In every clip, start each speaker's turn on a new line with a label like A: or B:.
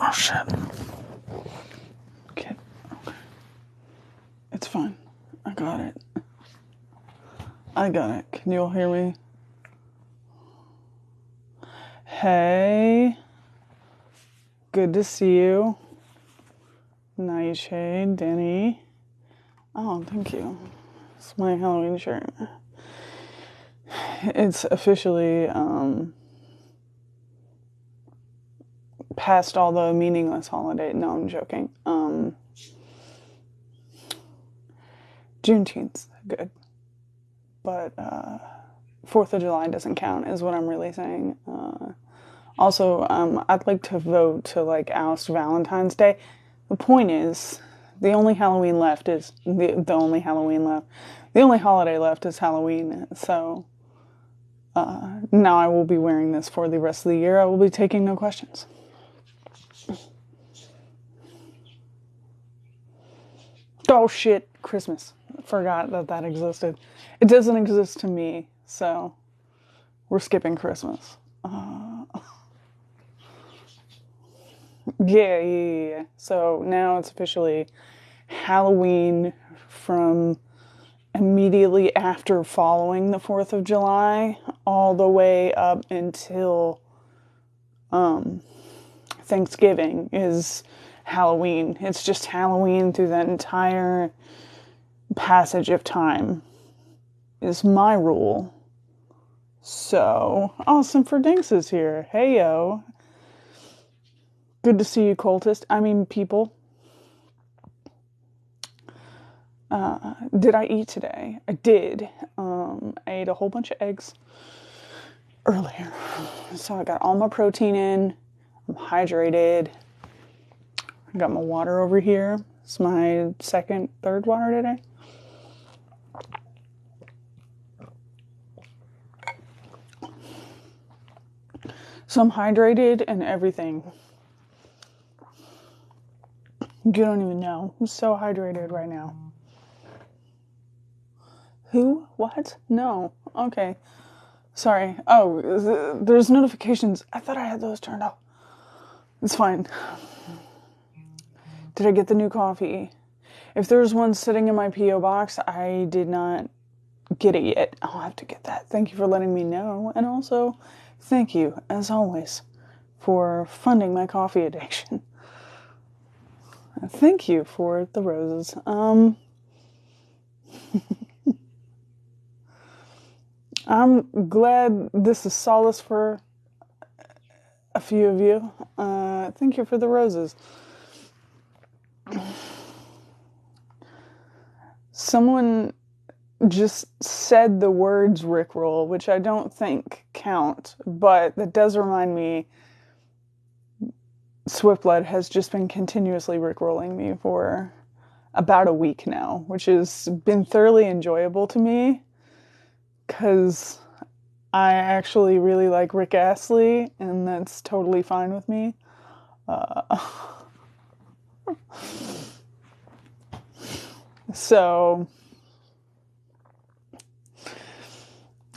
A: Oh, shit. Okay. It's fine. I got it. Can you all hear me? Hey. Good to see you. Nightshade, Denny. Oh, thank you. It's my Halloween shirt. It's officially past all the meaningless holiday. No, I'm joking. Juneteenth's good. But 4th of July doesn't count is what I'm really saying. Also, I'd like to vote to oust Valentine's Day. The point is, the only Halloween left is the only Halloween left. The only holiday left is Halloween. So now I will be wearing this for the rest of the year. I will be taking no questions. Oh shit, Christmas. Forgot that existed. It doesn't exist to me, so we're skipping Christmas. Yeah. So now it's officially Halloween from immediately after following the 4th of July all the way up until Thanksgiving is Halloween. It's just Halloween through that entire passage of time is my rule. So, Awesome for Dinks is here. Hey, yo. Good to see you, cultist. I mean, people. Did I eat today? I did. I ate a whole bunch of eggs earlier. So I got all my protein in. I'm hydrated. I got my water over here. It's my third water today. So I'm hydrated and everything. You don't even know. I'm so hydrated right now. Who? What? No. Okay. Sorry. Oh, there's notifications. I thought I had those turned off. It's fine. Did I get the new coffee? If there's one sitting in my P.O. box, I did not get it yet. I'll have to get that. Thank you for letting me know. And also, thank you, as always, for funding my coffee addiction. Thank you for the roses. I'm glad this is solace for a few of you. Thank you for the roses. Someone just said the words Rickroll, which I don't think count, but that does remind me Swiftblood has just been continuously Rickrolling me for about a week now, which has been thoroughly enjoyable to me because I actually really like Rick Astley, and that's totally fine with me. So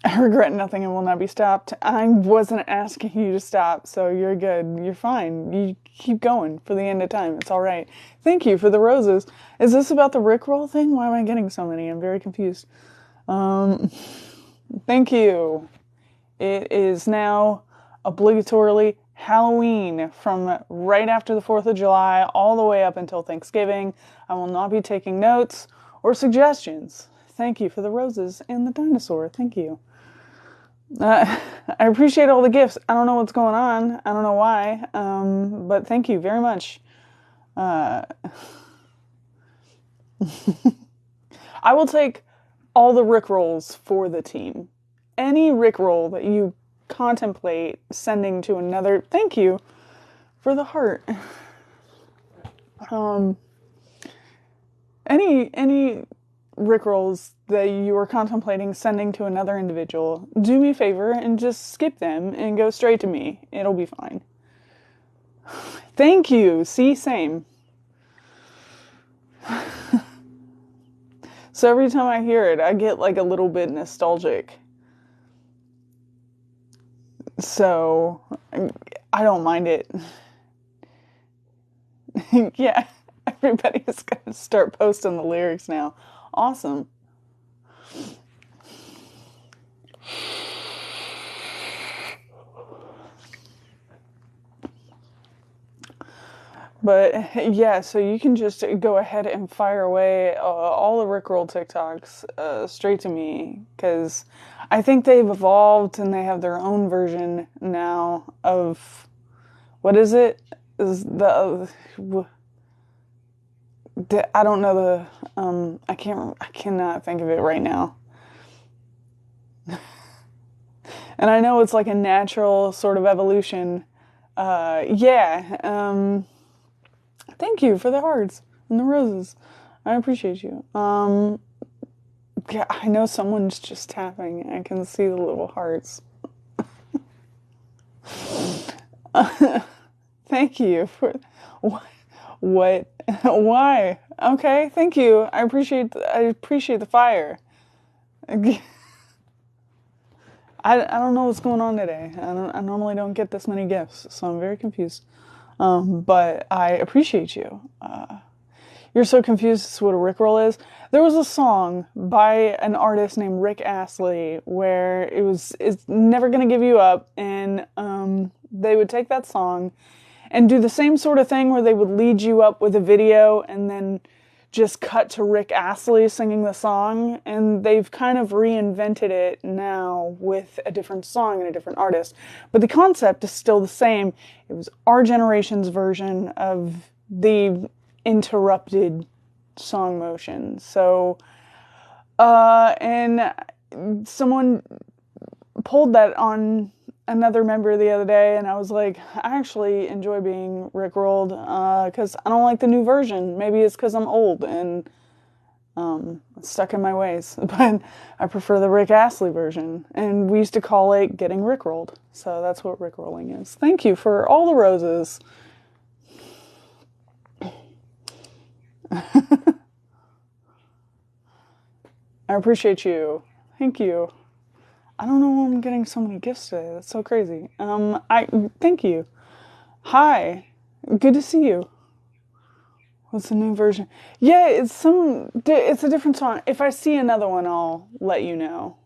A: I regret nothing and will not be stopped. I wasn't asking you to stop, so you're good. You're fine. You keep going for the end of time. It's all right. Thank you for the roses. Is this about the Rickroll thing? Why am I getting so many? I'm very confused. Thank you. It is now obligatorily Halloween from right after the 4th of July all the way up until Thanksgiving. I will not be taking notes or suggestions. Thank you for the roses and the dinosaur. Thank you. I appreciate all the gifts. I don't know what's going on. I don't know why. But thank you very much. I will take all the Rickrolls for the team. Any Rickroll that you contemplate sending to another, thank you for the heart. Any Rickrolls that you are contemplating sending to another individual, do me a favor and just skip them and go straight to me. It'll be fine. Thank you. See, same. So every time I hear it, I get a little bit nostalgic. So I don't mind it. Yeah, everybody's gonna start posting the lyrics now. Awesome. But yeah, so you can just go ahead and fire away all the Rickroll TikToks straight to me, because I think they've evolved and they have their own version now of, what is it? Is I don't know I cannot think of it right now. And I know it's like a natural sort of evolution. Thank you for the hearts and the roses. I appreciate you. Yeah, I know someone's just tapping. I can see the little hearts. Thank you for what? Why? Okay, thank you. I appreciate the fire. I don't know what's going on today. I normally don't get this many gifts, so I'm very confused. But I appreciate you. You're so confused as to what a Rickroll is. There was a song by an artist named Rick Astley where it's never gonna give you up, and they would take that song and do the same sort of thing where they would lead you up with a video and then just cut to Rick Astley singing the song, and they've kind of reinvented it now with a different song and a different artist. But the concept is still the same. It was our generation's version of the interrupted song motion. So, and someone pulled that on another member the other day, and I was like, I actually enjoy being rickrolled because I don't like the new version. Maybe it's because I'm old and stuck in my ways, but I prefer the Rick Astley version, and we used to call it getting rickrolled. So that's what rickrolling is. Thank you for all the roses. I appreciate you. Thank you. I don't know why I'm getting so many gifts today. That's so crazy. Thank you. Hi. Good to see you. What's the new version? Yeah, it's a different song. If I see another one, I'll let you know.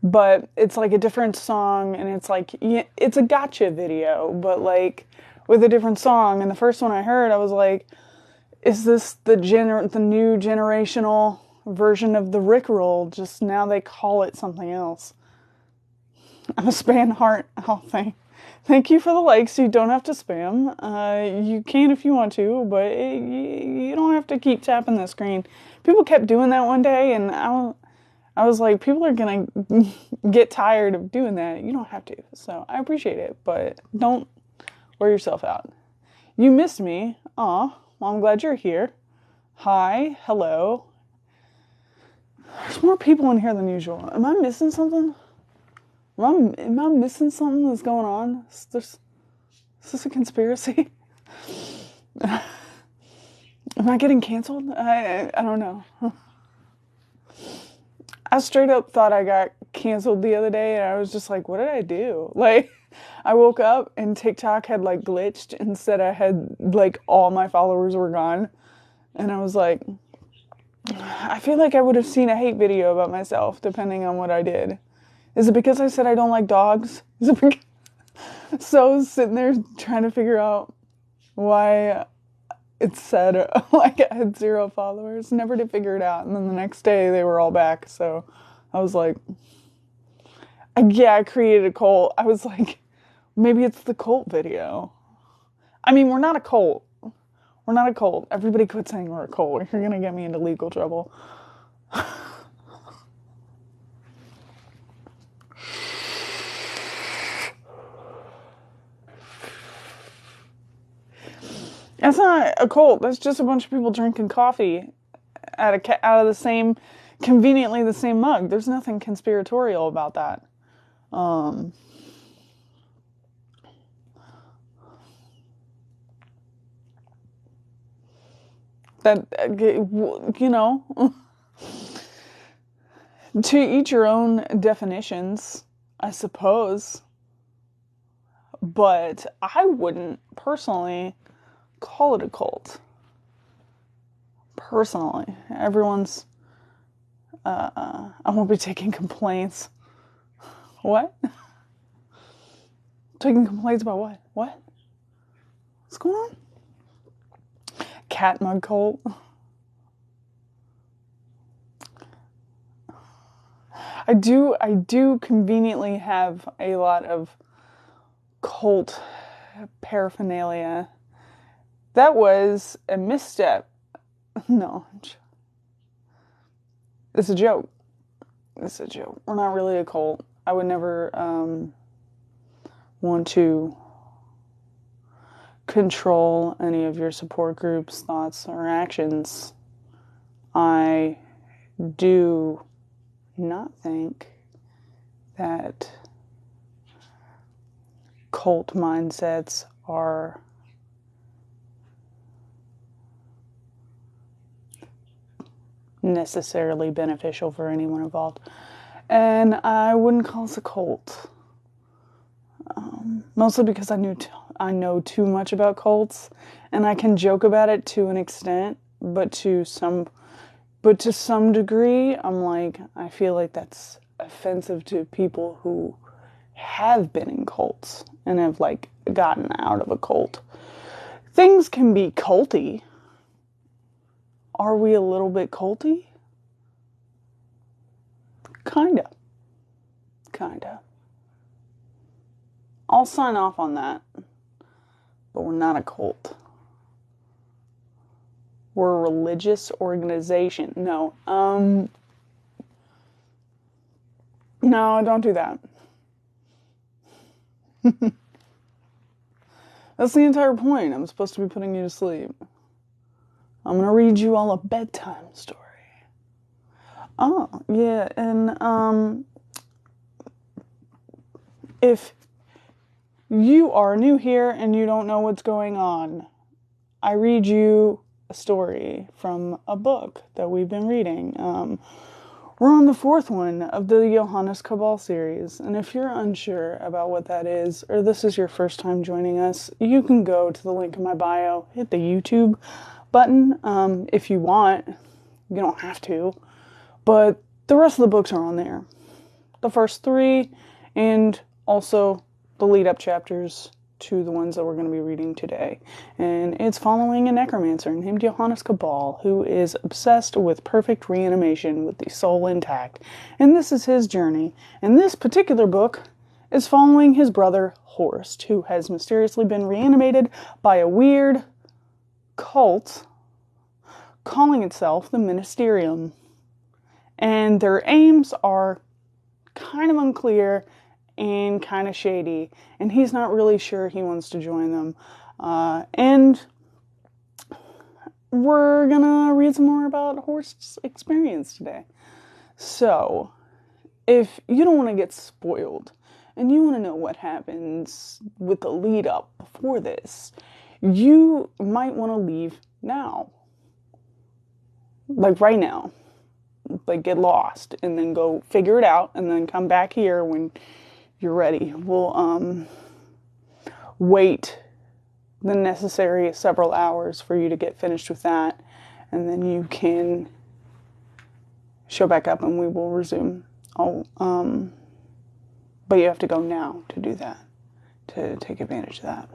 A: But it's like a different song, and it's like, it's a gotcha video, but like with a different song. And the first one I heard, I was like, is this the new generational version of the Rickroll? Just now they call it something else. I'm a spam heart. Oh, thank you for the likes. You don't have to spam. You can if you want to, but you don't have to keep tapping the screen. People kept doing that one day, and I was like, people are gonna get tired of doing that. You don't have to. So I appreciate it, but don't wear yourself out. You missed me. Aw. Well, I'm glad you're here. Hi. Hello. There's more people in here than usual. Am I missing something? Am I missing something that's going on? Is this a conspiracy? Am I getting canceled? I don't know. I straight up thought I got canceled the other day, and I was just like, what did I do? Like, I woke up and TikTok had like glitched and said I had like all my followers were gone. And I was like, I feel like I would have seen a hate video about myself depending on what I did. Is it because I said I don't like dogs? Is it because... So I was sitting there trying to figure out why it said like I had 0 followers. Never did figure it out. And then the next day they were all back. So I was like, I created a cult. I was like, maybe it's the cult video. I mean, we're not a cult. We're not a cult. Everybody quit saying we're a cult. You're going to get me into legal trouble. That's not a cult. That's just a bunch of people drinking coffee out of the same, conveniently the same mug. There's nothing conspiratorial about that. That, you know, to each your own definitions, I suppose. but I wouldn't personally call it a cult. Personally, everyone's, I won't be taking complaints. What? Taking complaints about what? What? What's going on? Cat mug cult. I do conveniently have a lot of cult paraphernalia. That was a misstep. No. It's a joke. It's a joke. We're not really a cult. I would never want to control any of your support groups' thoughts or actions. I do not think that cult mindsets are necessarily beneficial for anyone involved. And I wouldn't call this a cult. Mostly because I know too much about cults, and I can joke about it to an extent, but to some degree, I'm like, I feel like that's offensive to people who have been in cults and have like gotten out of a cult. Things can be culty. Are we a little bit culty? Kinda. I'll sign off on that. But we're not a cult. We're a religious organization. No, don't do that. That's the entire point. I'm supposed to be putting you to sleep. I'm going to read you all a bedtime story. Oh, yeah, and if you are new here and you don't know what's going on, I read you a story from a book that we've been reading. We're on the 4th one of the Brothers Cabal series, and if you're unsure about what that is, or this is your first time joining us, you can go to the link in my bio, hit the YouTube button if you want. You don't have to, but the rest of the books are on there. The first 3, and also the lead-up chapters to the ones that we're going to be reading today. And it's following a necromancer named Brothers Cabal, who is obsessed with perfect reanimation with the soul intact. And this is his journey. And this particular book is following his brother, Horst, who has mysteriously been reanimated by a weird cult calling itself the Ministerium. And their aims are kind of unclear and kind of shady, and he's not really sure he wants to join them. And we're gonna read some more about Horst's experience today. So, if you don't want to get spoiled, and you want to know what happens with the lead up before this, you might want to leave now. Like right now. Like get lost, and then go figure it out, and then come back here when you're ready. We'll wait the necessary several hours for you to get finished with that, and then you can show back up and we will resume. But you have to go now to do that, to take advantage of that.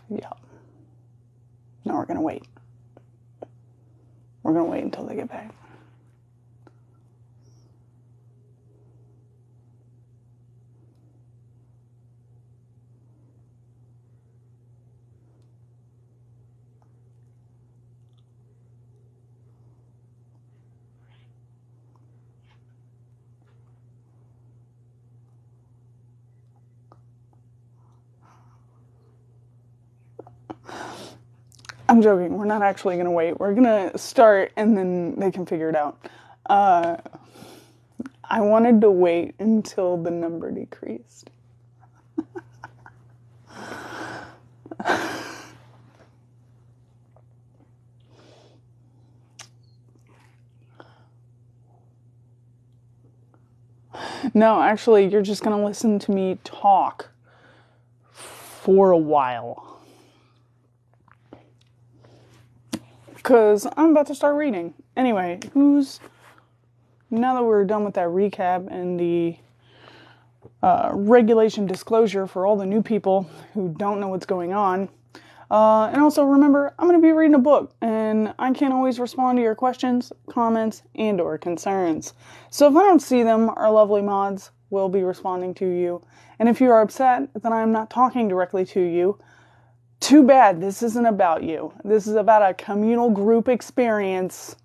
A: Yeah. No, we're gonna wait. We're gonna wait until they get back. I'm joking. We're not actually going to wait. We're going to start and then they can figure it out. I wanted to wait until the number decreased. No, actually, you're just going to listen to me talk for a while. Because I'm about to start reading. Anyway, now that we're done with that recap and the regulation disclosure for all the new people who don't know what's going on, and also remember, I'm going to be reading a book, and I can't always respond to your questions, comments, and or concerns. So if I don't see them, our lovely mods will be responding to you. And if you are upset that I'm not talking directly to you, too bad. This isn't about you. This is about a communal group experience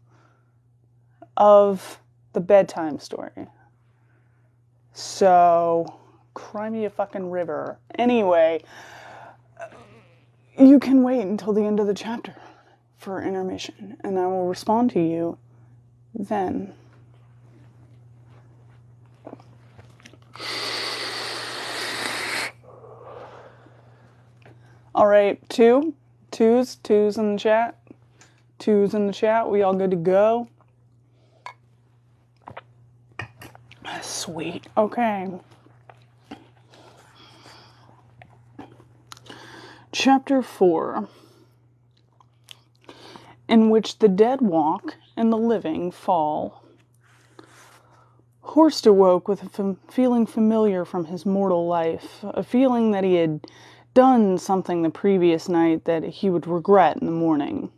A: of the bedtime story. So, cry me a fucking river. Anyway, you can wait until the end of the chapter for intermission, and I will respond to you then. Alright, twos in the chat. Twos in the chat, we all good to go? Sweet, okay. Chapter 4, in which the dead walk and the living fall. Horst awoke with a feeling familiar from his mortal life, a feeling that he had done something the previous night that he would regret in the morning.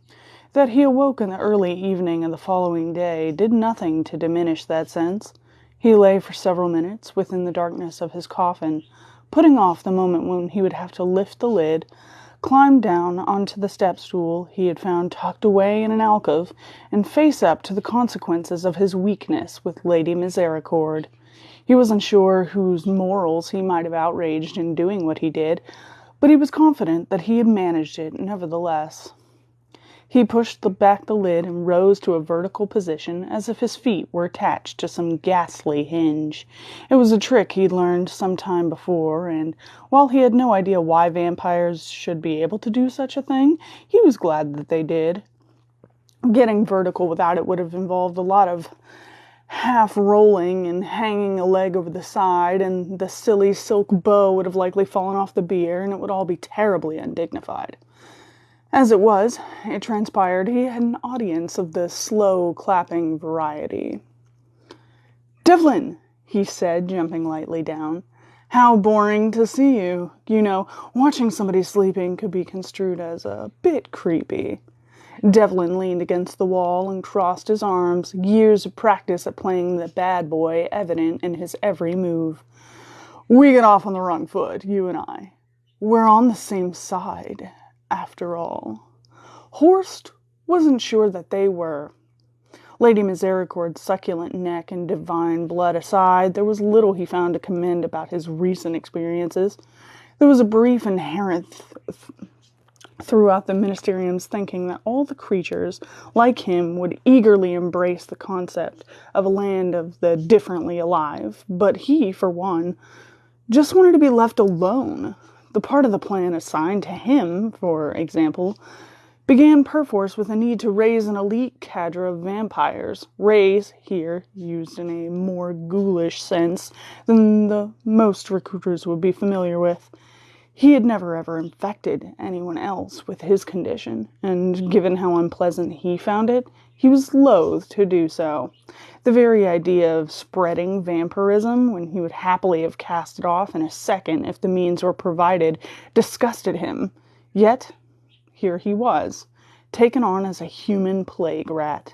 A: That he awoke in the early evening of the following day did nothing to diminish that sense. He lay for several minutes within the darkness of his coffin, putting off the moment when he would have to lift the lid, climb down onto the step stool he had found tucked away in an alcove, and face up to the consequences of his weakness with Lady Misericord. He wasn't sure whose morals he might have outraged in doing what he did, but he was confident that he had managed it nevertheless. He pushed back the lid and rose to a vertical position as if his feet were attached to some ghastly hinge. It was a trick he'd learned some time before, and while he had no idea why vampires should be able to do such a thing, he was glad that they did. Getting vertical without it would have involved a lot of half rolling and hanging a leg over the side, and the silly silk bow would have likely fallen off the bier, and it would all be terribly undignified. As it was, it transpired he had an audience of the slow clapping variety. "Devlin," he said, jumping lightly down. "How boring to see you. You know, watching somebody sleeping could be construed as a bit creepy." Devlin leaned against the wall and crossed his arms, years of practice at playing the bad boy evident in his every move. "We get off on the wrong foot, you and I. We're on the same side, after all." Horst wasn't sure that they were. Lady Misericord's succulent neck and divine blood aside, there was little he found to commend about his recent experiences. There was a brief inherent throughout the Ministerium's thinking that all the creatures, like him, would eagerly embrace the concept of a land of the differently alive, but he, for one, just wanted to be left alone. The part of the plan assigned to him, for example, began perforce with a need to raise an elite cadre of vampires. Raise, here, used in a more ghoulish sense than the most recruiters would be familiar with. He had never ever infected anyone else with his condition, and given how unpleasant he found it, he was loath to do so. The very idea of spreading vampirism, when he would happily have cast it off in a second if the means were provided, disgusted him. Yet, here he was, taken on as a human plague rat.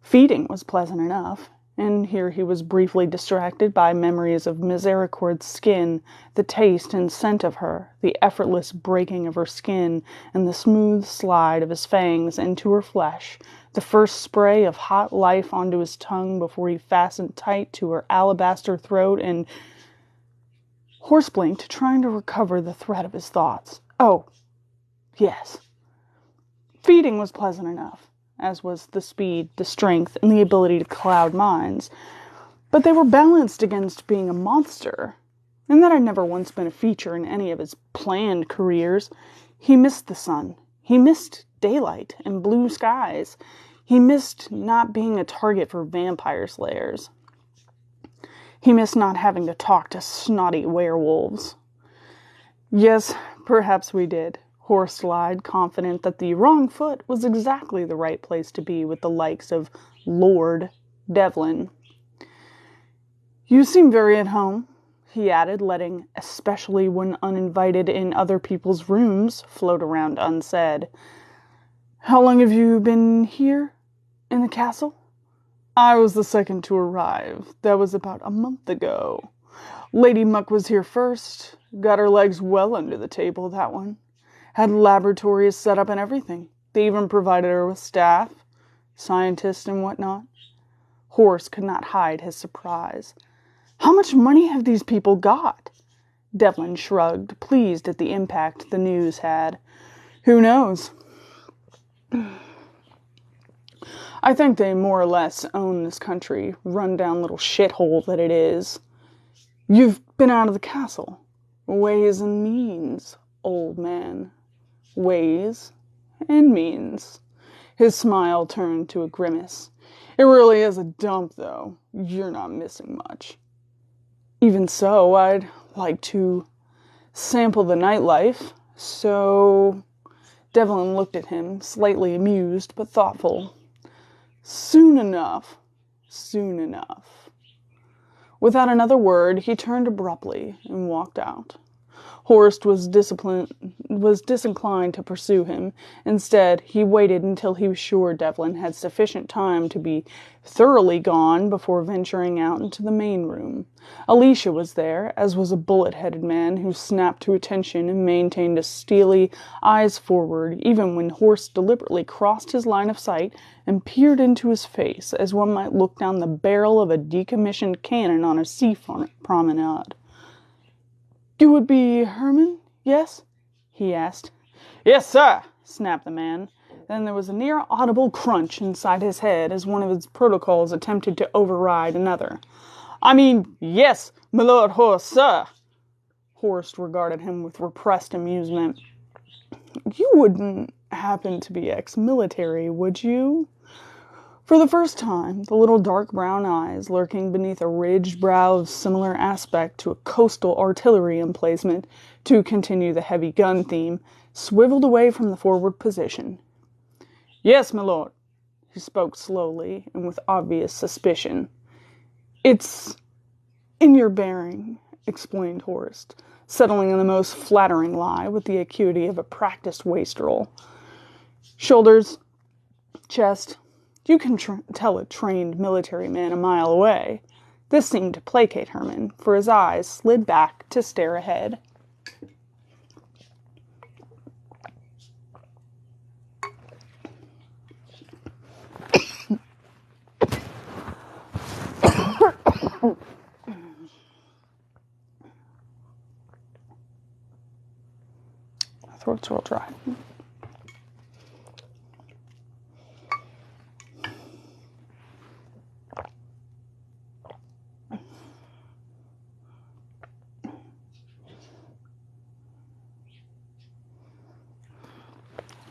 A: Feeding was pleasant enough, and here he was briefly distracted by memories of Misericord's skin, the taste and scent of her, the effortless breaking of her skin, and the smooth slide of his fangs into her flesh, the first spray of hot life onto his tongue before he fastened tight to her alabaster throat, and Horst blinked, trying to recover the thread of his thoughts. Oh, yes. Feeding was pleasant enough, as was the speed, the strength, and the ability to cloud minds. But they were balanced against being a monster, and that had never once been a feature in any of his planned careers. He missed the sun. He missed daylight and blue skies. He missed not being a target for vampire slayers. He missed not having to talk to snotty werewolves. Yes, perhaps we did, Horst lied, confident that the wrong foot was exactly the right place to be with the likes of Lord Devlin. You seem very at home, he added, letting especially when uninvited in other people's rooms float around unsaid. How long have you been here in the castle? I was the second to arrive. That was about a month ago. Lady Muck was here first. Got her legs well under the table, that one. Had laboratories set up and everything. They even provided her with staff, scientists and whatnot. Horst could not hide his surprise. How much money have these people got? Devlin shrugged, pleased at the impact the news had. Who knows? I think they more or less own this country, run-down little shithole that it is. You've been out of the castle. Ways and means, old man. Ways and means. His smile turned to a grimace. It really is a dump, though. You're not missing much. Even so, I'd like to sample the nightlife, so... Devlin looked at him, slightly amused but thoughtful. Soon enough. Soon enough. Without another word, he turned abruptly and walked out. Horst was disinclined to pursue him. Instead, he waited until he was sure Devlin had sufficient time to be thoroughly gone before venturing out into the main room. Alicia was there, as was a bullet-headed man who snapped to attention and maintained a steely eyes forward even when Horst deliberately crossed his line of sight and peered into his face as one might look down the barrel of a decommissioned cannon on a sea promenade. You would be Herman, yes? He asked. Yes, sir, snapped the man. Then there was a near-audible crunch inside his head as one of his protocols attempted to override another. I mean, yes, my Lord Horst, sir. Horst regarded him with repressed amusement. You wouldn't happen to be ex-military, would you? For the first time, the little dark brown eyes, lurking beneath a ridged brow of similar aspect to a coastal artillery emplacement, to continue the heavy gun theme, swiveled away from the forward position. Yes, my lord, he spoke slowly and with obvious suspicion. It's in your bearing, explained Horst, settling on the most flattering lie with the acuity of a practiced wastrel. Shoulders, chest, you can tell a trained military man a mile away. This seemed to placate Herman, for his eyes slid back to stare ahead. My throat's real dry.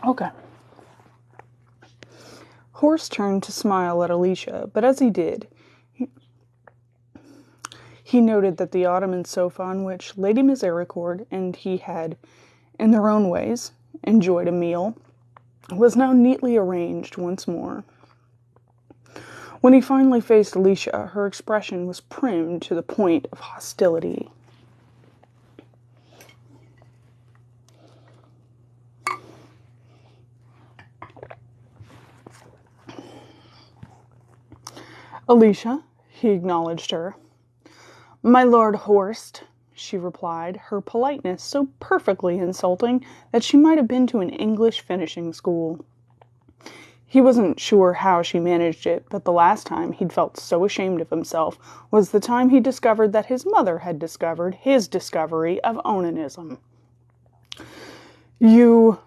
A: Okay. Horst turned to smile at Alicia, but as he did, he noted that the ottoman sofa on which Lady Misericord and he had, in their own ways, enjoyed a meal, was now neatly arranged once more. When he finally faced Alicia, her expression was prim to the point of hostility. Alicia, he acknowledged her. My Lord Horst, she replied, her politeness so perfectly insulting that she might have been to an English finishing school. He wasn't sure how she managed it, but the last time he'd felt so ashamed of himself was the time he discovered that his mother had discovered his discovery of onanism. You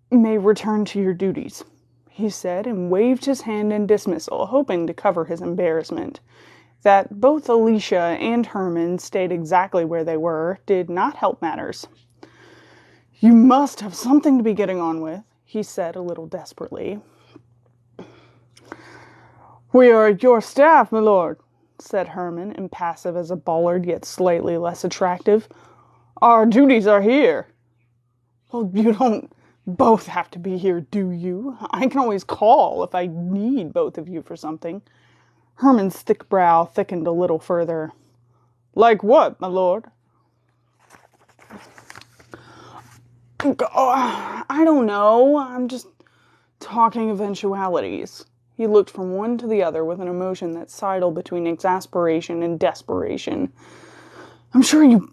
A: may return to your duties, he said, and waved his hand in dismissal, hoping to cover his embarrassment. That both Alicia and Herman stayed exactly where they were did not help matters. You must have something to be getting on with, he said a little desperately. We are your staff, my lord, said Herman, impassive as a bollard, yet slightly less attractive. Our duties are here. Well, you don't both have to be here, do you? I can always call if I need both of you for something. Herman's thick brow thickened a little further. Like what, my lord? I don't know. I'm just talking eventualities. He looked from one to the other with an emotion that sidled between exasperation and desperation. I'm sure you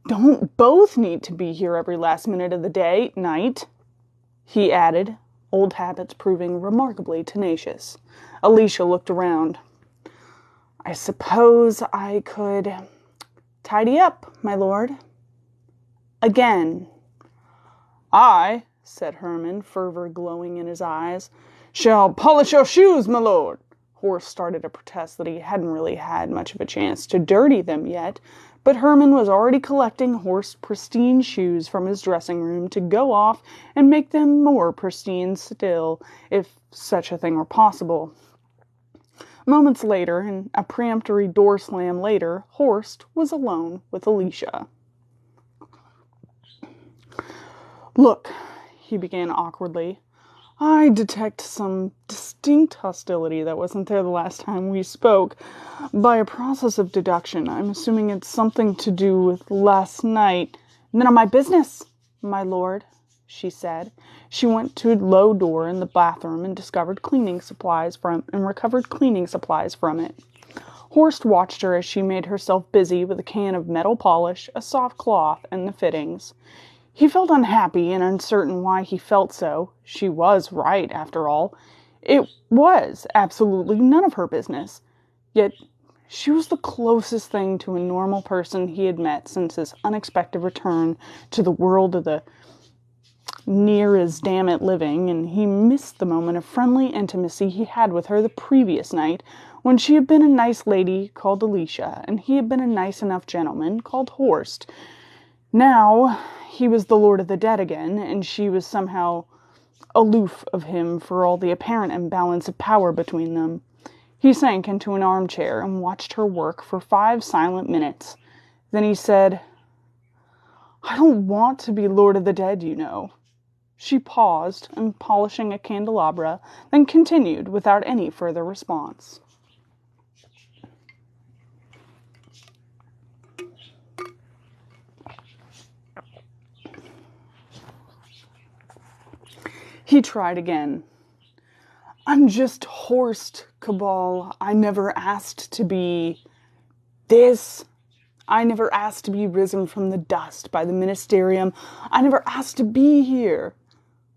A: don't both need to be here every last minute of the night, he added, old habits proving remarkably tenacious. Alicia looked around. I suppose I could tidy up, my lord. Again. I, said Herman, fervor glowing in his eyes, shall polish your shoes, my lord. Horst started to protest that he hadn't really had much of a chance to dirty them yet, but Herman was already collecting Horst's pristine shoes from his dressing room to go off and make them more pristine still, if such a thing were possible. Moments later, and a peremptory door slam later, Horst was alone with Alicia. Look, he began awkwardly. I detect some distinct hostility that wasn't there the last time we spoke. By a process of deduction, I'm assuming it's something to do with last night. None of my business, my lord, she said. She went to a low door in the bathroom and recovered cleaning supplies from it. Horst watched her as she made herself busy with a can of metal polish, a soft cloth, and the fittings. He felt unhappy and uncertain why he felt so. She was right, after all. It was absolutely none of her business. Yet she was the closest thing to a normal person he had met since his unexpected return to the world of the near-as-damn-it living, and he missed the moment of friendly intimacy he had with her the previous night, when she had been a nice lady called Alicia, and he had been a nice enough gentleman called Horst. Now he was the Lord of the Dead again, and she was somehow aloof of him for all the apparent imbalance of power between them. He sank into an armchair and watched her work for 5 silent minutes. Then he said, I don't want to be Lord of the Dead, you know. She paused, and polishing a candelabra, then continued without any further response. He tried again. I'm just Horst Cabal. I never asked to be this. I never asked to be risen from the dust by the ministerium. I never asked to be here.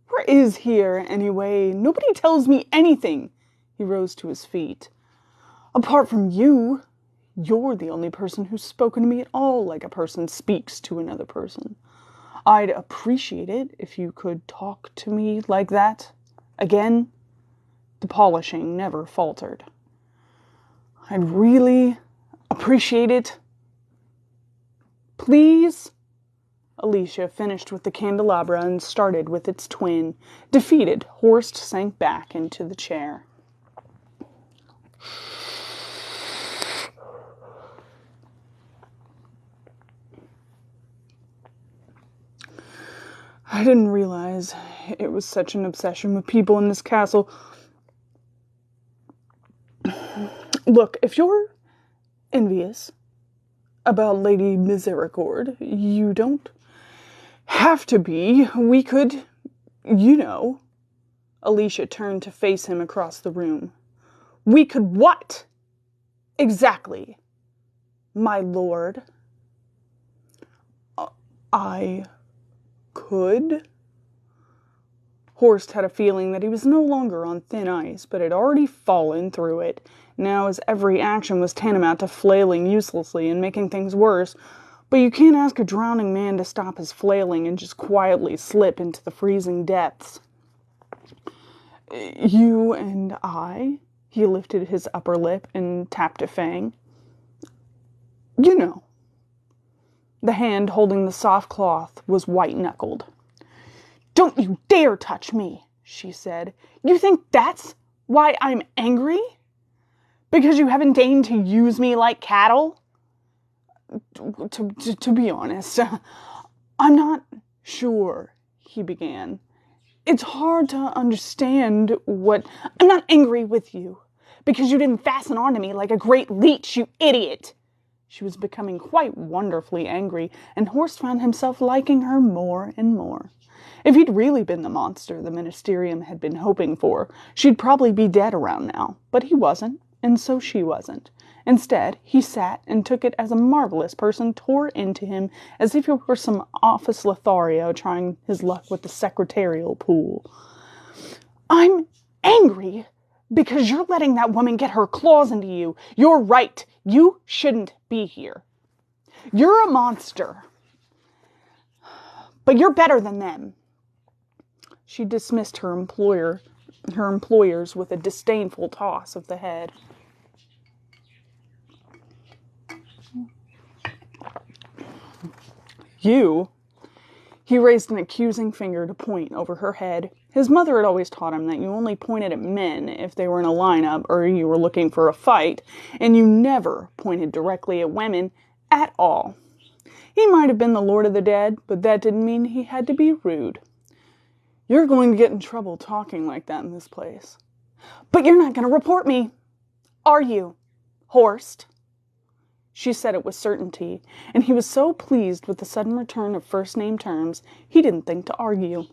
A: Where is here, anyway? Nobody tells me anything. He rose to his feet. Apart from you, you're the only person who's spoken to me at all like a person speaks to another person. I'd appreciate it if you could talk to me like that. Again, the polishing never faltered. I'd really appreciate it. Please? Alicia finished with the candelabra and started with its twin. Defeated, Horst sank back into the chair. I didn't realize it was such an obsession with people in this castle. Look, if you're envious about Lady Misericord, you don't have to be. We could, you know. Alicia turned to face him across the room. We could what? Exactly, my lord. I could? Horst had a feeling that he was no longer on thin ice, but had already fallen through it. Now his every action was tantamount to flailing uselessly and making things worse. But you can't ask a drowning man to stop his flailing and just quietly slip into the freezing depths. You and I? He lifted his upper lip and tapped a fang. You know. The hand holding the soft cloth was white-knuckled. Don't you dare touch me, she said. You think that's why I'm angry? Because you haven't deigned to use me like cattle? To be honest, I'm not sure, he began. It's hard to understand what... I'm not angry with you, because you didn't fasten onto me like a great leech, you idiot. She was becoming quite wonderfully angry, and Horst found himself liking her more and more. If he'd really been the monster the Ministerium had been hoping for, she'd probably be dead around now. But he wasn't, and so she wasn't. Instead, he sat and took it as a marvelous person tore into him as if it were some office Lothario trying his luck with the secretarial pool. I'm angry because you're letting that woman get her claws into you. You're right. You shouldn't be here. You're a monster. But you're better than them. She dismissed her employers with a disdainful toss of the head. You? He raised an accusing finger to point over her head. His mother had always taught him that you only pointed at men if they were in a lineup or you were looking for a fight, and you never pointed directly at women at all. He might have been the Lord of the Dead, but that didn't mean he had to be rude. You're going to get in trouble talking like that in this place. But you're not going to report me, are you, Horst? She said it with certainty, and he was so pleased with the sudden return of first-name terms, he didn't think to argue.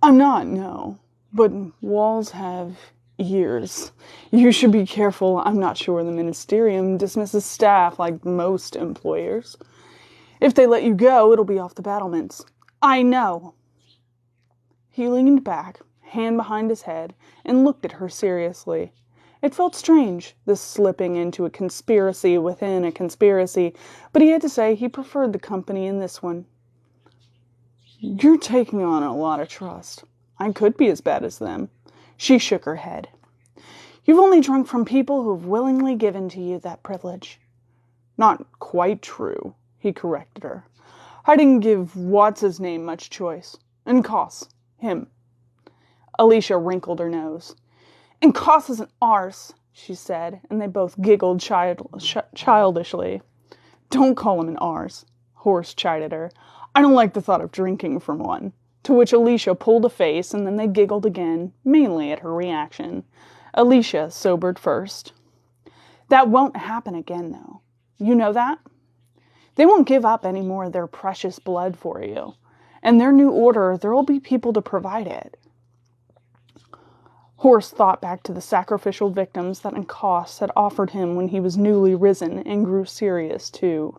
A: I'm not, no, but walls have ears. You should be careful. I'm not sure the Ministerium dismisses staff like most employers. If they let you go, it'll be off the battlements. I know. He leaned back, hand behind his head, and looked at her seriously. It felt strange, this slipping into a conspiracy within a conspiracy, but he had to say he preferred the company in this one. You're taking on a lot of trust. I could be as bad as them. She shook her head. You've only drunk from people who've willingly given to you that privilege. Not quite true, he corrected her. I didn't give what's-his-name much choice. And Koss, him. Alicia wrinkled her nose. And Koss is an arse, she said, and they both giggled childishly. Don't call him an arse, Horst chided her. I don't like the thought of drinking from one. To which Alicia pulled a face, and then they giggled again, mainly at her reaction. Alicia sobered first. That won't happen again, though. You know that? They won't give up any more of their precious blood for you. And their new order, there'll be people to provide it. Horst thought back to the sacrificial victims that Koss had offered him when he was newly risen and grew serious, too.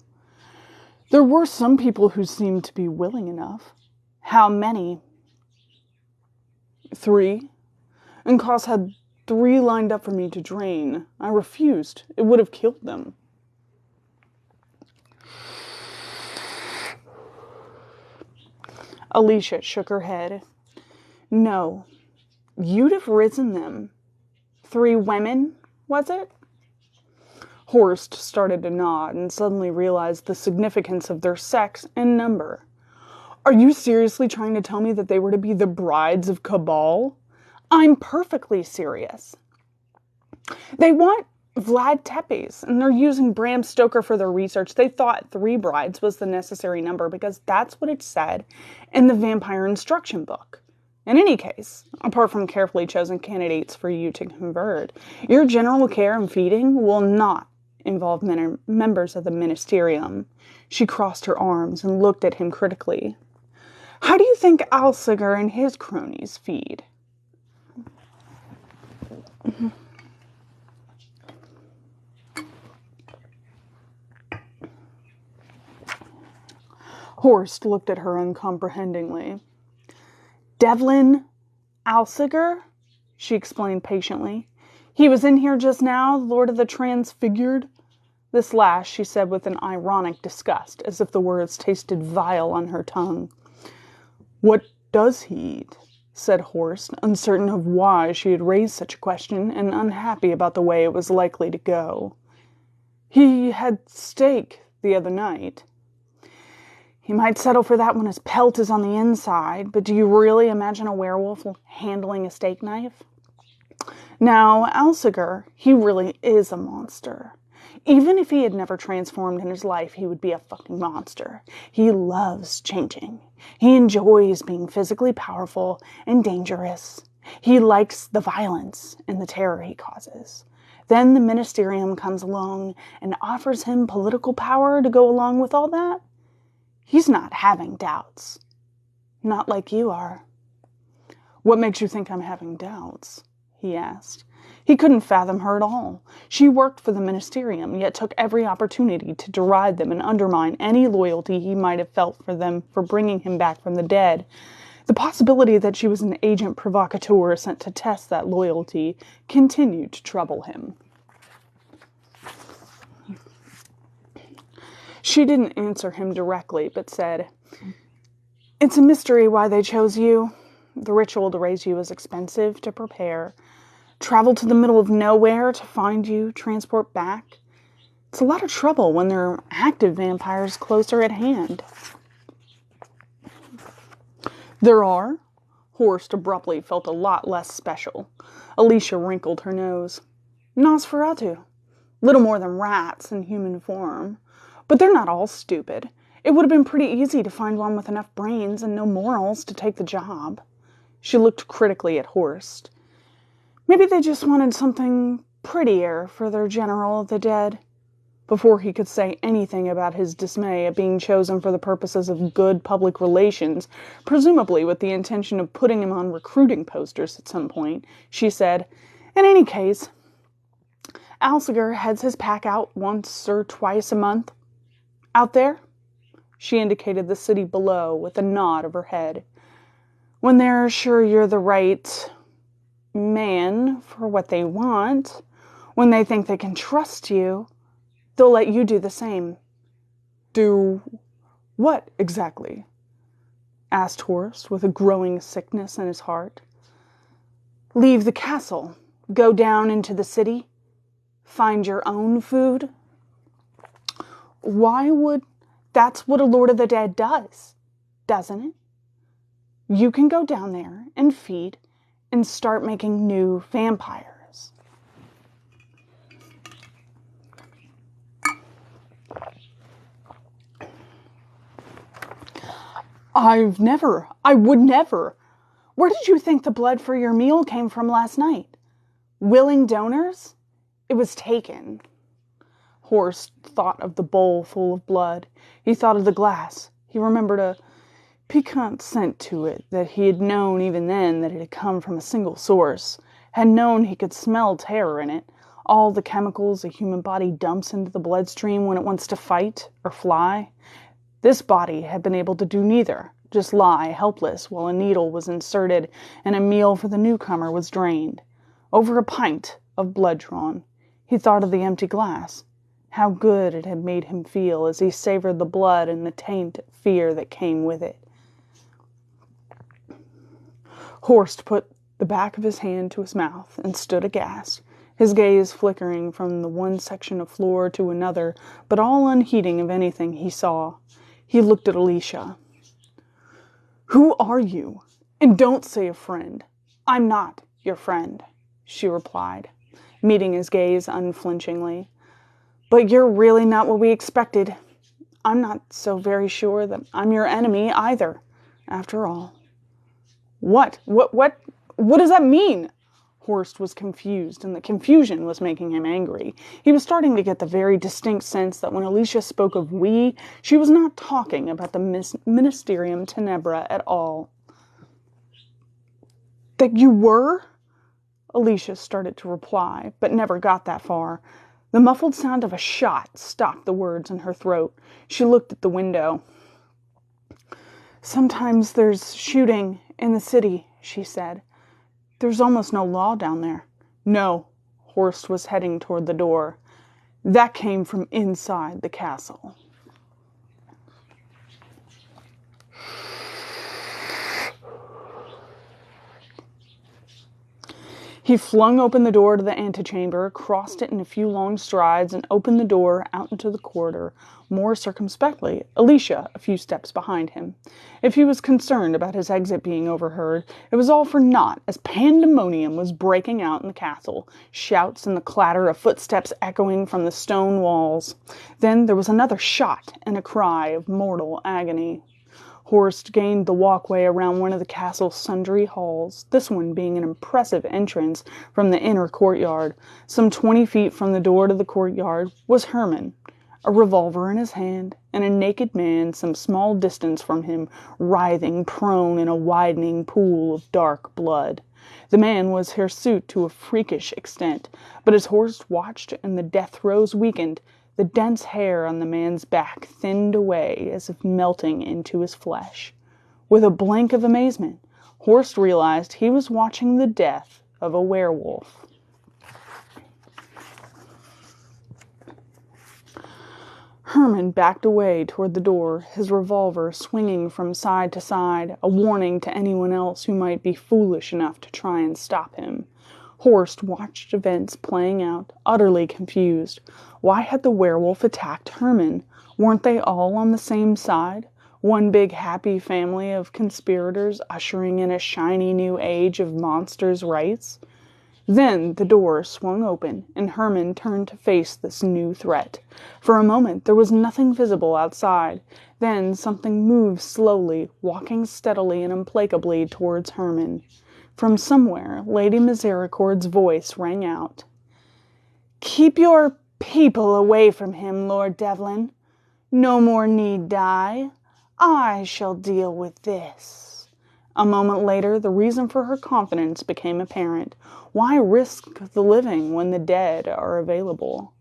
A: There were some people who seemed to be willing enough. How many? 3. And Koss had 3 lined up for me to drain. I refused. It would have killed them. Alicia shook her head. No. You'd have risen them. 3 women, was it? Horst started to nod and suddenly realized the significance of their sex and number. Are you seriously trying to tell me that they were to be the brides of Cabal? I'm perfectly serious. They want Vlad Tepes, and they're using Bram Stoker for their research. They thought 3 brides was the necessary number because that's what it said in the vampire instruction book. In any case, apart from carefully chosen candidates for you to convert, your general care and feeding will not involve members of the Ministerium. She crossed her arms and looked at him critically. How do you think Alsiger and his cronies feed? Horst looked at her uncomprehendingly. Devlin Alsiger? She explained patiently. He was in here just now, Lord of the Transfigured? This last she said with an ironic disgust, as if the words tasted vile on her tongue. What does he eat? Said Horst, uncertain of why she had raised such a question and unhappy about the way it was likely to go. He had steak the other night. He might settle for that when his pelt is on the inside, but do you really imagine a werewolf handling a steak knife? Now, Alsager, he really is a monster. Even if he had never transformed in his life, he would be a fucking monster. He loves changing. He enjoys being physically powerful and dangerous. He likes the violence and the terror he causes. Then the Ministerium comes along and offers him political power to go along with all that. He's not having doubts. Not like you are. What makes you think I'm having doubts? He asked. He couldn't fathom her at all. She worked for the Ministerium, yet took every opportunity to deride them and undermine any loyalty he might have felt for them for bringing him back from the dead. The possibility that she was an agent provocateur sent to test that loyalty continued to trouble him. She didn't answer him directly, but said, "It's a mystery why they chose you. The ritual to raise you is expensive to prepare. Travel to the middle of nowhere to find you, transport back. It's a lot of trouble when there are active vampires closer at hand." "There are?" Horst abruptly felt a lot less special. Alicia wrinkled her nose. "Nosferatu. Little more than rats in human form. But they're not all stupid. It would have been pretty easy to find one with enough brains and no morals to take the job." She looked critically at Horst. "Maybe they just wanted something prettier for their general of the dead." Before he could say anything about his dismay at being chosen for the purposes of good public relations, presumably with the intention of putting him on recruiting posters at some point, she said, "In any case, Alsager heads his pack out once or twice a month. Out there?" She indicated the city below with a nod of her head. "When they're sure you're the right man for what they want, when they think they can trust you, they'll let you do the same." "Do what exactly?" asked Horst with a growing sickness in his heart. "Leave the castle, go down into the city, find your own food." "Why would... That's what a Lord of the Dead does, doesn't it? You can go down there and feed and start making new vampires." I would never. Where did you think the blood for your meal came from last night? Willing donors? It was taken." Horst thought of the bowl full of blood. He thought of the glass. He remembered a piquant scent to it that he had known even then that it had come from a single source, had known he could smell terror in it, all the chemicals a human body dumps into the bloodstream when it wants to fight or fly. This body had been able to do neither, just lie helpless while a needle was inserted and a meal for the newcomer was drained. Over a pint of blood drawn. He thought of the empty glass. How good it had made him feel as he savored the blood and the taint of fear that came with it. Horst put the back of his hand to his mouth and stood aghast, his gaze flickering from the one section of floor to another, but all unheeding of anything he saw. He looked at Alicia. "Who are you? And don't say a friend. I'm not your friend," she replied, meeting his gaze unflinchingly. "But you're really not what we expected. I'm not so very sure that I'm your enemy either, after all." What does that mean?" Horst was confused, and the confusion was making him angry. He was starting to get the very distinct sense that when Alicia spoke of "we," she was not talking about the Ministerium Tenebra at all. "That you were?" Alicia started to reply, but never got that far. The muffled sound of a shot stopped the words in her throat. She looked at the window. "Sometimes there's shooting in the city," she said. "There's almost no law down there." "No." Horst was heading toward the door. "That came from inside the castle." He flung open the door to the antechamber, crossed it in a few long strides, and opened the door out into the corridor, more circumspectly, Alicia a few steps behind him. If he was concerned about his exit being overheard, it was all for naught, as pandemonium was breaking out in the castle, shouts and the clatter of footsteps echoing from the stone walls. Then there was another shot and a cry of mortal agony. Horst gained the walkway around one of the castle's sundry halls, this one being an impressive entrance from the inner courtyard. Some 20 feet from the door to the courtyard was Herman, a revolver in his hand, and a naked man some small distance from him, writhing prone in a widening pool of dark blood. The man was hirsute to a freakish extent, but as Horst watched and the death throes weakened, the dense hair on the man's back thinned away as if melting into his flesh. With a blink of amazement, Horst realized he was watching the death of a werewolf. Herman backed away toward the door, his revolver swinging from side to side, a warning to anyone else who might be foolish enough to try and stop him. Horst watched events playing out, utterly confused. Why had the werewolf attacked Herman? Weren't they all on the same side? One big happy family of conspirators ushering in a shiny new age of monsters' rights? Then the door swung open, and Herman turned to face this new threat. For a moment there was nothing visible outside. Then something moved slowly, walking steadily and implacably towards Herman. From somewhere, Lady Misericordia's voice rang out. "Keep your people away from him, Lord Devlin. No more need die. I shall deal with this." A moment later, the reason for her confidence became apparent. Why risk the living when the dead are available?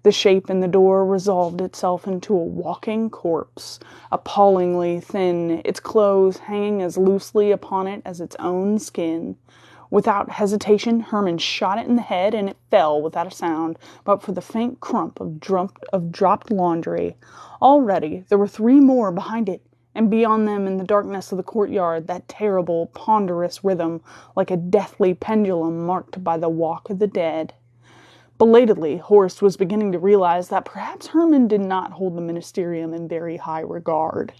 A: The shape in the door resolved itself into a walking corpse, appallingly thin, its clothes hanging as loosely upon it as its own skin. Without hesitation, Herman shot it in the head, and it fell without a sound, but for the faint crump of dropped laundry. Already there were 3 more behind it, and beyond them in the darkness of the courtyard that terrible, ponderous rhythm, like a deathly pendulum marked by the walk of the dead. Belatedly, Horst was beginning to realize that perhaps Herman did not hold the ministerium in very high regard.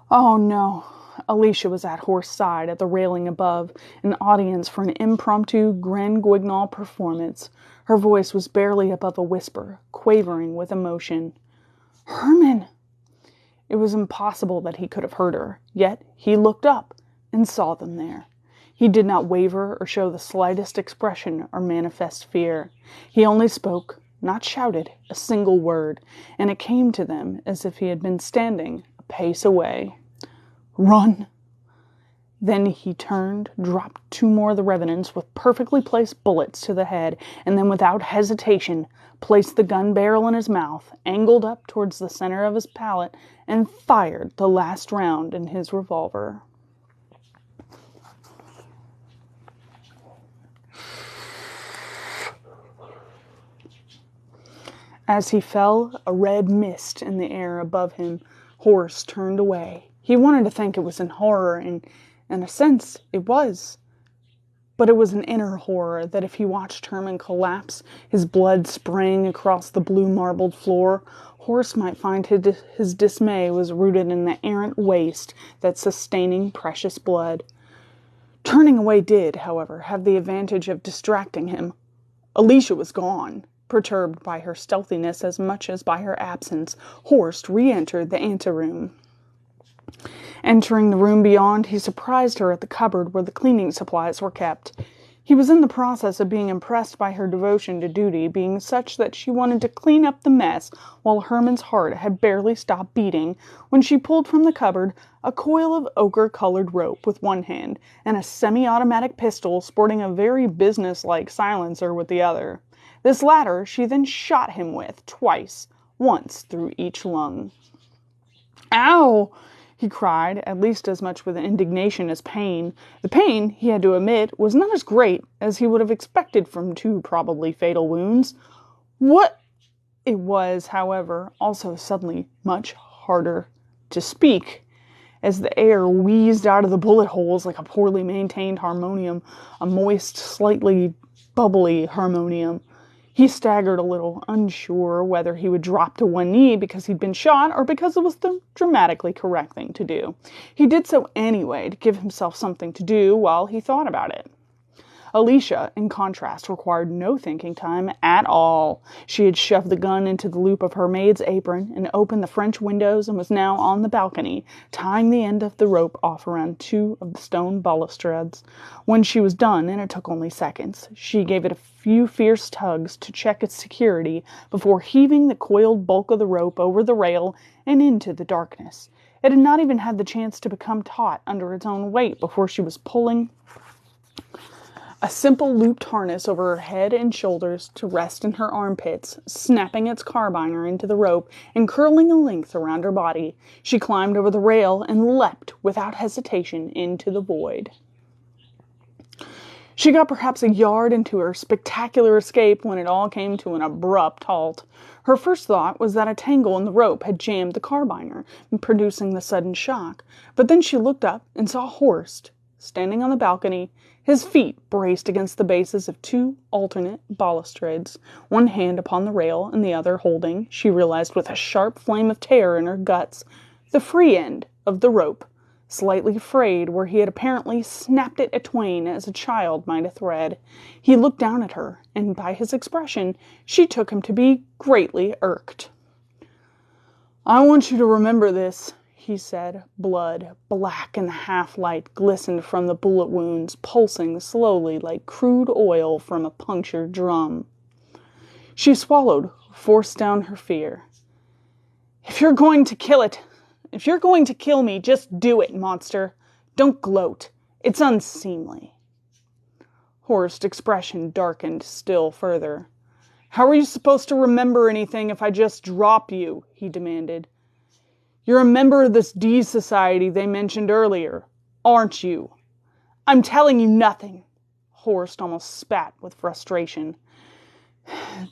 A: Oh no. Alicia was at Horst's side at the railing above, an audience for an impromptu Grand Guignol performance. Her voice was barely above a whisper, quavering with emotion. "Herman!" It was impossible that he could have heard her, yet he looked up and saw them there. He did not waver or show the slightest expression or manifest fear. He only spoke, not shouted, a single word, and it came to them as if he had been standing a pace away. "Run!" Then he turned, dropped 2 more of the revenants with perfectly placed bullets to the head, and then without hesitation placed the gun barrel in his mouth, angled up towards the center of his palate, and fired the last round in his revolver. As he fell, a red mist in the air above him, Horst turned away. He wanted to think it was in horror, and in a sense it was. But it was an inner horror that if he watched Herman collapse, his blood spraying across the blue marbled floor, Horst might find his dismay was rooted in the errant waste that sustaining precious blood. Turning away did, however, have the advantage of distracting him. Alicia was gone. Perturbed by her stealthiness as much as by her absence, Horst re-entered the anteroom. Entering the room beyond, he surprised her at the cupboard where the cleaning supplies were kept. He was in the process of being impressed by her devotion to duty, being such that she wanted to clean up the mess while Herman's heart had barely stopped beating, when she pulled from the cupboard a coil of ochre-colored rope with one hand and a semi-automatic pistol sporting a very business-like silencer with the other. This latter she then shot him with twice, once through each lung. "Ow!" he cried, at least as much with indignation as pain. The pain, he had to admit, was not as great as he would have expected from 2 probably fatal wounds. It was, however, also suddenly much harder to speak, as the air wheezed out of the bullet holes like a poorly maintained harmonium, a moist, slightly bubbly harmonium. He staggered a little, unsure whether he would drop to one knee because he'd been shot or because it was the dramatically correct thing to do. He did so anyway to give himself something to do while he thought about it. Alicia, in contrast, required no thinking time at all. She had shoved the gun into the loop of her maid's apron and opened the French windows and was now on the balcony, tying the end of the rope off around 2 of the stone balustrades. When she was done, and it took only seconds, she gave it a few fierce tugs to check its security before heaving the coiled bulk of the rope over the rail and into the darkness. It had not even had the chance to become taut under its own weight before she was pulling a simple looped harness over her head and shoulders to rest in her armpits, snapping its carbiner into the rope and curling a length around her body. She climbed over the rail and leapt without hesitation into the void. She got perhaps a yard into her spectacular escape when it all came to an abrupt halt. Her first thought was that a tangle in the rope had jammed the carbiner, producing the sudden shock. But then she looked up and saw Horst, standing on the balcony, his feet braced against the bases of 2 alternate balustrades, one hand upon the rail and the other holding, she realized with a sharp flame of terror in her guts, the free end of the rope, slightly frayed where he had apparently snapped it atwain as a child might a thread. He looked down at her, and by his expression, she took him to be greatly irked. "I want you to remember this," he said. Blood, black in the half-light, glistened from the bullet wounds, pulsing slowly like crude oil from a punctured drum. She swallowed, forced down her fear. If you're going to kill me, just do it, monster. Don't gloat. It's unseemly." Horst's expression darkened still further. "How are you supposed to remember anything if I just drop you?" he demanded. "You're a member of this D Society they mentioned earlier, aren't you?" "I'm telling you nothing." Horst almost spat with frustration.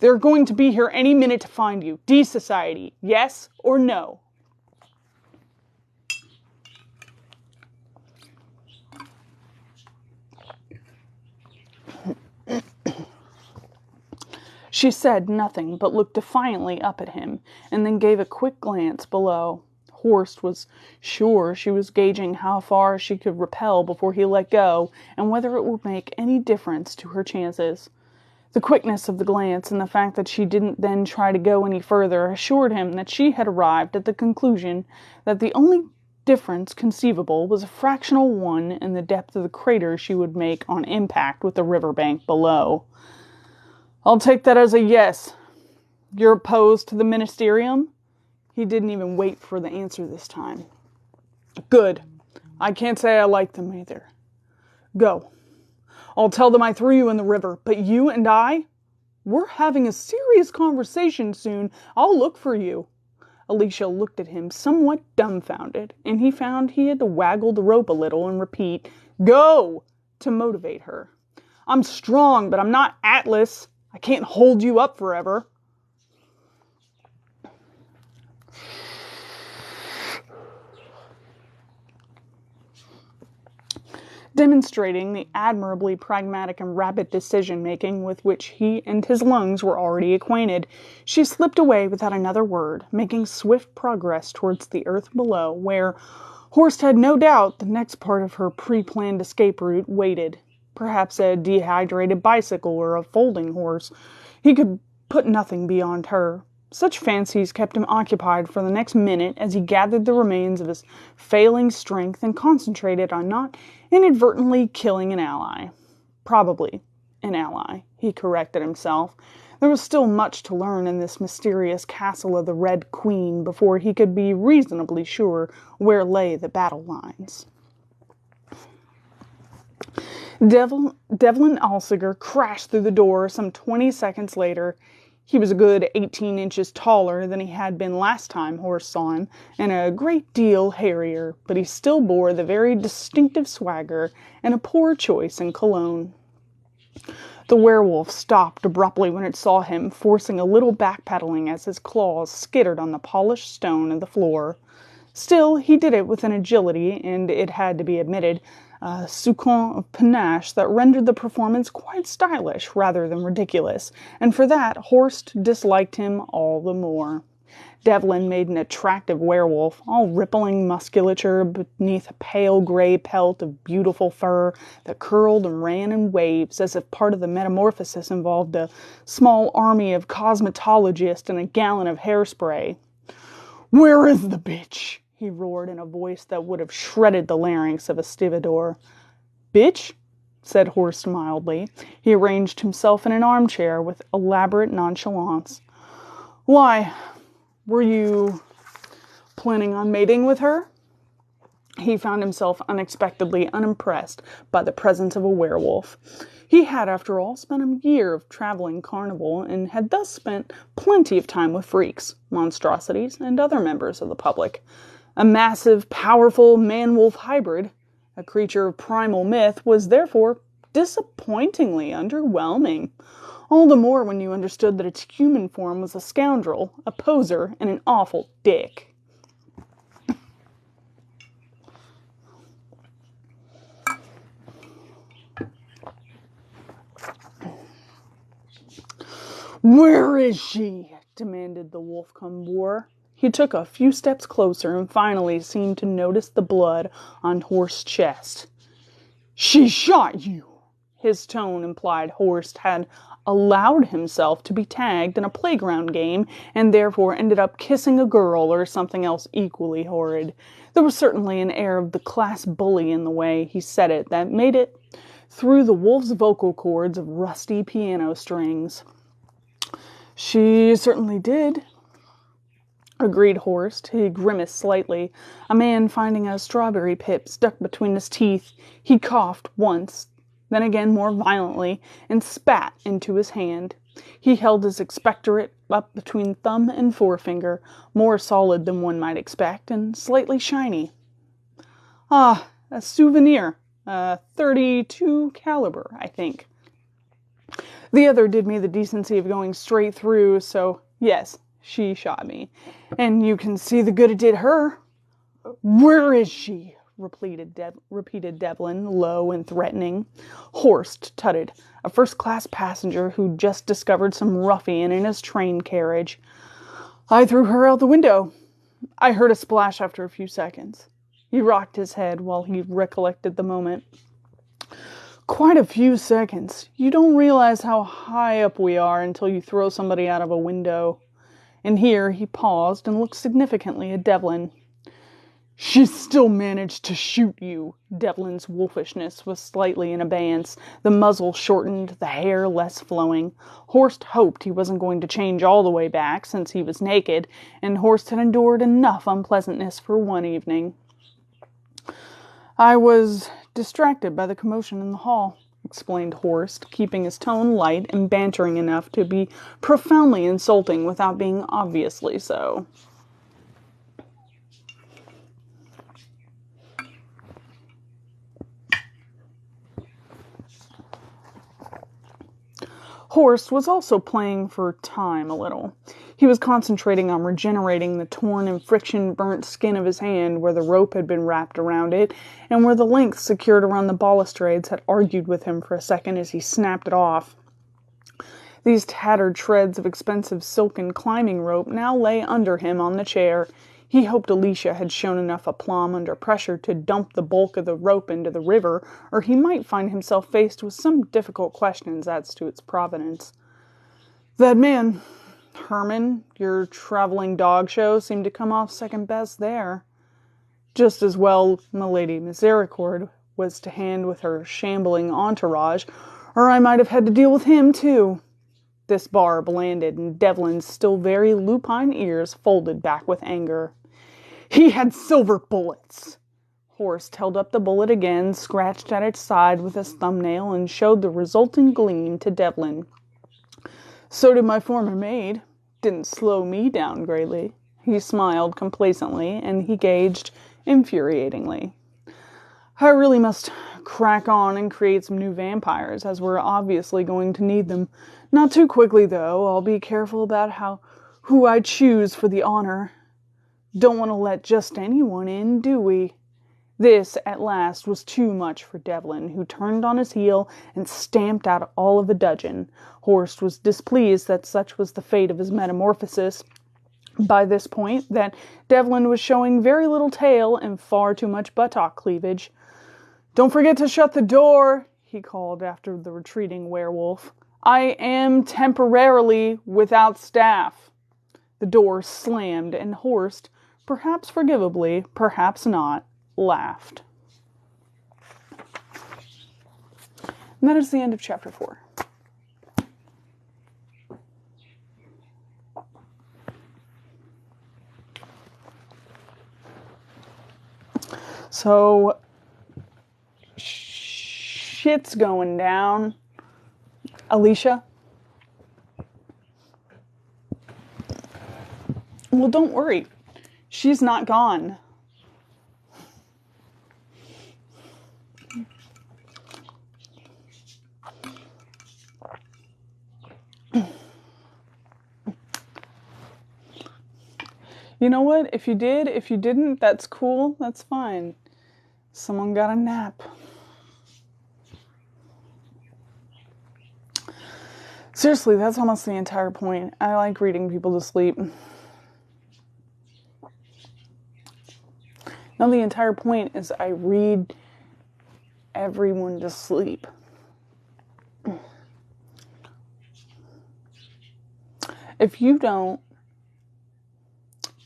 A: "They're going to be here any minute to find you. D Society, yes or no?" She said nothing, but looked defiantly up at him, and then gave a quick glance below. Horst was sure she was gauging how far she could repel before he let go, and whether it would make any difference to her chances. The quickness of the glance and the fact that she didn't then try to go any further assured him that she had arrived at the conclusion that the only difference conceivable was a fractional one in the depth of the crater she would make on impact with the riverbank below. "I'll take that as a yes. You're opposed to the ministerium?" He didn't even wait for the answer this time. "Good. I can't say I like them either. Go. I'll tell them I threw you in the river, but you and we're having a serious conversation soon. I'll look for you." Alicia looked at him somewhat dumbfounded, and he found he had to waggle the rope a little and repeat, "Go!" to motivate her. "I'm strong, but I'm not Atlas. I can't hold you up forever." Demonstrating the admirably pragmatic and rapid decision-making with which he and his lungs were already acquainted, she slipped away without another word, making swift progress towards the earth below, where, Horst had no doubt, the next part of her pre-planned escape route waited. Perhaps a dehydrated bicycle or a folding horse. He could put nothing beyond her. Such fancies kept him occupied for the next minute as he gathered the remains of his failing strength and concentrated on not inadvertently killing an ally. Probably an ally, he corrected himself. There was still much to learn in this mysterious castle of the Red Queen before he could be reasonably sure where lay the battle lines. Devlin Alsiger crashed through the door some 20 seconds later. He was a good 18 inches taller than he had been last time Horst saw him, and a great deal hairier, but he still bore the very distinctive swagger and a poor choice in cologne. The werewolf stopped abruptly when it saw him, forcing a little backpedaling as his claws skittered on the polished stone of the floor. Still, he did it with an agility, and it had to be admitted, a soupçon of panache that rendered the performance quite stylish rather than ridiculous, and for that Horst disliked him all the more. Devlin made an attractive werewolf, all rippling musculature beneath a pale gray pelt of beautiful fur that curled and ran in waves as if part of the metamorphosis involved a small army of cosmetologists and a gallon of hairspray. "Where is the bitch?" he roared in a voice that would have shredded the larynx of a stevedore. "Bitch?" said Horst mildly. He arranged himself in an armchair with elaborate nonchalance. "Why, were you planning on mating with her?" He found himself unexpectedly unimpressed by the presence of a werewolf. He had, after all, spent a year of traveling carnival and had thus spent plenty of time with freaks, monstrosities, and other members of the public. A massive, powerful man-wolf hybrid, a creature of primal myth, was therefore disappointingly underwhelming. All the more when you understood that its human form was a scoundrel, a poser, and an awful dick. "Where is she?" demanded the wolf-cum boar. He took a few steps closer and finally seemed to notice the blood on Horst's chest. "She shot you!" His tone implied Horst had allowed himself to be tagged in a playground game and therefore ended up kissing a girl or something else equally horrid. There was certainly an air of the class bully in the way he said it that made it through the wolf's vocal cords of rusty piano strings. "She certainly did," agreed Horst. He grimaced slightly. A man finding a strawberry pip stuck between his teeth. He coughed once, then again more violently, and spat into his hand. He held his expectorate up between thumb and forefinger, more solid than one might expect, and slightly shiny. "Ah, a souvenir. A .32 caliber, I think. The other did me the decency of going straight through, so yes, she shot me. And you can see the good it did her." "Where is she?" repeated Devlin, low and threatening. Horst tutted, a first-class passenger who'd just discovered some ruffian in his train carriage. "I threw her out the window. I heard a splash after a few seconds." He rocked his head while he recollected the moment. "Quite a few seconds. You don't realize how high up we are until you throw somebody out of a window." And here he paused and looked significantly at Devlin. "She still managed to shoot you." Devlin's wolfishness was slightly in abeyance, the muzzle shortened, the hair less flowing. Horst hoped he wasn't going to change all the way back, since he was naked, and Horst had endured enough unpleasantness for one evening. "I was distracted by the commotion in the hall," explained Horst, keeping his tone light and bantering enough to be profoundly insulting without being obviously so. Horst was also playing for time a little. He was concentrating on regenerating the torn and friction-burnt skin of his hand where the rope had been wrapped around it, and where the length secured around the balustrades had argued with him for a second as he snapped it off. These tattered shreds of expensive silken climbing rope now lay under him on the chair. He hoped Alicia had shown enough aplomb under pressure to dump the bulk of the rope into the river, or he might find himself faced with some difficult questions as to its provenance. "That man, Herman, your traveling dog show, seemed to come off second best there. Just as well Milady Misericord was to hand with her shambling entourage, or I might have had to deal with him, too." This barb landed, and Devlin's still very lupine ears folded back with anger. "He had silver bullets." Horst held up the bullet again, scratched at its side with his thumbnail, and showed the resulting gleam to Devlin. "So did my former maid. Didn't slow me down greatly." He smiled complacently, and he gauged infuriatingly. I really must crack on and create some new vampires, as we're obviously going to need them. Not too quickly, though. I'll be careful about who I choose for the honor. Don't want to let just anyone in, do we? This, at last, was too much for Devlin, who turned on his heel and stamped out all of the dudgeon. Horst was displeased that such was the fate of his metamorphosis. By this point, that Devlin was showing very little tail and far too much buttock cleavage. "Don't forget to shut the door," he called after the retreating werewolf. "I am temporarily without staff." The door slammed, and Horst, perhaps forgivably, perhaps not, laughed. And that is the end of chapter 4. So, shit's going down. Alicia? Well, don't worry. She's not gone. You know what? If you did, if you didn't, that's cool. That's fine. Someone got a nap. Seriously, that's almost the entire point. I like reading people to sleep. Now, the entire point is I read everyone to sleep. If you don't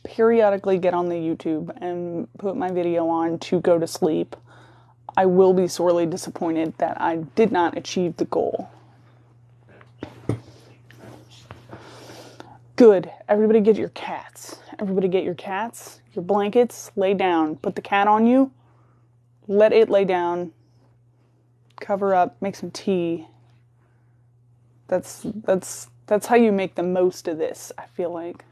A: periodically get on the YouTube and put my video on to go to sleep, I will be sorely disappointed that I did not achieve the goal. Good. Everybody get your cats. Everybody get your cats, your blankets, lay down. Put the cat on you. Let it lay down. Cover up. Make some tea. That's how you make the most of this, I feel like.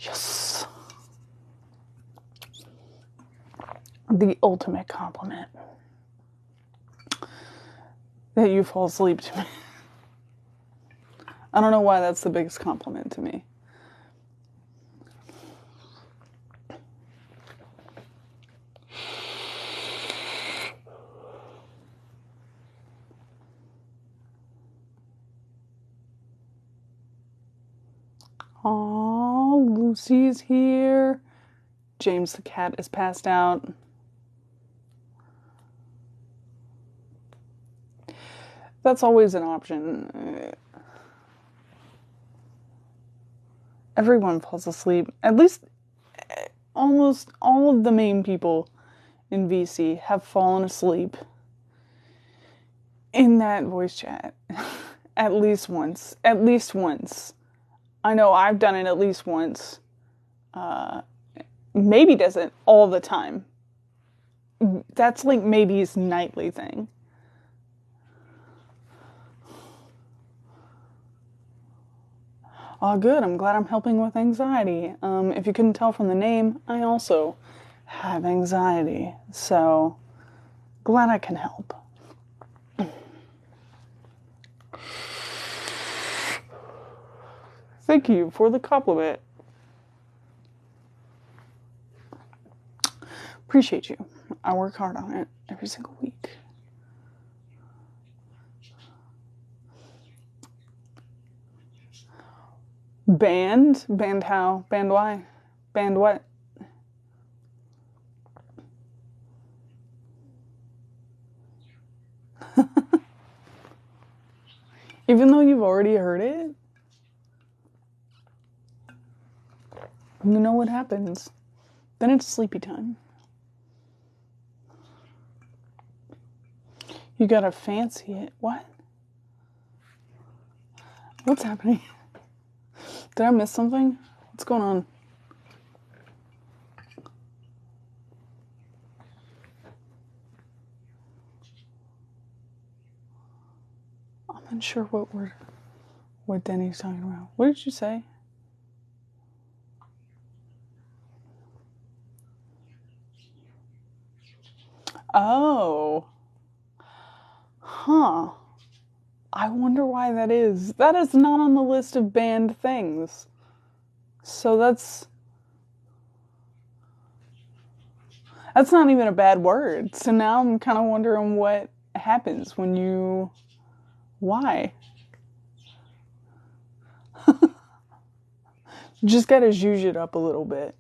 A: Yes. The ultimate compliment. That you fall asleep to me. I don't know why that's the biggest compliment to me. Aw, Lucy's here. James the cat is passed out. That's always an option. Everyone falls asleep. At least almost all of the main people in VC have fallen asleep in that voice chat. At least once. At least once. I know I've done it at least once. Maybe does it all the time. That's like maybe's nightly thing. Oh, good. I'm glad I'm helping with anxiety. If you couldn't tell from the name, I also have anxiety. So, glad I can help. Thank you for the compliment. Appreciate you. I work hard on it every single week. Banned? Banned how? Banned why? Banned what? Even though you've already heard it? You know what happens. Then it's sleepy time. You gotta fancy it. What? What's happening? Did I miss something? What's going on? I'm unsure what Denny's talking about. What did you say? Oh. Huh. I wonder why that is. That is not on the list of banned things. So that's not even a bad word. So now I'm kind of wondering what happens when you... Why? Just gotta zhuzh it up a little bit.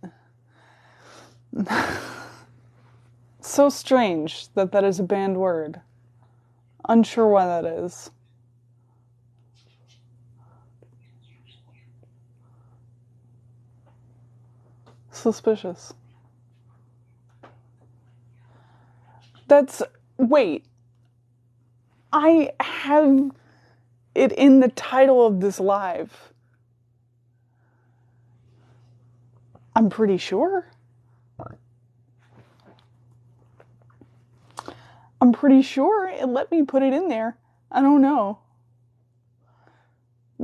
A: So strange that that is a banned word. Unsure why that is. Suspicious. That's... Wait. I have it in the title of this live. I'm pretty sure. I'm pretty sure it let me put it in there. I don't know.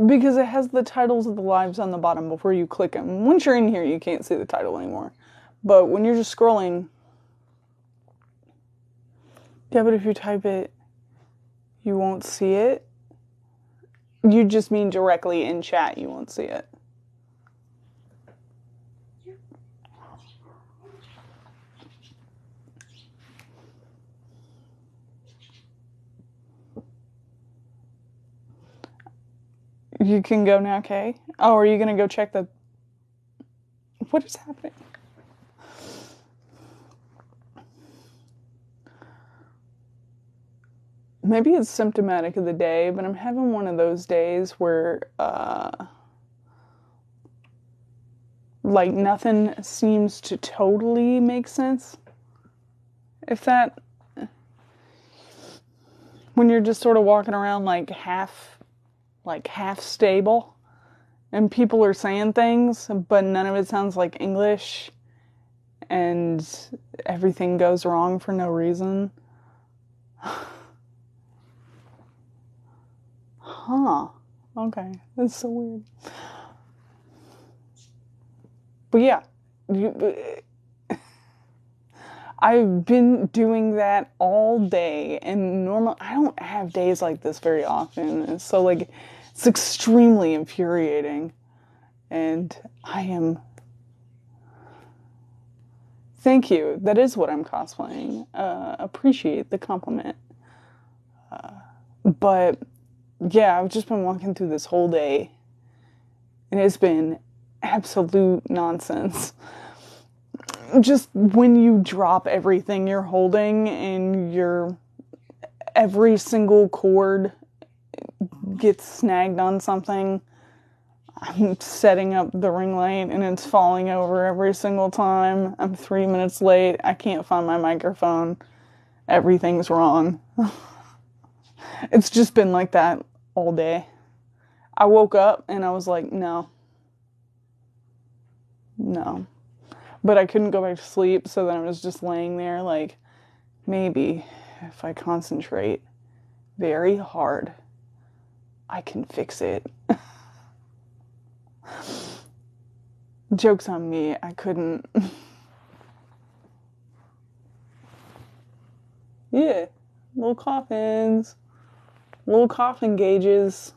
A: Because it has the titles of the lives on the bottom before you click them. Once you're in here, you can't see the title anymore. But when you're just scrolling... Yeah, but if you type it, you won't see it. You just mean directly in chat, you won't see it. You can go now, Kay? Oh, are you gonna go check the... What is happening? Maybe it's symptomatic of the day, but I'm having one of those days where, like, nothing seems to totally make sense. If that... When you're just sort of walking around like half stable, and people are saying things, but none of it sounds like English, and everything goes wrong for no reason. Huh. Okay. That's so weird. But yeah, I've been doing that all day, and I don't have days like this very often, so like, it's extremely infuriating, and I am... Thank you. That is what I'm cosplaying. Appreciate the compliment. But yeah, I've just been walking through this whole day, and it's been absolute nonsense. Just when you drop everything you're holding and every single cord gets snagged on something. I'm setting up the ring light and it's falling over every single time. I'm 3 minutes late. I can't find my microphone. Everything's wrong. It's just been like that all day. I woke up and I was like, no. But I couldn't go back to sleep, so then I was just laying there like, maybe if I concentrate very hard, I can fix it. Joke's on me, I couldn't. Yeah, little coffins. Little coffin gauges.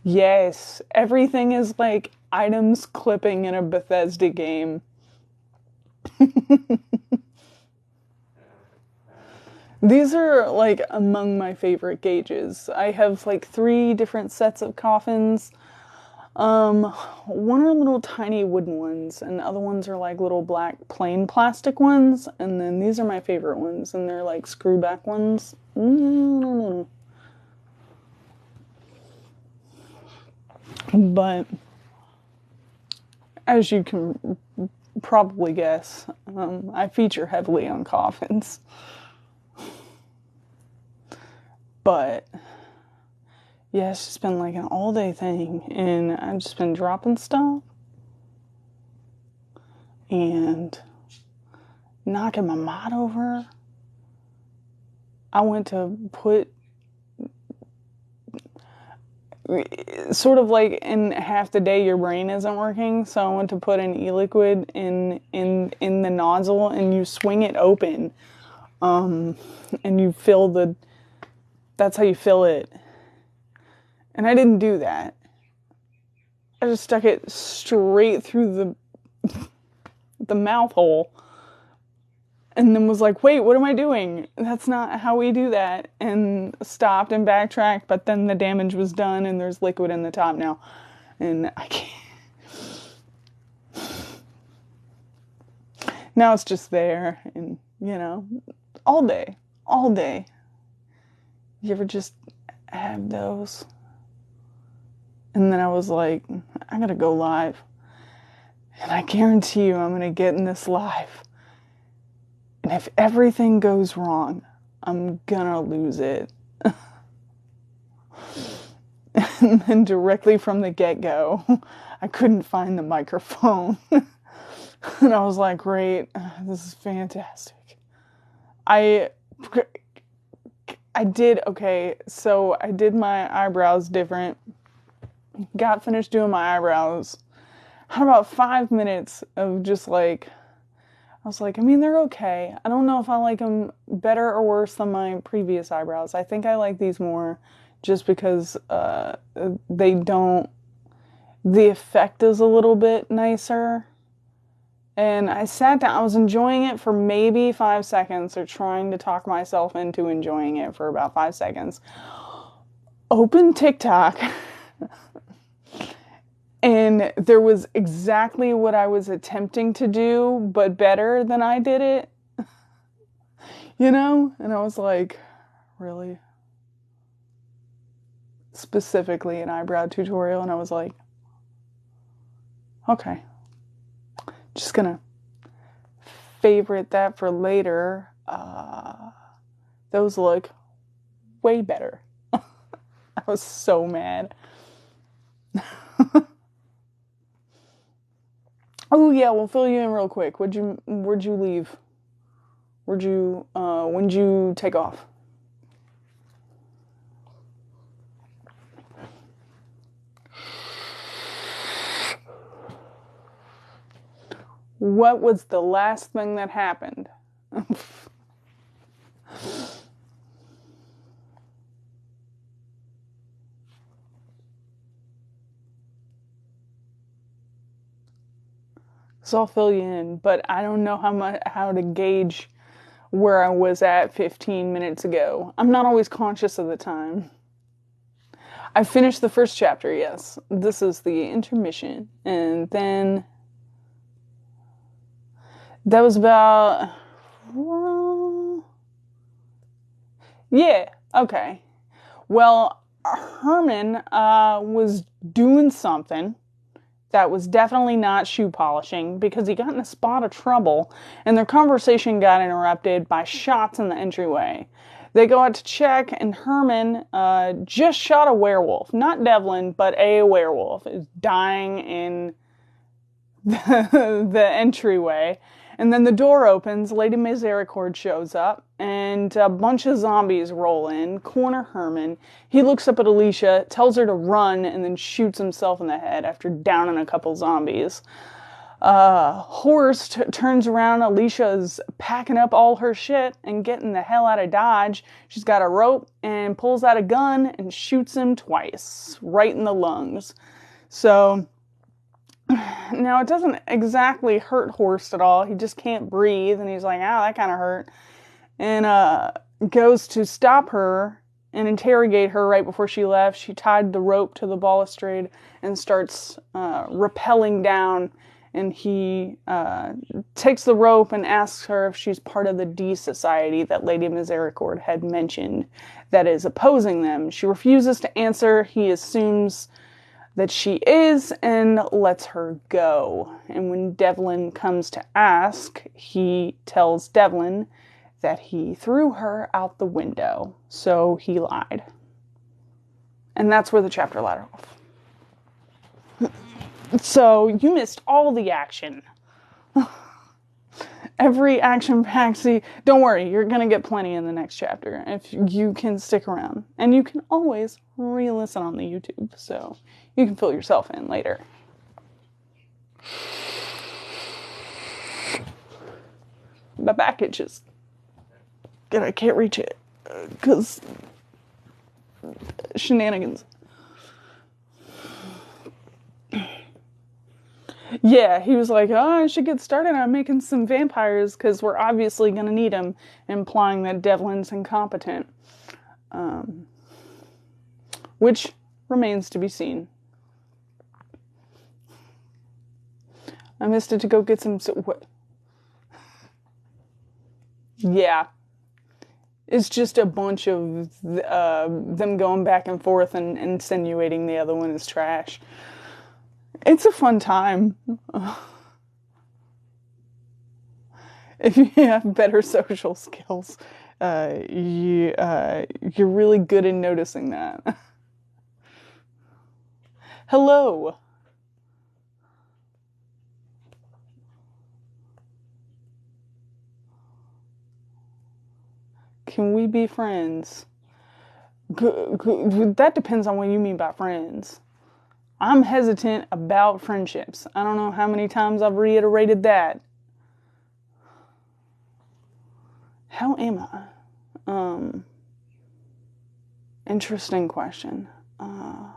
A: Yes, everything is like items clipping in a Bethesda game. These are like among my favorite gauges. I have like 3 different sets of coffins. One are little tiny wooden ones, and the other ones are like little black plain plastic ones, and then these are my favorite ones, and they're like screw back ones. But as you can probably guess, I feature heavily on coffins. But yeah, it's just been like an all-day thing, and I've just been dropping stuff and knocking my mod over. I went to put... sort of like in half the day your brain isn't working, so I went to put an e-liquid in the nozzle, and you swing it open, and you fill that's how you fill it. And I didn't do that. I just stuck it straight through the mouth hole, and then was like, wait, what am I doing? That's not how we do that. And stopped and backtracked, but then the damage was done and there's liquid in the top now. And I can't. Now it's just there, and, you know, all day. You ever just have those? And then I was like, I gotta go live. And I guarantee you I'm gonna get in this live. And if everything goes wrong, I'm gonna lose it. And then directly from the get-go, I couldn't find the microphone. And I was like, great, this is fantastic. I did my eyebrows different. Got finished doing my eyebrows. Had about 5 minutes of just like, I was like, I mean, they're okay. I don't know if I like them better or worse than my previous eyebrows. I think I like these more just because the effect is a little bit nicer. And I sat down, I was enjoying it for maybe 5 seconds, or trying to talk myself into enjoying it for about 5 seconds. Open TikTok. And there was exactly what I was attempting to do, but better than I did it. You know? And I was like, really? Specifically an eyebrow tutorial. And I was like, okay. Just gonna favorite that for later. Those look way better. I was so mad. Oh yeah, we'll fill you in real quick. Where'd you leave? When'd you take off? What was the last thing that happened? So I'll fill you in, but I don't know how to gauge where I was at 15 minutes ago. I'm not always conscious of the time. I finished the first chapter, yes. This is the intermission. And then that was about... Yeah, okay. Well, Herman was doing something that was definitely not shoe polishing, because he got in a spot of trouble, and their conversation got interrupted by shots in the entryway. They go out to check, and Herman just shot a werewolf. Not Devlin, but a werewolf is dying in the entryway. And then the door opens, Lady Misericord shows up, and a bunch of zombies roll in, corner Herman. He looks up at Alicia, tells her to run, and then shoots himself in the head after downing a couple zombies. Horst turns around, Alicia's packing up all her shit and getting the hell out of Dodge. She's got a rope and pulls out a gun and shoots him twice, right in the lungs. So... now, it doesn't exactly hurt Horst at all. He just can't breathe, and he's like, ow, that kind of hurt. And goes to stop her and interrogate her right before she left. She tied the rope to the balustrade and starts rappelling down, and he takes the rope and asks her if she's part of the D Society that Lady Misericord had mentioned that is opposing them. She refuses to answer. He assumes that she is and lets her go. And when Devlin comes to ask, he tells Devlin that he threw her out the window. So he lied. And that's where the chapter led off. So you missed all the action. every action-packed scene. Don't worry, you're going to get plenty in the next chapter if you can stick around. And you can always re-listen on the YouTube, so you can fill yourself in later. My back itches. And I can't reach it. Because shenanigans. Yeah, he was like, oh, I should get started on making some vampires because we're obviously going to need them, implying that Devlin's incompetent. Which remains to be seen. I missed it to go get some... what? Yeah. It's just a bunch of them going back and forth and insinuating the other one is trash. It's a fun time. If you have better social skills, you're really good in noticing that. Hello. Can we be friends? That depends on what you mean by friends. I'm hesitant about friendships. I don't know how many times I've reiterated that. How am I? Interesting question. I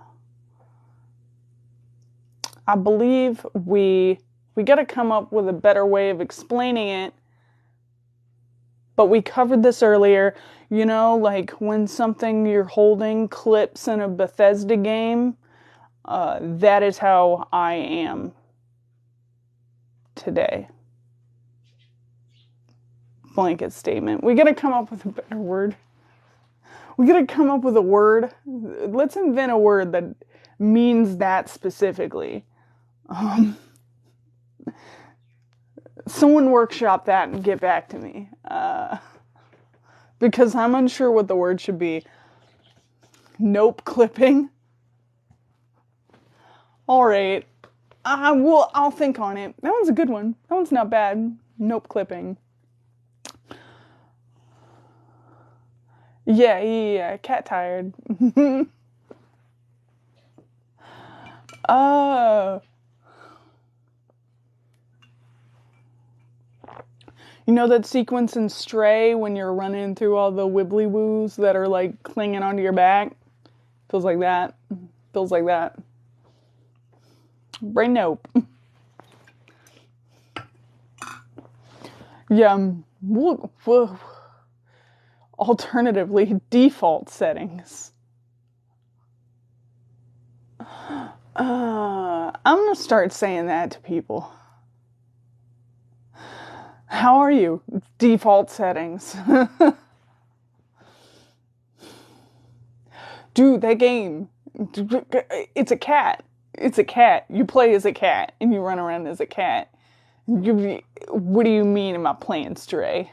A: believe we got to come up with a better way of explaining it. But we covered this earlier. You know, like when something you're holding clips in a Bethesda game. That is how I am today. Blanket statement. We gotta come up with a better word. We gotta come up with a word. Let's invent a word that means that specifically. Someone workshop that and get back to me. Because I'm unsure what the word should be. Nope clipping. Alright. I'll think on it. That one's a good one. That one's not bad. Nope clipping. Yeah. Cat tired. You know that sequence in Stray when you're running through all the wibbly woos that are like clinging onto your back? Feels like that. Feels like that. Brain nope. Yeah. Whoa. Alternatively, default settings. I'm gonna start saying that to people. How are you? Default settings. Dude, that game. It's a cat. It's a cat. You play as a cat, and you run around as a cat. What do you mean am I playing Stray?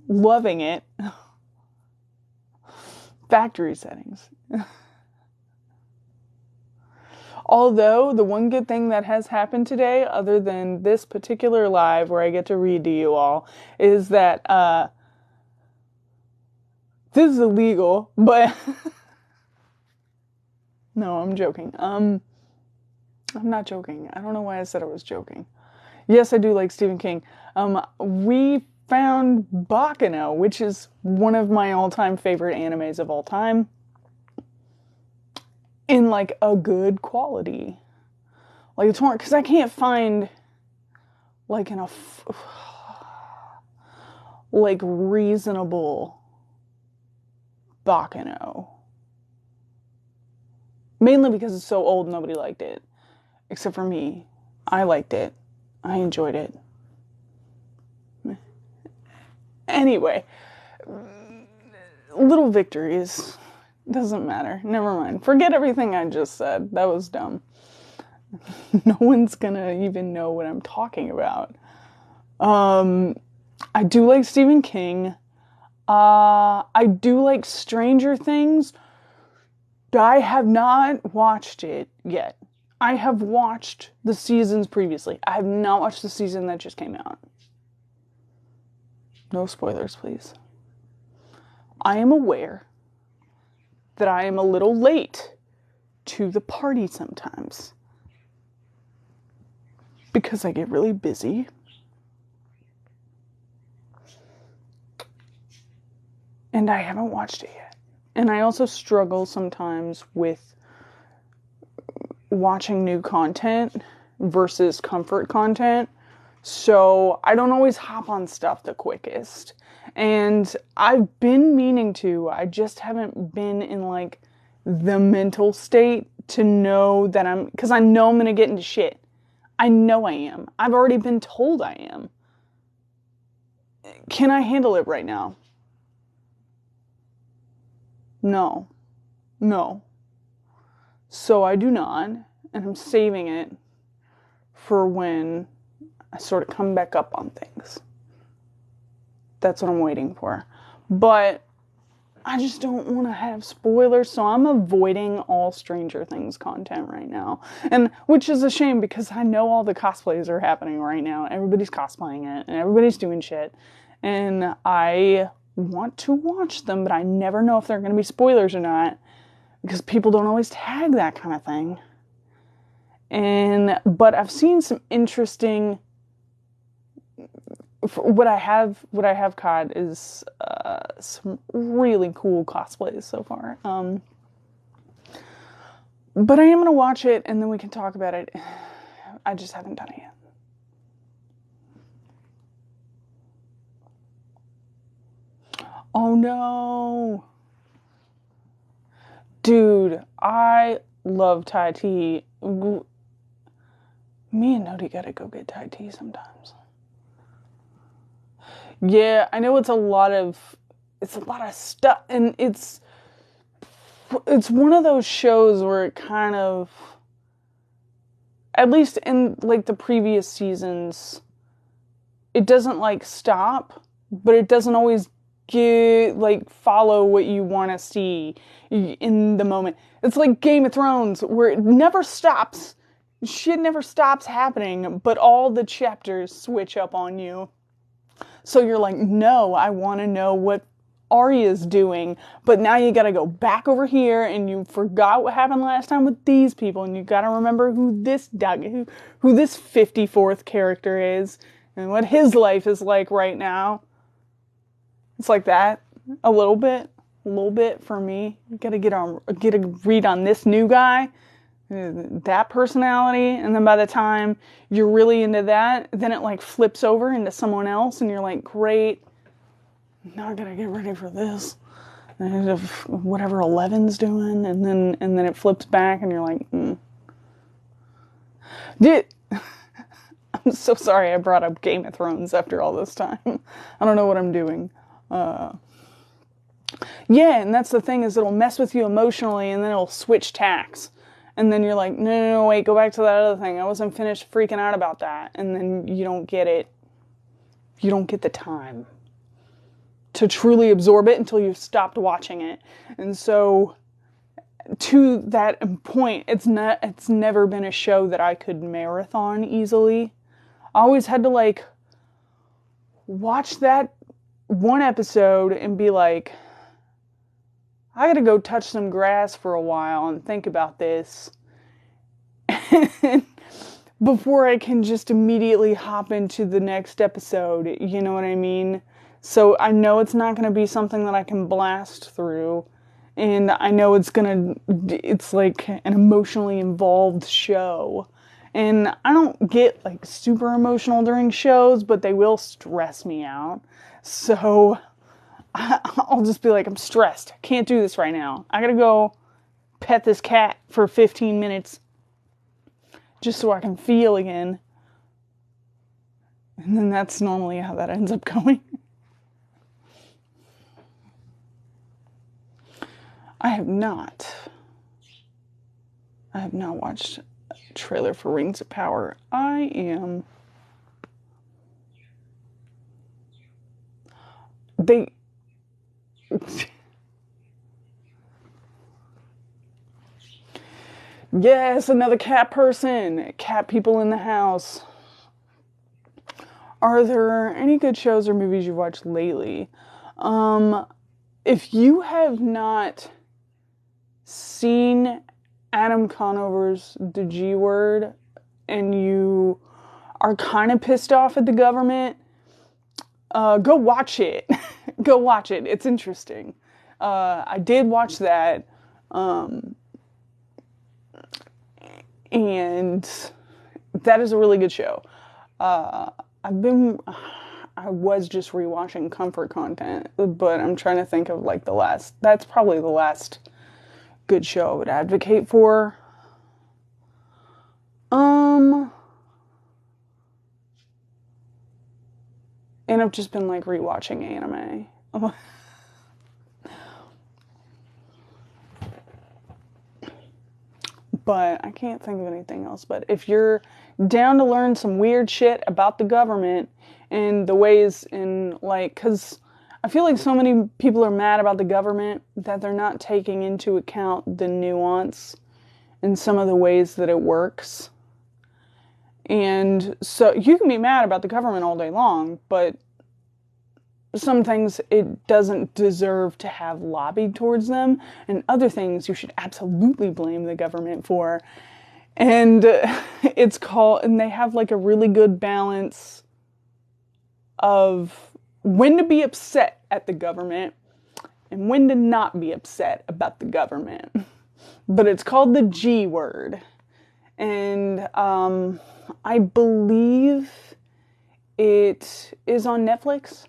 A: Loving it. Factory settings. Although, the one good thing that has happened today, other than this particular live where I get to read to you all, is that, this is illegal, but... No, I'm joking. I'm not joking. I don't know why I said I was joking. Yes, I do like Stephen King. We found Bakano, which is one of my all-time favorite animes of all time, in like a good quality. Like it's more, because I can't find like like reasonable Bakano. Mainly because it's so old, nobody liked it. Except for me. I liked it. I enjoyed it. Anyway. Little victories. Doesn't matter. Never mind. Forget everything I just said. That was dumb. No one's gonna even know what I'm talking about. I do like Stephen King. I do like Stranger Things. I have not watched it yet. I have watched the seasons previously. I have not watched the season that just came out. No spoilers, please. I am aware that I am a little late to the party sometimes because I get really busy. And I haven't watched it yet. And I also struggle sometimes with watching new content versus comfort content. So I don't always hop on stuff the quickest. And I've been meaning to. I just haven't been in like the mental state to know that because I know I'm going to get into shit. I know I am. I've already been told I am. Can I handle it right now? No. So I do not, and I'm saving it for when I sort of come back up on things. That's what I'm waiting for. But I just don't want to have spoilers, so I'm avoiding all Stranger Things content right now. And which is a shame because I know all the cosplays are happening right now. Everybody's cosplaying it, and everybody's doing shit. And I want to watch them, but I never know if they're going to be spoilers or not because people don't always tag that kind of thing. But I've seen some interesting. What I have caught is some really cool cosplays so far. But I am going to watch it and then we can talk about it. I just haven't done it yet. Oh no. Dude, I love Thai tea. Me and Nodi gotta go get Thai tea sometimes. Yeah, I know it's a lot of stuff, and it's one of those shows where it kind of, at least in like the previous seasons, it doesn't like stop, but it doesn't always follow what you want to see in the moment. It's like Game of Thrones, where it never stops. Shit never stops happening, but all the chapters switch up on you. So you're like, no, I want to know what Arya's doing, but now you gotta go back over here, and you forgot what happened last time with these people, and you gotta remember who this 54th character is, and what his life is like right now. It's like that, a little bit for me. You gotta get a read on this new guy, that personality, and then by the time you're really into that, then it like flips over into someone else, and you're like, great, now I gotta get ready for this. And whatever 11's doing, and then it flips back, and you're like, I'm so sorry I brought up Game of Thrones after all this time. I don't know what I'm doing. Yeah, and that's the thing, is it'll mess with you emotionally, and then it'll switch tacks. And then you're like, no, wait, go back to that other thing. I wasn't finished freaking out about that. And then you don't get it. You don't get the time to truly absorb it until you've stopped watching it. And so, to that point, it's never been a show that I could marathon easily. I always had to like watch that one episode and be like, I gotta go touch some grass for a while and think about this before I can just immediately hop into the next episode. You know what I mean? So I know it's not gonna be something that I can blast through, and I know it's like an emotionally involved show. And I don't get like super emotional during shows, but they will stress me out. So I'll just be like, I'm stressed. I can't do this right now. I gotta go pet this cat for 15 minutes just so I can feel again. And then that's normally how that ends up going. I have not watched a trailer for Rings of Power. Yes, another cat person. Cat people in the house. Are there any good shows or movies you've watched lately? If you have not seen Adam Conover's The G Word and you are kind of pissed off at the government, go watch it. Go watch it. It's interesting. I did watch that. And that is a really good show. I was just rewatching comfort content, but I'm trying to think of like that's probably the last good show I would advocate for. And I've just been like rewatching anime. But I can't think of anything else. But if you're down to learn some weird shit about the government and the ways in, like, because I feel like so many people are mad about the government that they're not taking into account the nuance in some of the ways that it works. And so you can be mad about the government all day long, but some things it doesn't deserve to have lobbied towards them, and other things you should absolutely blame the government for. And and they have like a really good balance of when to be upset at the government and when to not be upset about the government. But it's called The G Word. And I believe it is on Netflix.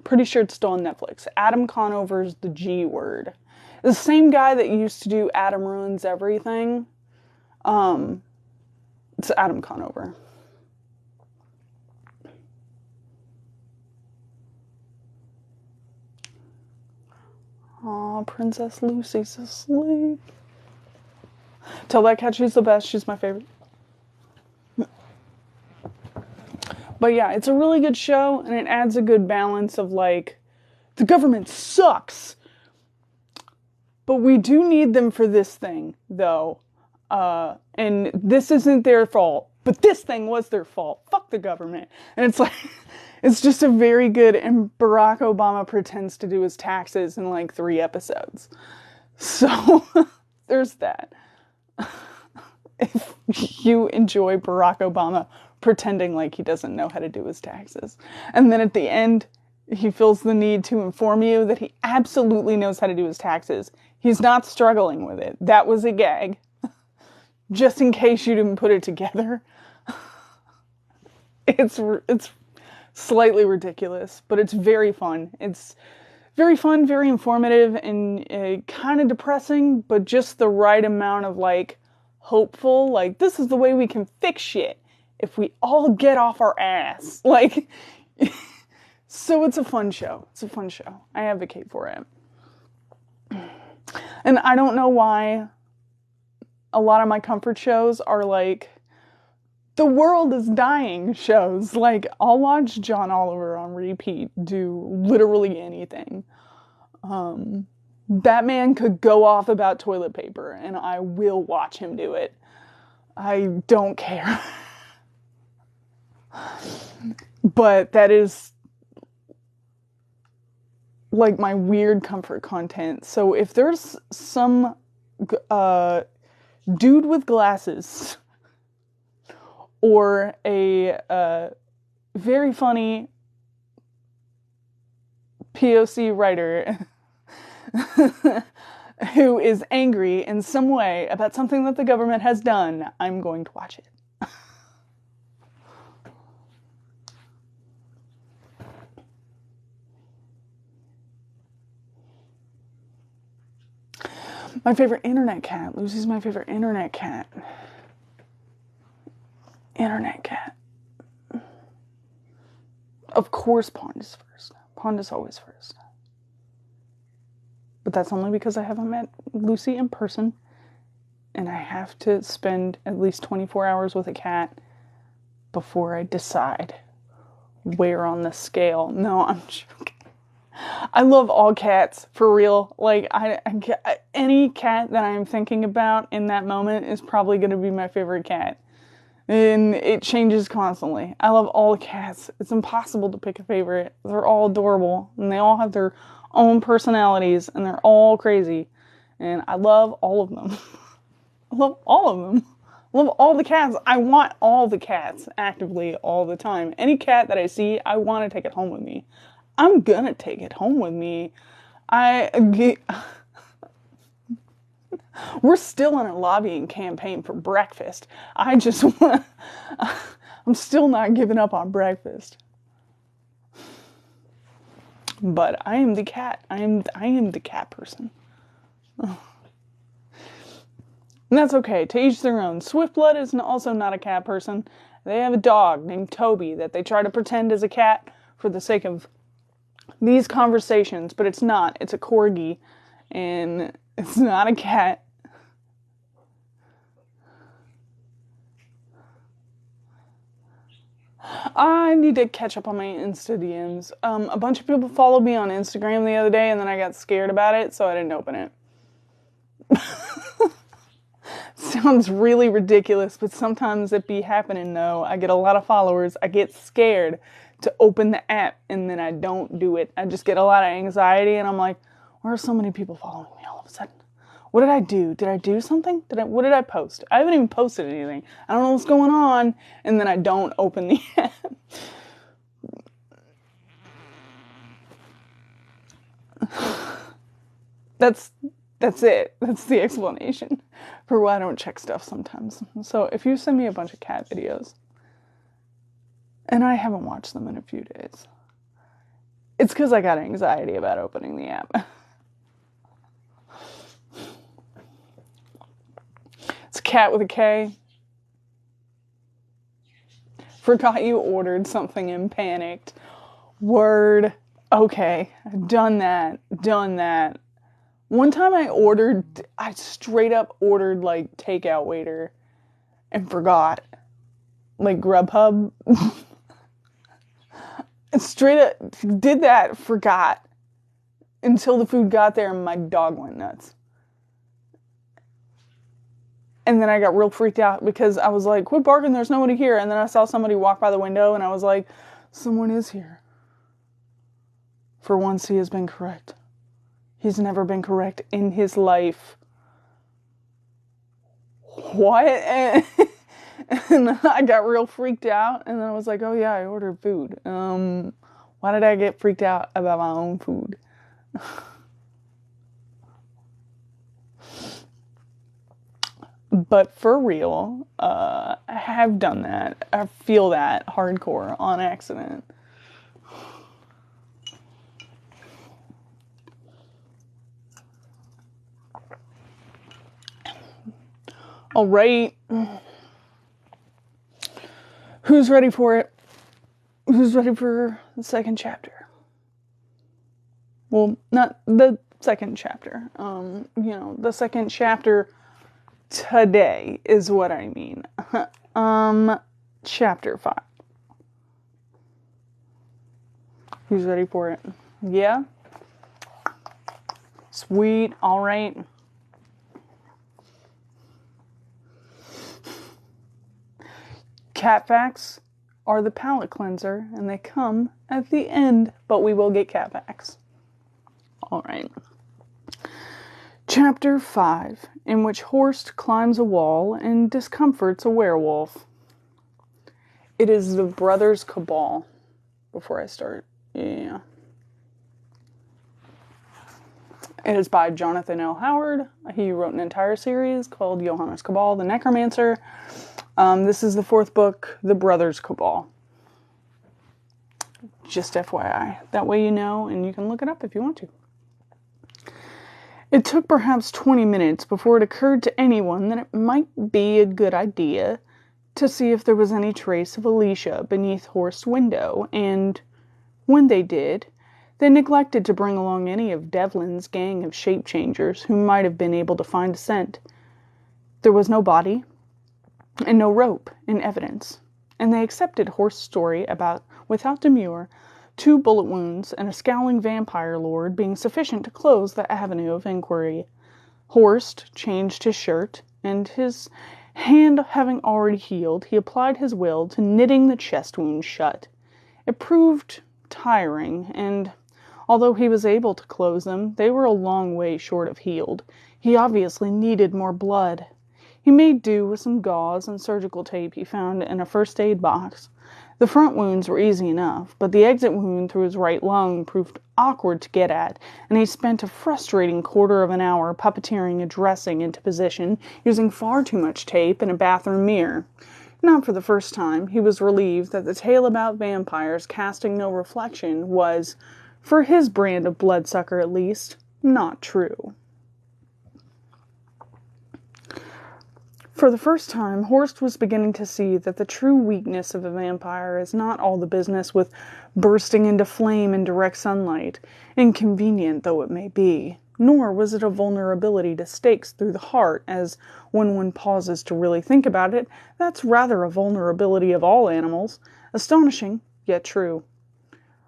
A: Pretty sure it's still on Netflix. Adam Conover's The G Word. The same guy that used to do Adam Ruins Everything. It's Adam Conover. Aw, Princess Lucy's asleep. Tell that cat she's the best. She's my favorite. But yeah, it's a really good show, and it adds a good balance of like, the government sucks, but we do need them for this thing, though. And this isn't their fault, but this thing was their fault. Fuck the government. And it's like, it's just a very good, and Barack Obama pretends to do his taxes in like 3 episodes. So, there's that. If you enjoy Barack Obama pretending like he doesn't know how to do his taxes. And then at the end, he feels the need to inform you that he absolutely knows how to do his taxes. He's not struggling with it. That was a gag. Just in case you didn't put it together. It's slightly ridiculous, but it's very fun. It's very fun, very informative, and kind of depressing, but just the right amount of like hopeful. Like, this is the way we can fix shit if we all get off our ass. Like, so it's a fun show. It's a fun show. I advocate for it. And I don't know why a lot of my comfort shows are like, the world is dying shows. Like, I'll watch John Oliver on repeat do literally anything. Batman could go off about toilet paper, and I will watch him do it. I don't care. But that is like my weird comfort content. So if there's some dude with glasses or a very funny POC writer who is angry in some way about something that the government has done, I'm going to watch it. My favorite internet cat. Lucy's my favorite internet cat. Internet cat. Of course Pond is first. Pond is always first. But that's only because I haven't met Lucy in person. And I have to spend at least 24 hours with a cat before I decide where on the scale. No, I'm joking. I love all cats, for real. Like, any cat that I'm thinking about in that moment is probably going to be my favorite cat. And it changes constantly. I love all cats. It's impossible to pick a favorite. They're all adorable, and they all have their own personalities, and they're all crazy. And I love all of them. I love all of them. I love all the cats. I want all the cats actively all the time. Any cat that I see, I want to take it home with me. I'm gonna take it home with me. We're still in a lobbying campaign for breakfast. I'm still not giving up on breakfast. But I am the cat. I am the cat person. And that's okay. To each their own. Swiftblood is also not a cat person. They have a dog named Toby that they try to pretend is a cat for the sake of these conversations, but it's not. It's a corgi, and it's not a cat. I need to catch up on my Insta DMs. A bunch of people followed me on Instagram the other day, and then I got scared about it, so I didn't open it. Sounds really ridiculous, but sometimes it be happening though. I get a lot of followers. I get scared to open the app, and then I don't do it. I just get a lot of anxiety, and I'm like, why are so many people following me all of a sudden? What did I do? Did I do something? What did I post? I haven't even posted anything. I don't know what's going on, and then I don't open the app. That's it. That's the explanation for why I don't check stuff sometimes. So if you send me a bunch of cat videos, and I haven't watched them in a few days, it's because I got anxiety about opening the app. It's a cat with a K. Forgot you ordered something and panicked. Word. Okay. Done that. One time I straight up ordered like takeout waiter and forgot. Like Grubhub. Straight up did that, forgot. Until the food got there and my dog went nuts. And then I got real freaked out because I was like, quit barking, there's nobody here. And then I saw somebody walk by the window and I was like, someone is here. For once he has been correct. He's never been correct in his life. What? And I got real freaked out. And then I was like, oh yeah, I ordered food. Why did I get freaked out about my own food? But for real, I have done that. I feel that hardcore on accident. All right. Who's ready for it? Who's ready for the second chapter? Well, not the second chapter. The second chapter today is what I mean. Chapter 5. Who's ready for it? Yeah? Sweet. All right. Cat facts are the palate cleanser, and they come at the end, but we will get cat facts. All right. Chapter 5, in which Horst climbs a wall and discomforts a werewolf. It is the Brothers Cabal. Before I start, yeah. It is by Jonathan L. Howard. He wrote an entire series called Johannes Cabal, the Necromancer. This is the 4th book, The Brothers Cabal. Just FYI. That way you know, and you can look it up if you want to. It took perhaps 20 minutes before it occurred to anyone that it might be a good idea to see if there was any trace of Alicia beneath Horst's window, and when they did, they neglected to bring along any of Devlin's gang of shape-changers who might have been able to find a scent. There was no body, and no rope in evidence, and they accepted Horst's story without demur, 2 bullet wounds and a scowling vampire lord being sufficient to close the avenue of inquiry. Horst changed his shirt, and his hand having already healed, he applied his will to knitting the chest wound shut. It proved tiring, and although he was able to close them, they were a long way short of healed. He obviously needed more blood. He made do with some gauze and surgical tape he found in a first aid box. The front wounds were easy enough, but the exit wound through his right lung proved awkward to get at, and he spent a frustrating quarter of an hour puppeteering a dressing into position, using far too much tape and a bathroom mirror. Not for the first time, he was relieved that the tale about vampires casting no reflection was, for his brand of bloodsucker at least, not true. For the first time, Horst was beginning to see that the true weakness of a vampire is not all the business with bursting into flame in direct sunlight, inconvenient though it may be, nor was it a vulnerability to stakes through the heart, as when one pauses to really think about it, that's rather a vulnerability of all animals, astonishing, yet true.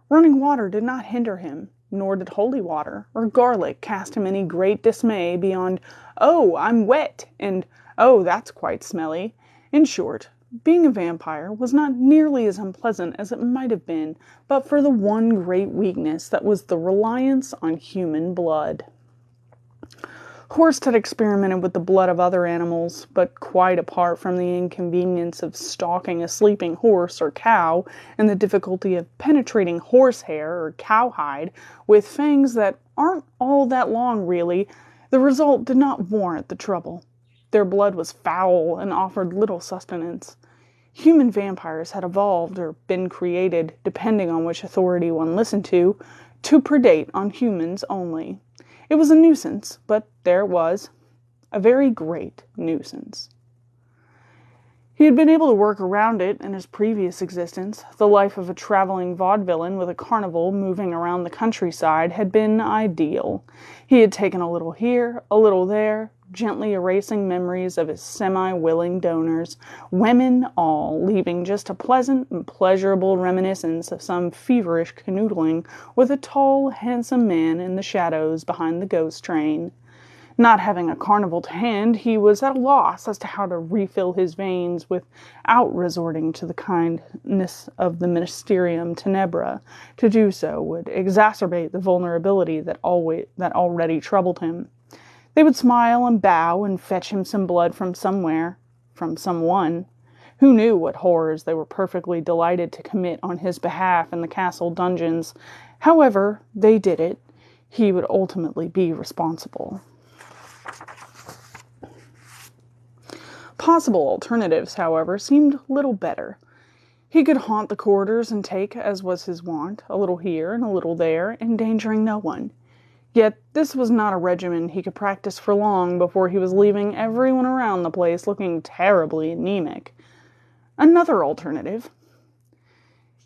A: Running water did not hinder him, nor did holy water or garlic cast him any great dismay beyond, "Oh, I'm wet," and "Oh, that's quite smelly." In short, being a vampire was not nearly as unpleasant as it might have been, but for the one great weakness that was the reliance on human blood. Horst had experimented with the blood of other animals, but quite apart from the inconvenience of stalking a sleeping horse or cow and the difficulty of penetrating horsehair or cowhide with fangs that aren't all that long really, the result did not warrant the trouble. Their blood was foul and offered little sustenance. Human vampires had evolved, or been created, depending on which authority one listened to predate on humans only. It was a nuisance, but there it was. A very great nuisance. He had been able to work around it in his previous existence. The life of a traveling vaudevillain with a carnival moving around the countryside had been ideal. He had taken a little here, a little there, gently erasing memories of his semi-willing donors, women all, leaving just a pleasant and pleasurable reminiscence of some feverish canoodling with a tall, handsome man in the shadows behind the ghost train. Not having a carnival to hand, he was at a loss as to how to refill his veins without resorting to the kindness of the Mysterium Tenebra. To do so would exacerbate the vulnerability that already troubled him. They would smile and bow and fetch him some blood from somewhere, from someone. Who knew what horrors they were perfectly delighted to commit on his behalf in the castle dungeons? However, they did it. He would ultimately be responsible. Possible alternatives, however, seemed little better. He could haunt the corridors and take, as was his wont, a little here and a little there, endangering no one. Yet this was not a regimen he could practice for long before he was leaving everyone around the place looking terribly anemic. Another alternative.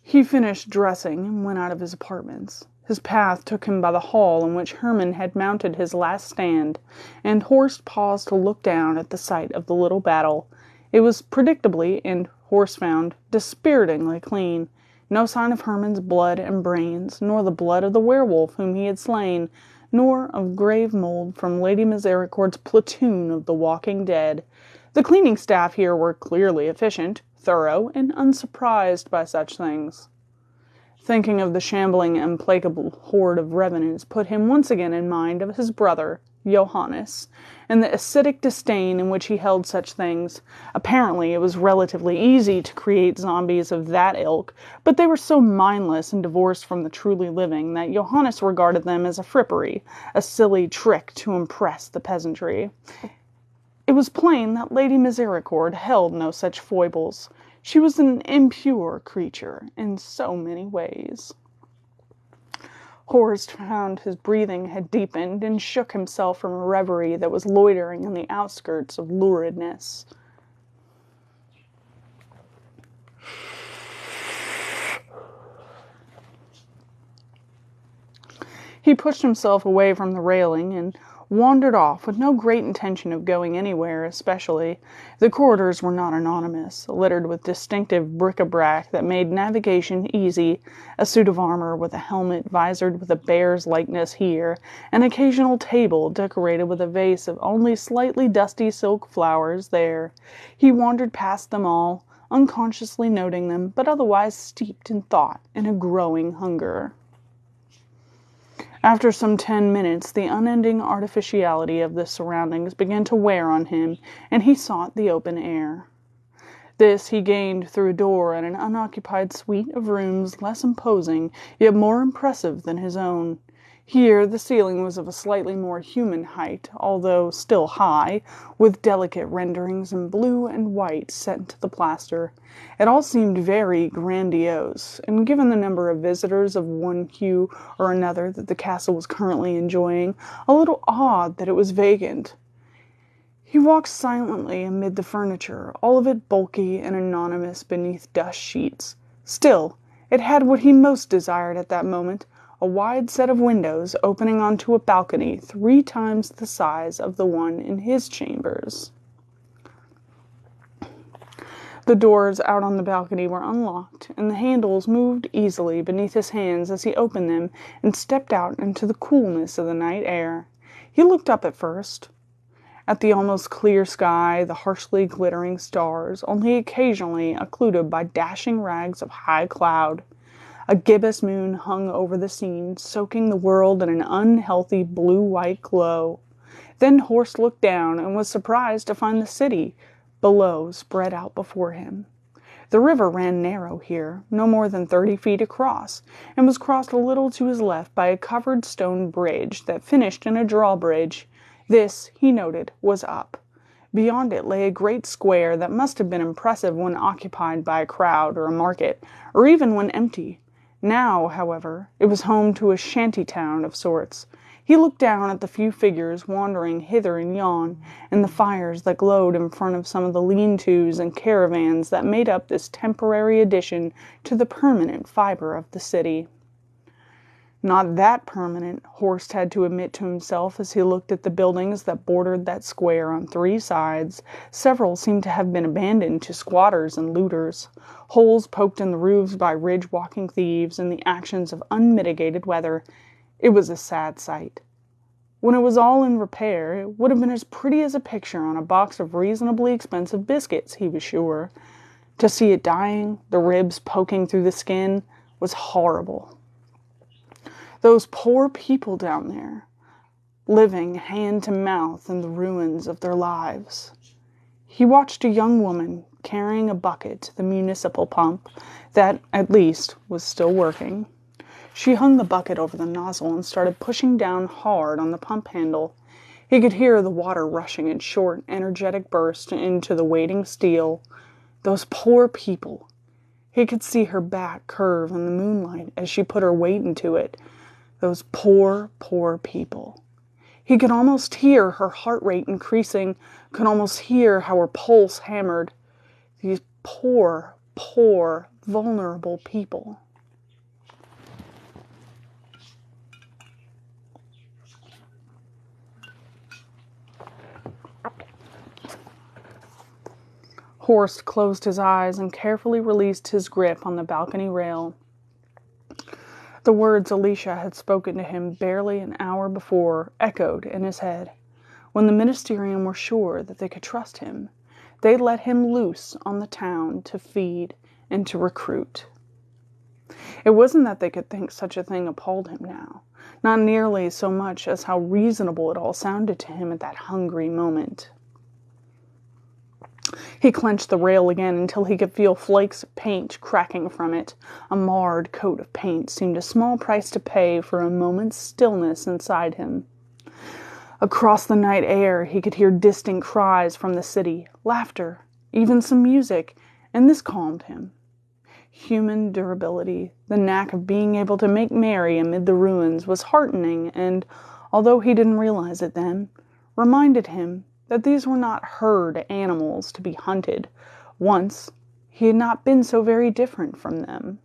A: He finished dressing and went out of his apartments. His path took him by the hall in which Hermann had mounted his last stand, and Horst paused to look down at the site of the little battle. It was predictably, and Horst found, dispiritingly clean. No sign of Hermann's blood and brains, nor the blood of the werewolf whom he had slain, nor of grave mold from Lady Misericordia's platoon of the Walking Dead. The cleaning staff here were clearly efficient, thorough, and unsurprised by such things. Thinking of the shambling, implacable horde of revenants put him once again in mind of his brother, Johannes, and the acidic disdain in which he held such things. Apparently, it was relatively easy to create zombies of that ilk, but they were so mindless and divorced from the truly living that Johannes regarded them as a frippery, a silly trick to impress the peasantry. It was plain that Lady Misericorde held no such foibles. She was an impure creature in so many ways. Horst found his breathing had deepened and shook himself from a reverie that was loitering on the outskirts of luridness. He pushed himself away from the railing and wandered off with no great intention of going anywhere, especially. The corridors were not anonymous, littered with distinctive bric-a-brac that made navigation easy, a suit of armor with a helmet visored with a bear's likeness here, an occasional table decorated with a vase of only slightly dusty silk flowers there. He wandered past them all, unconsciously noting them, but otherwise steeped in thought and a growing hunger. After some 10 minutes, the unending artificiality of the surroundings began to wear on him, and he sought the open air. This he gained through a door in an unoccupied suite of rooms less imposing, yet more impressive than his own. Here the ceiling was of a slightly more human height, although still high, with delicate renderings in blue and white set into the plaster. It all seemed very grandiose, and given the number of visitors of one hue or another that the castle was currently enjoying, a little odd that it was vacant. He walked silently amid the furniture, all of it bulky and anonymous beneath dust sheets. Still, it had what he most desired at that moment, a wide set of windows opening onto a balcony 3 times the size of the one in his chambers. The doors out on the balcony were unlocked, and the handles moved easily beneath his hands as he opened them and stepped out into the coolness of the night air. He looked up at first, at the almost clear sky, the harshly glittering stars, only occasionally occluded by dashing rags of high cloud. A gibbous moon hung over the scene, soaking the world in an unhealthy blue-white glow. Then Horst looked down and was surprised to find the city below spread out before him. The river ran narrow here, no more than 30 feet across, and was crossed a little to his left by a covered stone bridge that finished in a drawbridge. This, he noted, was up. Beyond it lay a great square that must have been impressive when occupied by a crowd or a market, or even when empty. Now, however, it was home to a shanty town of sorts. He looked down at the few figures wandering hither and yon, and the fires that glowed in front of some of the lean-tos and caravans that made up this temporary addition to the permanent fiber of the city. Not that permanent, Horst had to admit to himself as he looked at the buildings that bordered that square on 3 sides. Several seemed to have been abandoned to squatters and looters, holes poked in the roofs by ridge-walking thieves and the actions of unmitigated weather. It was a sad sight. When it was all in repair, it would have been as pretty as a picture on a box of reasonably expensive biscuits, he was sure. To see it dying, the ribs poking through the skin, was horrible. Those poor people down there, living hand to mouth in the ruins of their lives. He watched a young woman carrying a bucket to the municipal pump that, at least, was still working. She hung the bucket over the nozzle and started pushing down hard on the pump handle. He could hear the water rushing in short, energetic bursts into the waiting steel. Those poor people. He could see her back curve in the moonlight as she put her weight into it. Those poor, poor people. He could almost hear her heart rate increasing, could almost hear how her pulse hammered. These poor, poor, vulnerable people. Horst closed his eyes and carefully released his grip on the balcony rail. The words Alicia had spoken to him barely an hour before echoed in his head. When the ministerium were sure that they could trust him, they let him loose on the town to feed and to recruit. It wasn't that they could think such a thing appalled him now, not nearly so much as how reasonable it all sounded to him at that hungry moment. He clenched the rail again until he could feel flakes of paint cracking from it. A marred coat of paint seemed a small price to pay for a moment's stillness inside him. Across the night air, he could hear distant cries from the city, laughter, even some music, and this calmed him. Human durability, the knack of being able to make merry amid the ruins, was heartening and, although he didn't realize it then, reminded him that these were not herd animals to be hunted. Once, he had not been so very different from them.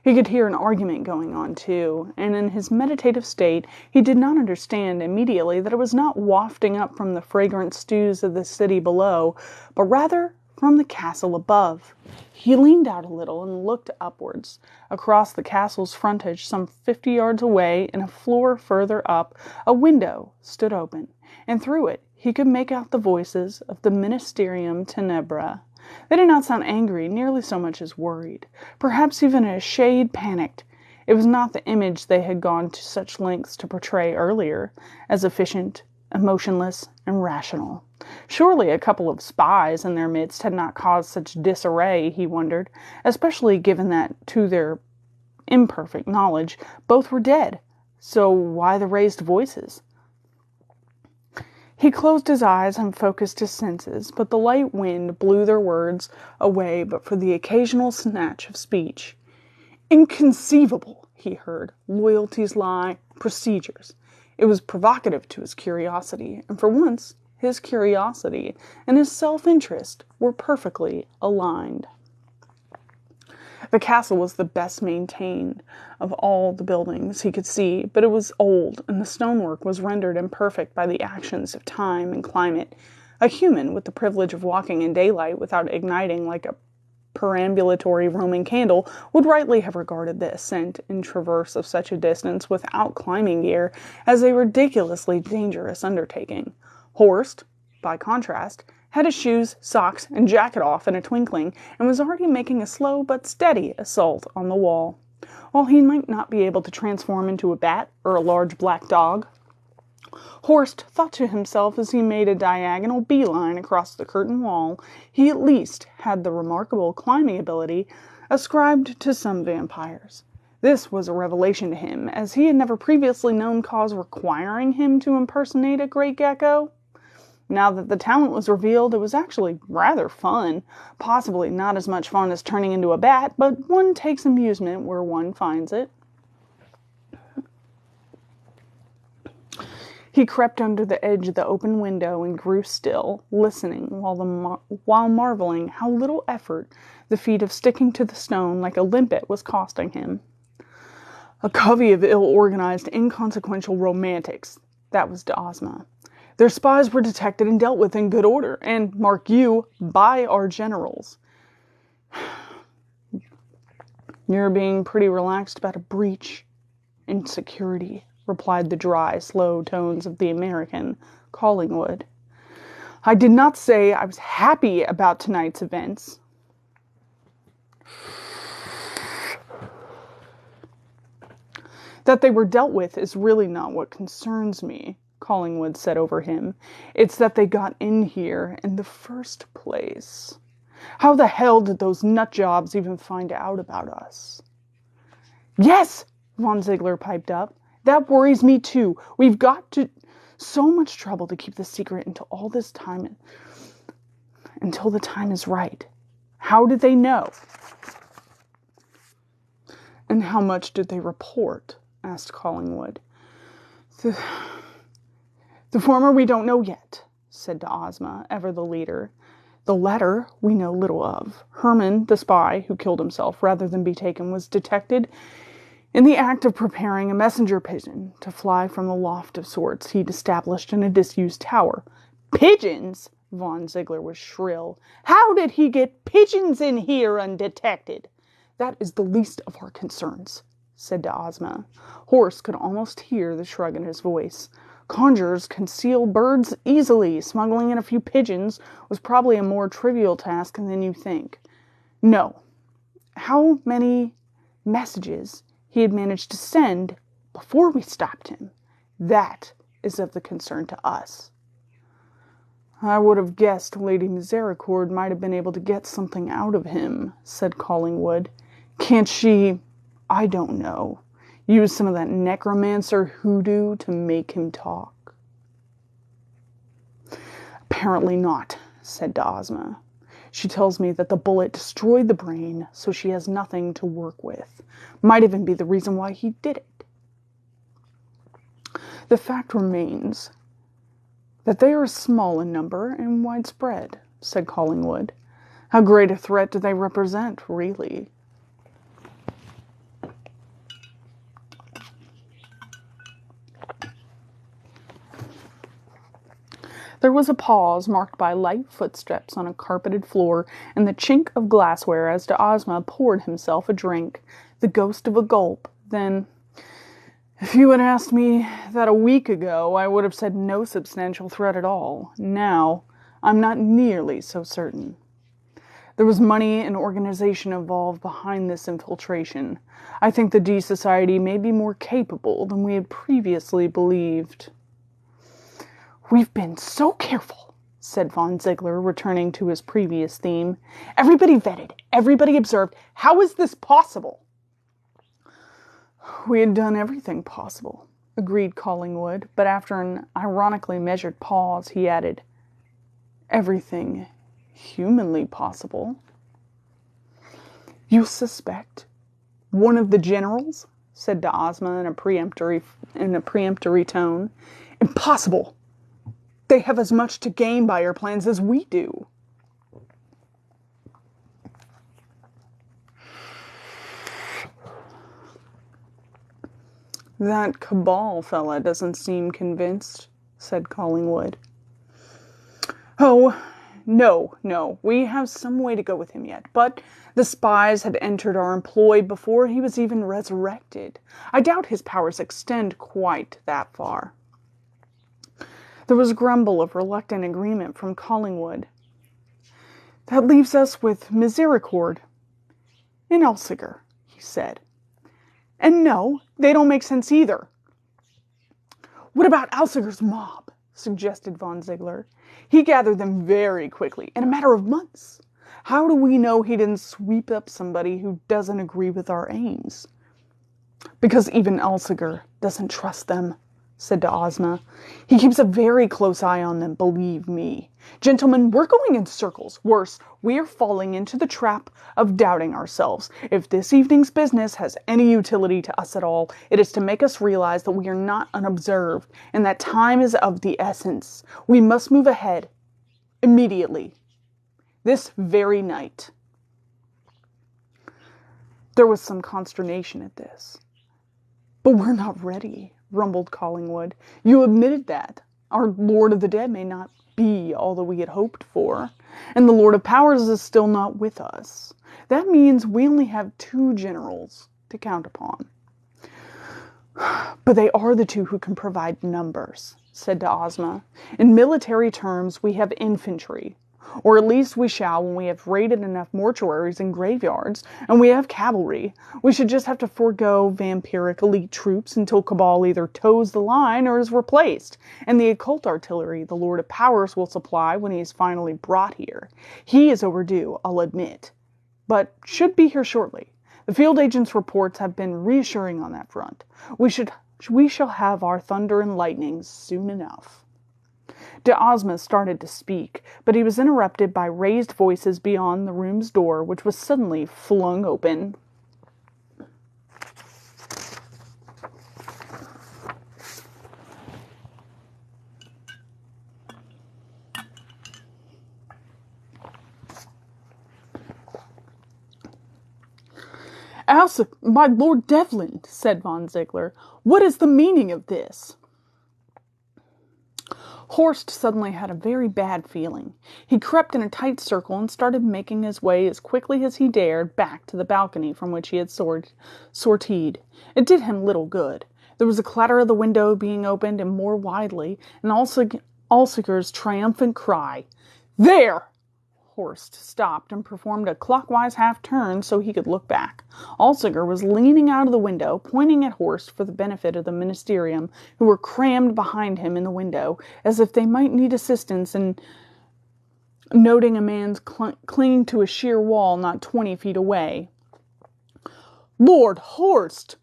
A: He could hear an argument going on, too, and in his meditative state, he did not understand immediately that it was not wafting up from the fragrant stews of the city below, but rather from the castle above. He leaned out a little and looked upwards. Across the castle's frontage, some 50 yards away, in a floor further up, a window stood open, and through it he could make out the voices of the Ministerium Tenebrae. They did not sound angry nearly so much as worried, perhaps even a shade panicked. It was not the image they had gone to such lengths to portray earlier, as efficient, emotionless, and rational. Surely a couple of spies in their midst had not caused such disarray, he wondered, especially given that, to their imperfect knowledge, both were dead. So why the raised voices? He closed his eyes and focused his senses, but the light wind blew their words away but for the occasional snatch of speech. Inconceivable, he heard. Loyalties lie, procedures. It was provocative to his curiosity, and for once, his curiosity and his self-interest were perfectly aligned. The castle was the best maintained of all the buildings he could see, but it was old, and the stonework was rendered imperfect by the actions of time and climate. A human with the privilege of walking in daylight without igniting like a perambulatory Roman candle would rightly have regarded the ascent and traverse of such a distance without climbing gear as a ridiculously dangerous undertaking. Horst, by contrast, had his shoes, socks, and jacket off in a twinkling, and was already making a slow but steady assault on the wall. While he might not be able to transform into a bat or a large black dog, Horst thought to himself as he made a diagonal beeline across the curtain wall, he at least had the remarkable climbing ability ascribed to some vampires. This was a revelation to him, as he had never previously known cause requiring him to impersonate a great gecko. Now that the talent was revealed, it was actually rather fun. Possibly not as much fun as turning into a bat, but one takes amusement where one finds it. He crept under the edge of the open window and grew still, listening while marveling how little effort the feat of sticking to the stone like a limpet was costing him. A covey of ill-organized, inconsequential romantics. That was de Ozma. Their spies were detected and dealt with in good order, and, mark you, by our generals. You're being pretty relaxed about a breach in security, replied the dry, slow tones of the American, Collingwood. I did not say I was happy about tonight's events. That they were dealt with is really not what concerns me, Collingwood said over him. It's that they got in here in the first place. How the hell did those nutjobs even find out about us? Yes, Von Ziegler piped up. That worries me too. We've got so much trouble to keep the secret until the time is right. How did they know? And how much did they report? Asked Collingwood. The former we don't know yet, said de Ozma, ever the leader. The latter we know little of. Herman, the spy, who killed himself rather than be taken, was detected in the act of preparing a messenger pigeon to fly from the loft of sorts he'd established in a disused tower. Pigeons? Von Ziegler was shrill. How did he get pigeons in here undetected? That is the least of our concerns, said de Ozma. Horst could almost hear the shrug in his voice. Conjurers conceal birds easily. Smuggling in a few pigeons was probably a more trivial task than you think. No. How many messages he had managed to send before we stopped him, that is of the concern to us. I would have guessed Lady Misericord might have been able to get something out of him, said Collingwood. Can't she, I don't know, use some of that necromancer hoodoo to make him talk? Apparently not, said de Ozma. She tells me that the bullet destroyed the brain, so she has nothing to work with. Might even be the reason why he did it. The fact remains that they are small in number and widespread, said Collingwood. How great a threat do they represent, really? There was a pause marked by light footsteps on a carpeted floor and the chink of glassware as de Ozma poured himself a drink, the ghost of a gulp. Then, "If you had asked me that a week ago, I would have said no substantial threat at all. Now, I'm not nearly so certain. There was money and organization involved behind this infiltration. I think the D Society may be more capable than we had previously believed." "We've been so careful," said von Ziegler, returning to his previous theme. "Everybody vetted, everybody observed. How is this possible?" "We had done everything possible," agreed Collingwood, but after an ironically measured pause, he added, "everything humanly possible." "You suspect one of the generals?" said de Ozma in a peremptory tone. "Impossible! They have as much to gain by our plans as we do." "That Cabal fella doesn't seem convinced," said Collingwood. "Oh, no, we have some way to go with him yet, but the spies had entered our employ before he was even resurrected. I doubt his powers extend quite that far." There was a grumble of reluctant agreement from Collingwood. "That leaves us with Misericord and Elsiger," he said. "And no, they don't make sense either." "What about Elsiger's mob?" suggested von Ziegler. "He gathered them very quickly, in a matter of months. How do we know he didn't sweep up somebody who doesn't agree with our aims?" "Because even Elsiger doesn't trust them," said de Ozma. "He keeps a very close eye on them, believe me. Gentlemen, we're going in circles. Worse, we're falling into the trap of doubting ourselves. If this evening's business has any utility to us at all, it is to make us realize that we are not unobserved, and that time is of the essence. We must move ahead. Immediately. This very night." There was some consternation at this. "But we're not ready," rumbled Collingwood. "You admitted that. Our Lord of the Dead may not be all that we had hoped for, and the Lord of Powers is still not with us. That means we only have 2 generals to count upon." "But they are the 2 who can provide numbers," said de Ozma. "In military terms, we have infantry. Or at least we shall when we have raided enough mortuaries and graveyards, and we have cavalry. We should just have to forego vampiric elite troops until Cabal either toes the line or is replaced, and the occult artillery the Lord of Powers will supply when he is finally brought here. He is overdue, I'll admit, but should be here shortly. The field agent's reports have been reassuring on that front. We shall have our thunder and lightning soon enough." De Ozma started to speak, but he was interrupted by raised voices beyond the room's door, which was suddenly flung open. "My Lord Devlin," said von Ziegler, "what is the meaning of this?" Horst suddenly had a very bad feeling. He crept in a tight circle and started making his way as quickly as he dared back to the balcony from which he had sortied. It did him little good. There was a clatter of the window being opened, and more widely, and Elsiger's triumphant cry, "There!" Horst stopped and performed a clockwise half-turn so he could look back. Elsiger was leaning out of the window, pointing at Horst for the benefit of the ministerium, who were crammed behind him in the window, as if they might need assistance in noting a man clinging to a sheer wall not 20 feet away. "Lord Horst!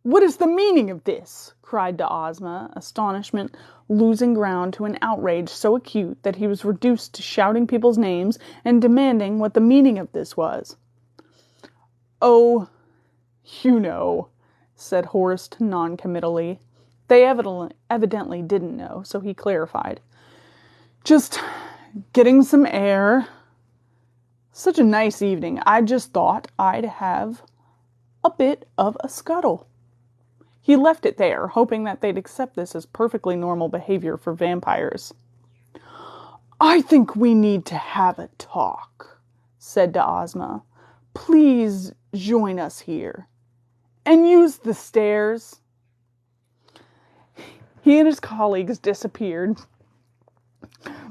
A: What is the meaning of this?" cried de Ozma, astonishment losing ground to an outrage so acute that he was reduced to shouting people's names and demanding what the meaning of this was. "Oh, you know," said Horst non-committally. They evidently didn't know, so he clarified. "Just getting some air. Such a nice evening. I just thought I'd have a bit of a scuttle." He left it there, hoping that they'd accept this as perfectly normal behavior for vampires. I think we need to have a talk, said to Ozma. Please join us here. And use the stairs. He and his colleagues disappeared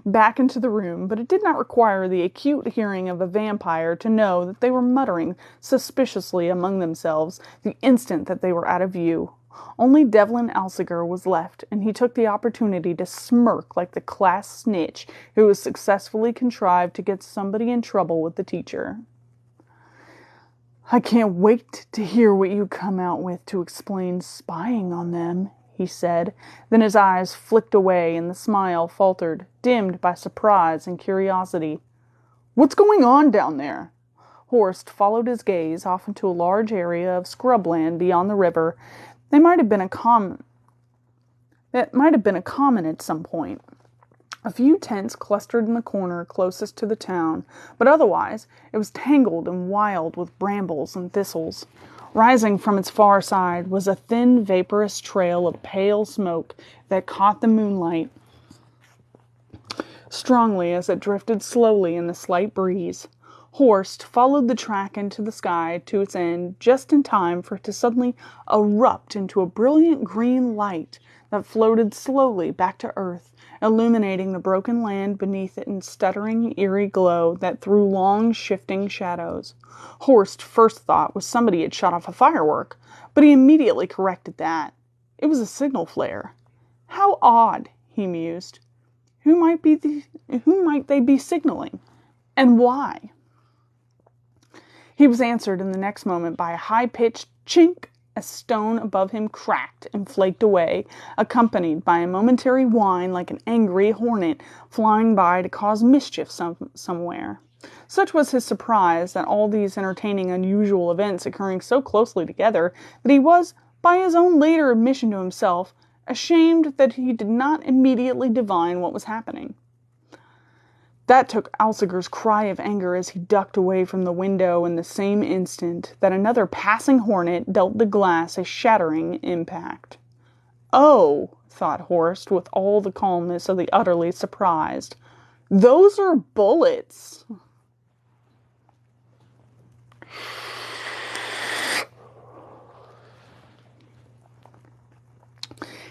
A: back into the room, but it did not require the acute hearing of a vampire to know that they were muttering suspiciously among themselves the instant that they were out of view. Only Devlin Alsager was left, and he took the opportunity to smirk like the class snitch who has successfully contrived to get somebody in trouble with the teacher. I can't wait to hear what you come out with to explain spying on them, he said. Then his eyes flicked away and the smile faltered, dimmed by surprise and curiosity. What's going on down there? Horst followed his gaze off into a large area of scrubland beyond the river. That might have been a common at some point. A few tents clustered in the corner closest to the town, but otherwise it was tangled and wild with brambles and thistles. Rising from its far side was a thin, vaporous trail of pale smoke that caught the moonlight strongly as it drifted slowly in the slight breeze. Horst followed the track into the sky to its end just in time for it to suddenly erupt into a brilliant green light that floated slowly back to earth, illuminating the broken land beneath it in stuttering, eerie glow that threw long, shifting shadows. Horst's first thought was somebody had shot off a firework, but he immediately corrected that. It was a signal flare. How odd, he mused. Who might they be signaling? And why? He was answered in the next moment by a high-pitched chink as stone above him cracked and flaked away, accompanied by a momentary whine like an angry hornet flying by to cause mischief somewhere. Such was his surprise at all these entertaining, unusual events occurring so closely together that he was, by his own later admission to himself, ashamed that he did not immediately divine what was happening. That took Alsager's cry of anger as he ducked away from the window in the same instant that another passing hornet dealt the glass a shattering impact. Oh, thought Horst with all the calmness of the utterly surprised. Those are bullets.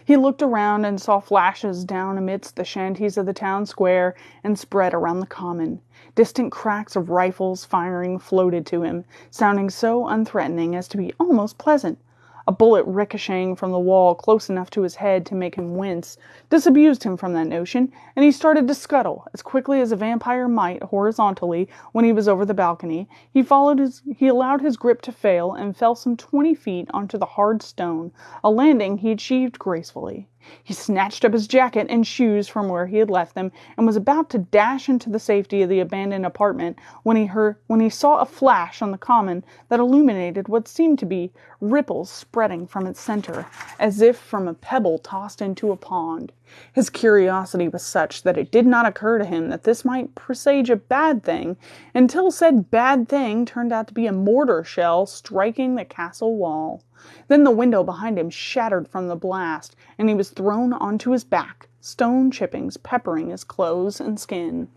A: He looked around and saw flashes down amidst the shanties of the town square and spread around the common. Distant cracks of rifles firing floated to him, sounding so unthreatening as to be almost pleasant. A bullet ricocheting from the wall close enough to his head to make him wince disabused him from that notion, and he started to scuttle as quickly as a vampire might horizontally when he was over the balcony. He allowed his grip to fail and fell some 20 feet onto the hard stone, a landing he achieved gracefully. He snatched up his jacket and shoes from where he had left them and was about to dash into the safety of the abandoned apartment when he saw a flash on the common that illuminated what seemed to be ripples spreading from its center, as if from a pebble tossed into a pond. His curiosity was such that it did not occur to him that this might presage a bad thing until said bad thing turned out to be a mortar shell striking the castle wall. Then the window behind him shattered from the blast, and he was thrown onto his back, stone chippings peppering his clothes and skin.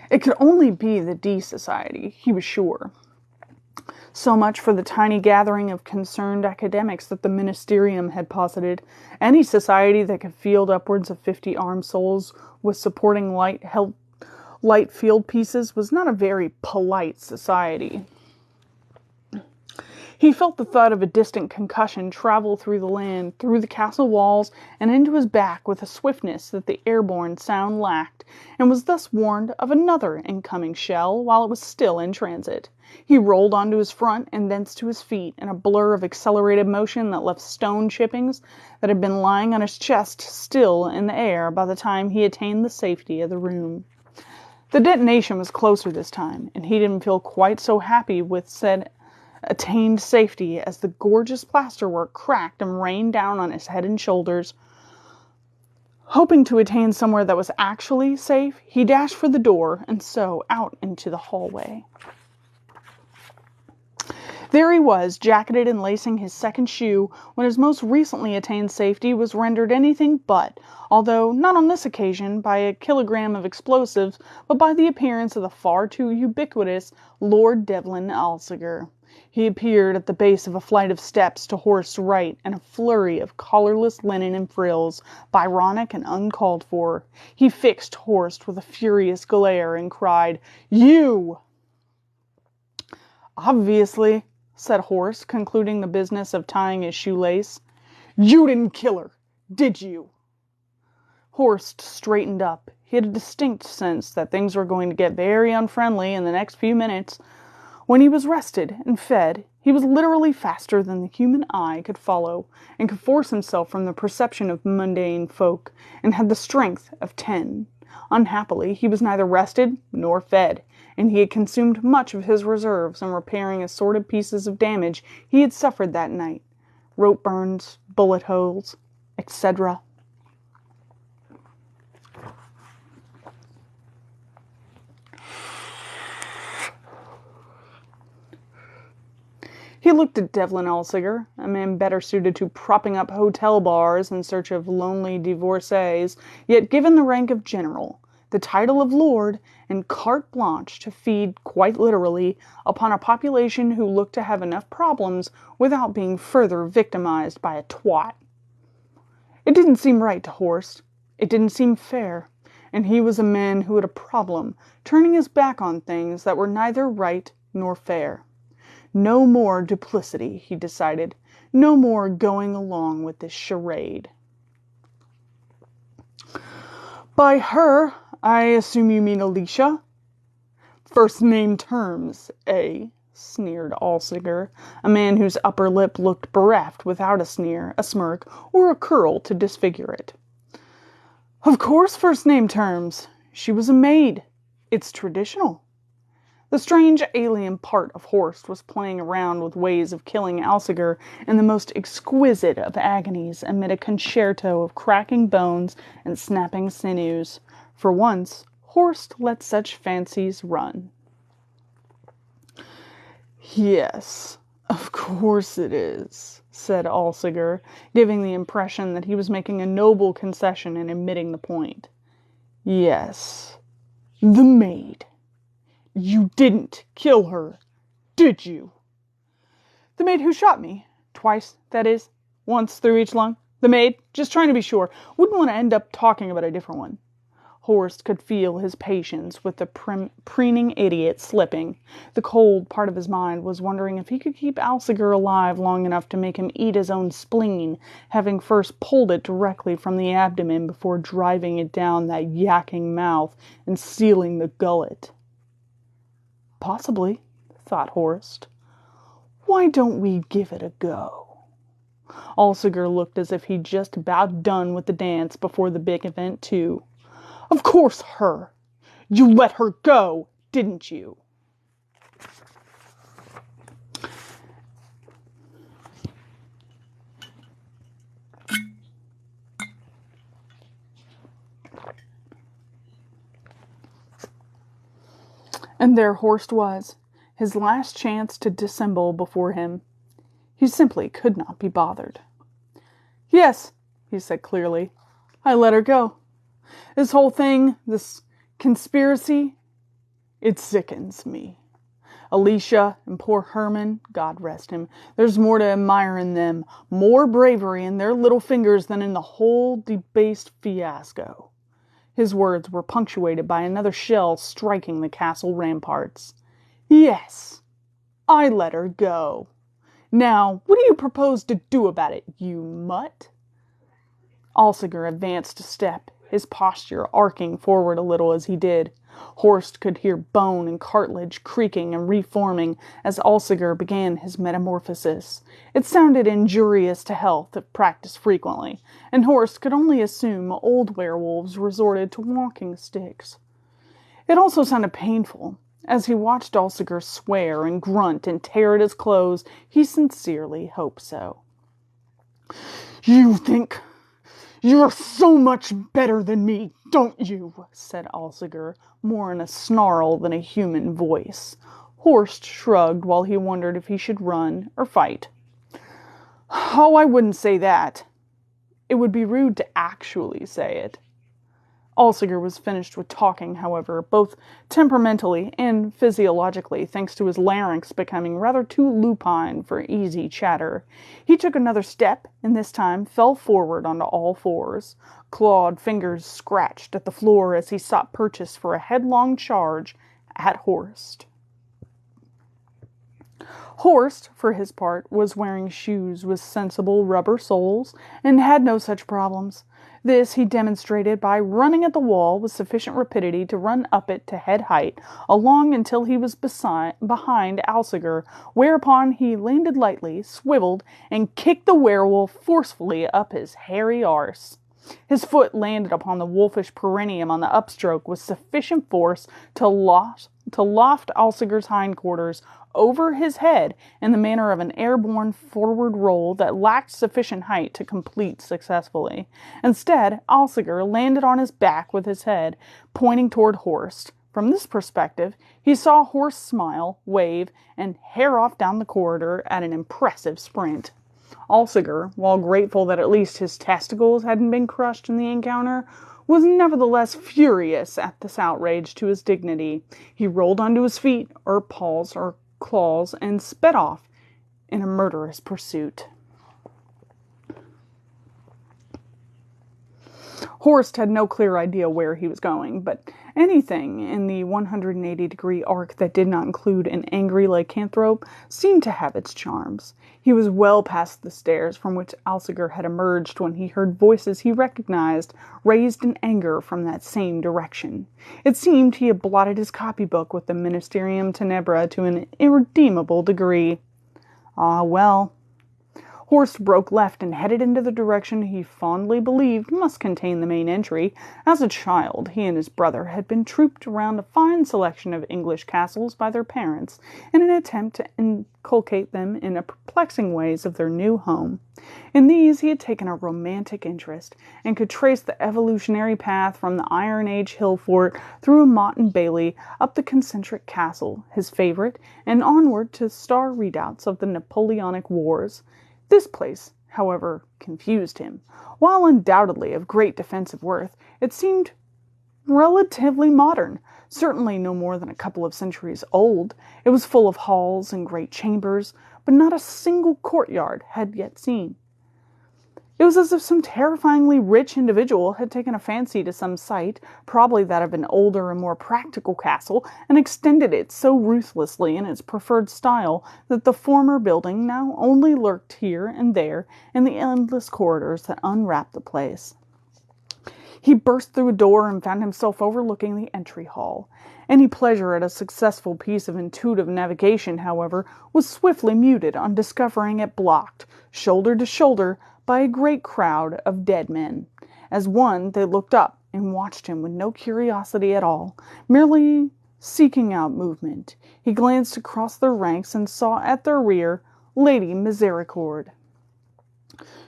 A: It could only be the D Society, he was sure. So much for the tiny gathering of concerned academics that the ministerium had posited. Any society that could field upwards of 50 armed souls with supporting light field pieces was not a very polite society. He felt the thud of a distant concussion travel through the land, through the castle walls, and into his back with a swiftness that the airborne sound lacked, and was thus warned of another incoming shell while it was still in transit. He rolled onto his front and thence to his feet in a blur of accelerated motion that left stone chippings that had been lying on his chest still in the air by the time he attained the safety of the room. The detonation was closer this time, and he didn't feel quite so happy with said attained safety as the gorgeous plasterwork cracked and rained down on his head and shoulders. Hoping to attain somewhere that was actually safe, he dashed for the door and so out into the hallway. There he was, jacketed and lacing his second shoe, when his most recently attained safety was rendered anything but, although not on this occasion by a kilogram of explosives, but by the appearance of the far too ubiquitous Lord Devlin Alsager. He appeared at the base of a flight of steps to Horst's right, in a flurry of collarless linen and frills, Byronic and uncalled for. He fixed Horst with a furious glare and cried, "You!" "Obviously," said Horst, concluding the business of tying his shoelace. "You didn't kill her, did you?" Horst straightened up. He had a distinct sense that things were going to get very unfriendly in the next few minutes. When he was rested and fed, he was literally faster than the human eye could follow, and could force himself from the perception of mundane folk, and had the strength of 10. Unhappily, he was neither rested nor fed, and he had consumed much of his reserves in repairing assorted pieces of damage he had suffered that night, rope burns, bullet holes, etc. He looked at Devlin Alsager, a man better suited to propping up hotel bars in search of lonely divorcees, yet given the rank of general, the title of lord, and carte blanche to feed, quite literally, upon a population who looked to have enough problems without being further victimized by a twat. It didn't seem right to Horst. It didn't seem fair. And he was a man who had a problem, turning his back on things that were neither right nor fair. No more duplicity, he decided. No more going along with this charade. "By her, I assume you mean Alicia?" "First name terms, eh?" sneered Alsager, a man whose upper lip looked bereft without a sneer, a smirk, or a curl to disfigure it. "Of course first name terms. She was a maid. It's traditional." The strange alien part of Horst was playing around with ways of killing Alsager in the most exquisite of agonies amid a concerto of cracking bones and snapping sinews. For once, Horst let such fancies run. "Yes, of course it is," said Alsager, giving the impression that he was making a noble concession in admitting the point. "Yes, the maid. You didn't kill her, did you?" "The maid who shot me. Twice, that is. Once through each lung. The maid, just trying to be sure. Wouldn't want to end up talking about a different one." Horst could feel his patience with the preening idiot slipping. The cold part of his mind was wondering if he could keep Alsager alive long enough to make him eat his own spleen, having first pulled it directly from the abdomen before driving it down that yakking mouth and sealing the gullet. "Possibly," thought Horst. "Why don't we give it a go?" Alsager looked as if he'd just about done with the dance before the big event, too. "Of course her! You let her go, didn't you?" And there Horst was, his last chance to dissemble before him. He simply could not be bothered. "Yes," he said clearly, "I let her go. This whole thing, this conspiracy, it sickens me. Alicia and poor Herman, God rest him, there's more to admire in them, more bravery in their little fingers than in the whole debased fiasco." His words were punctuated by another shell striking the castle ramparts. "Yes, I let her go. Now, what do you propose to do about it, you mutt?" Alsager advanced a step, his posture arcing forward a little as he did. Horst could hear bone and cartilage creaking and reforming as Alsager began his metamorphosis. It sounded injurious to health if practiced frequently, and Horst could only assume old werewolves resorted to walking sticks. It also sounded painful. As he watched Alsager swear and grunt and tear at his clothes, he sincerely hoped so. "You think you're so much better than me, don't you?" said Alsager, more in a snarl than a human voice. Horst shrugged while he wondered if he should run or fight. "Oh, I wouldn't say that. It would be rude to actually say it." Alsager was finished with talking, however, both temperamentally and physiologically, thanks to his larynx becoming rather too lupine for easy chatter. He took another step, and this time fell forward onto all fours. Clawed fingers scratched at the floor as he sought purchase for a headlong charge at Horst. Horst, for his part, was wearing shoes with sensible rubber soles and had no such problems. This he demonstrated by running at the wall with sufficient rapidity to run up it to head height, along until he was behind Alsager, whereupon he landed lightly, swiveled, and kicked the werewolf forcefully up his hairy arse. His foot landed upon the wolfish perineum on the upstroke with sufficient force to loft Alsager's hindquarters over his head in the manner of an airborne forward roll that lacked sufficient height to complete successfully. Instead, Alsager landed on his back with his head pointing toward Horst. From this perspective, he saw Horst smile, wave, and hair off down the corridor at an impressive sprint. Alsager, while grateful that at least his testicles hadn't been crushed in the encounter, was nevertheless furious at this outrage to his dignity. He rolled onto his feet, or paws, or claws, and sped off in a murderous pursuit. Horst had no clear idea where he was going, but anything in the 180-degree arc that did not include an angry lycanthrope seemed to have its charms. He was well past the stairs from which Alsager had emerged when he heard voices he recognized raised in anger from that same direction. It seemed he had blotted his copybook with the Ministerium Tenebra to an irredeemable degree. Ah, well. Horst broke left and headed into the direction he fondly believed must contain the main entry. As a child, he and his brother had been trooped around a fine selection of English castles by their parents in an attempt to inculcate them in the perplexing ways of their new home. In these he had taken a romantic interest, and could trace the evolutionary path from the Iron Age hill fort through Motte and Bailey up the concentric castle, his favorite, and onward to star redoubts of the Napoleonic Wars. This place, however, confused him. While undoubtedly of great defensive worth, it seemed relatively modern, certainly no more than a couple of centuries old. It was full of halls and great chambers, but not a single courtyard had yet seen. It was as if some terrifyingly rich individual had taken a fancy to some site, probably that of an older and more practical castle, and extended it so ruthlessly in its preferred style that the former building now only lurked here and there in the endless corridors that unwrapped the place. He burst through a door and found himself overlooking the entry hall. Any pleasure at a successful piece of intuitive navigation, however, was swiftly muted on discovering it blocked, shoulder to shoulder, by a great crowd of dead men. As one, they looked up and watched him with no curiosity at all, merely seeking out movement. He glanced across their ranks and saw at their rear Lady Misericorde.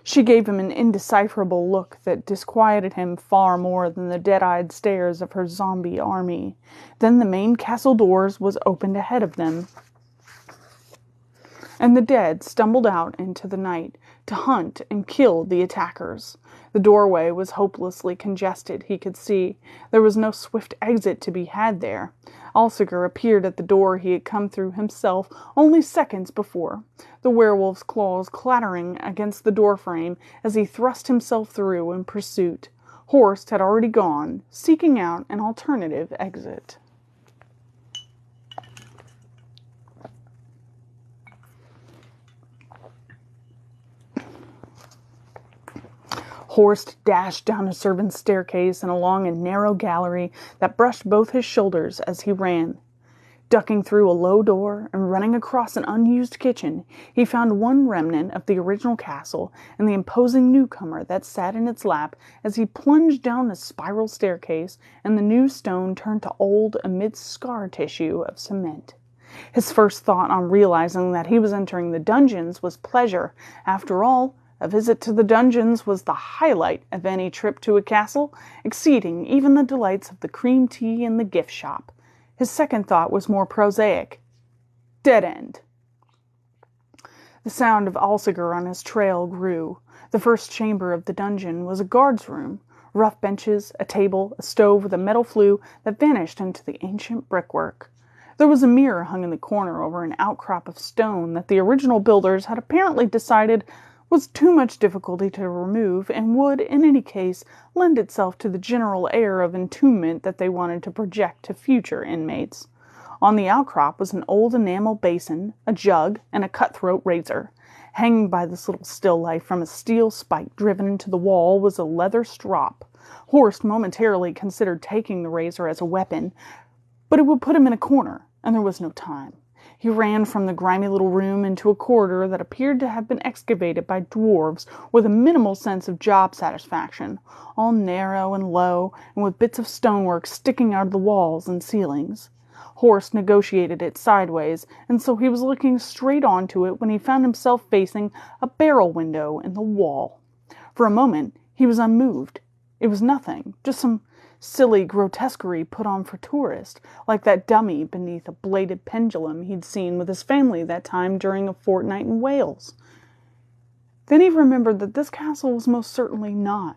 A: She gave him an indecipherable look that disquieted him far more than the dead-eyed stares of her zombie army. Then the main castle doors was opened ahead of them, and the dead stumbled out into the night to hunt and kill the attackers. The doorway was hopelessly congested, he could see. There was no swift exit to be had there. Alsager appeared at the door he had come through himself only seconds before, the werewolf's claws clattering against the doorframe as he thrust himself through in pursuit. Horst had already gone, seeking out an alternative exit. Horst dashed down a servant's staircase and along a narrow gallery that brushed both his shoulders as he ran. Ducking through a low door and running across an unused kitchen, he found one remnant of the original castle and the imposing newcomer that sat in its lap as he plunged down the spiral staircase, and the new stone turned to old amidst scar tissue of cement. His first thought on realizing that he was entering the dungeons was pleasure. After all, a visit to the dungeons was the highlight of any trip to a castle, exceeding even the delights of the cream tea and the gift shop. His second thought was more prosaic. Dead end. The sound of Alsager on his trail grew. The first chamber of the dungeon was a guard's room. Rough benches, a table, a stove with a metal flue that vanished into the ancient brickwork. There was a mirror hung in the corner over an outcrop of stone that the original builders had apparently decided was too much difficulty to remove and would, in any case, lend itself to the general air of entombment that they wanted to project to future inmates. On the outcrop was an old enamel basin, a jug, and a cutthroat razor. Hanging by this little still life from a steel spike driven into the wall was a leather strop. Horst momentarily considered taking the razor as a weapon, but it would put him in a corner, and there was no time. He ran from the grimy little room into a corridor that appeared to have been excavated by dwarves with a minimal sense of job satisfaction, all narrow and low, and with bits of stonework sticking out of the walls and ceilings. Horst negotiated it sideways, and so he was looking straight onto it when he found himself facing a barrel window in the wall. For a moment, he was unmoved. It was nothing, just some silly grotesquerie put on for tourists, like that dummy beneath a bladed pendulum he'd seen with his family that time during a fortnight in Wales. Then he remembered that this castle was most certainly not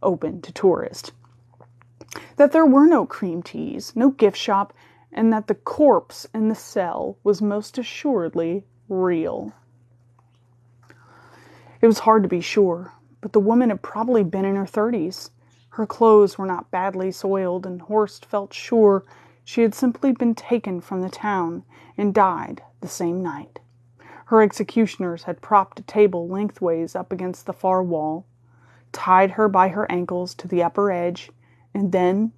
A: open to tourists, that there were no cream teas, no gift shop, and that the corpse in the cell was most assuredly real. It was hard to be sure, but the woman had probably been in her 30s. Her clothes were not badly soiled, and Horst felt sure she had simply been taken from the town and died the same night. Her executioners had propped a table lengthways up against the far wall, tied her by her ankles to the upper edge, and then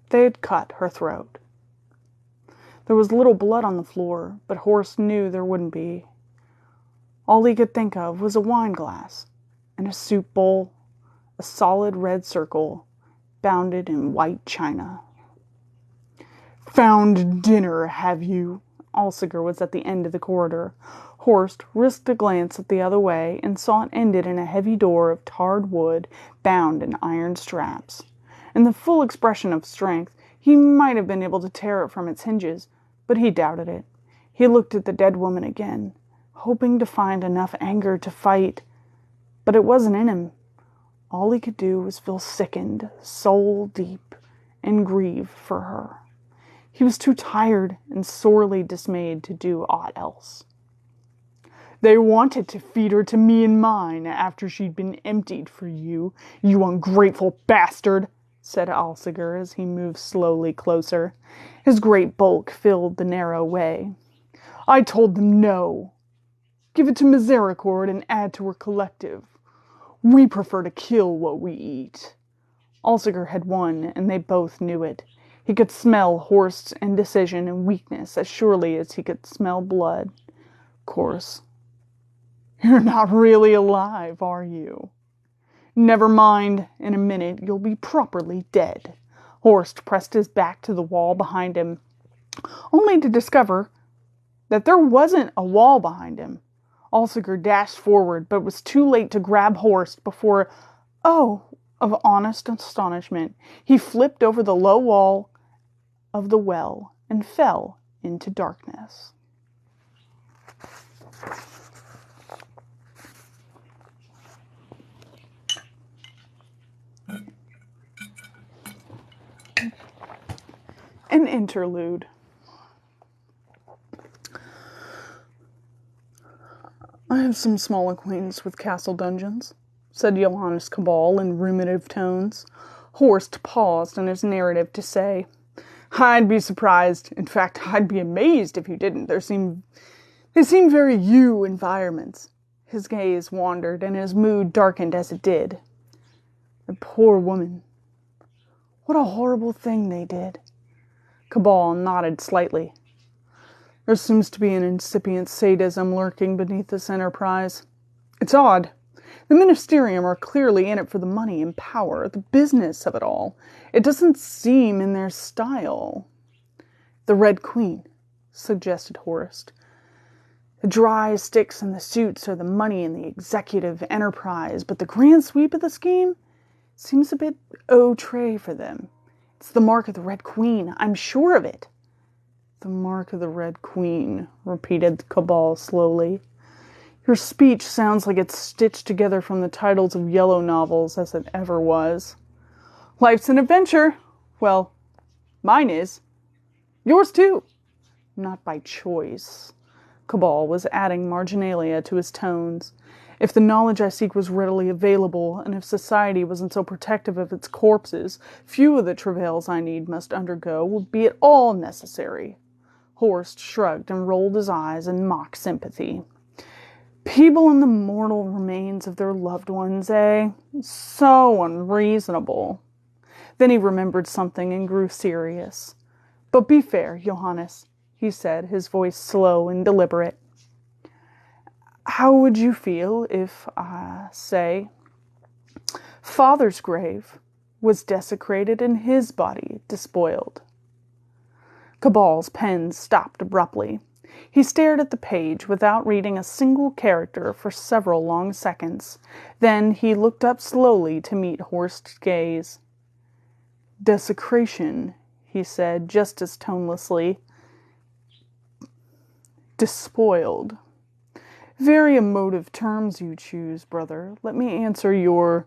A: they had cut her throat. There was little blood on the floor, but Horst knew there wouldn't be. All he could think of was a wine glass and a soup bowl, a solid red circle bounded in white china. "Found dinner, have you?" Alsager was at the end of the corridor. Horst risked a glance at the other way and saw it ended in a heavy door of tarred wood bound in iron straps. In the full expression of strength, he might have been able to tear it from its hinges, but he doubted it. He looked at the dead woman again, hoping to find enough anger to fight, but it wasn't in him. All he could do was feel sickened, soul deep, and grieve for her. He was too tired and sorely dismayed to do aught else. "They wanted to feed her to me and mine after she'd been emptied for you, you ungrateful bastard," said Alsager as he moved slowly closer. His great bulk filled the narrow way. "I told them no. Give it to Misericord and add to her collective. We prefer to kill what we eat." Alsager had won, and they both knew it. He could smell Horst's indecision and weakness as surely as he could smell blood. "Of course. You're not really alive, are you? Never mind, in a minute you'll be properly dead." Horst pressed his back to the wall behind him, only to discover that there wasn't a wall behind him. Alsager dashed forward, but was too late to grab Horst before, of honest astonishment, he flipped over the low wall of the well and fell into darkness. An interlude. "I have some small acquaintance with castle dungeons," said Brothers Cabal in ruminative tones. Horst paused in his narrative to say, "I'd be surprised, in fact, I'd be amazed if you didn't. They seem very you environments." His gaze wandered, and his mood darkened as it did. "The poor woman. What a horrible thing they did." Cabal nodded slightly. "There seems to be an incipient sadism lurking beneath this enterprise. It's odd. The Ministerium are clearly in it for the money and power, the business of it all. It doesn't seem in their style." "The Red Queen," suggested Horst. "The dry sticks and the suits are the money in the executive enterprise, but the grand sweep of the scheme seems a bit outre for them. It's the mark of the Red Queen, I'm sure of it." The mark of the Red Queen, repeated Cabal slowly. Your speech sounds like it's stitched together from the titles of yellow novels, as it ever was. Life's an adventure. Well, mine is. Yours too. Not by choice. Cabal was adding marginalia to his tones. If the knowledge I seek was readily available, and if society wasn't so protective of its corpses, few of the travails I need must undergo would be at all necessary. Horst shrugged and rolled his eyes in mock sympathy. People in the mortal remains of their loved ones, eh? So unreasonable. Then he remembered something and grew serious. But be fair, Johannes, he said, his voice slow and deliberate. How would you feel if, say, Father's grave was desecrated and his body despoiled? Cabal's pen stopped abruptly. He stared at the page without reading a single character for several long seconds. Then he looked up slowly to meet Horst's gaze. Desecration, he said, just as tonelessly. Despoiled. Very emotive terms you choose, brother. Let me answer your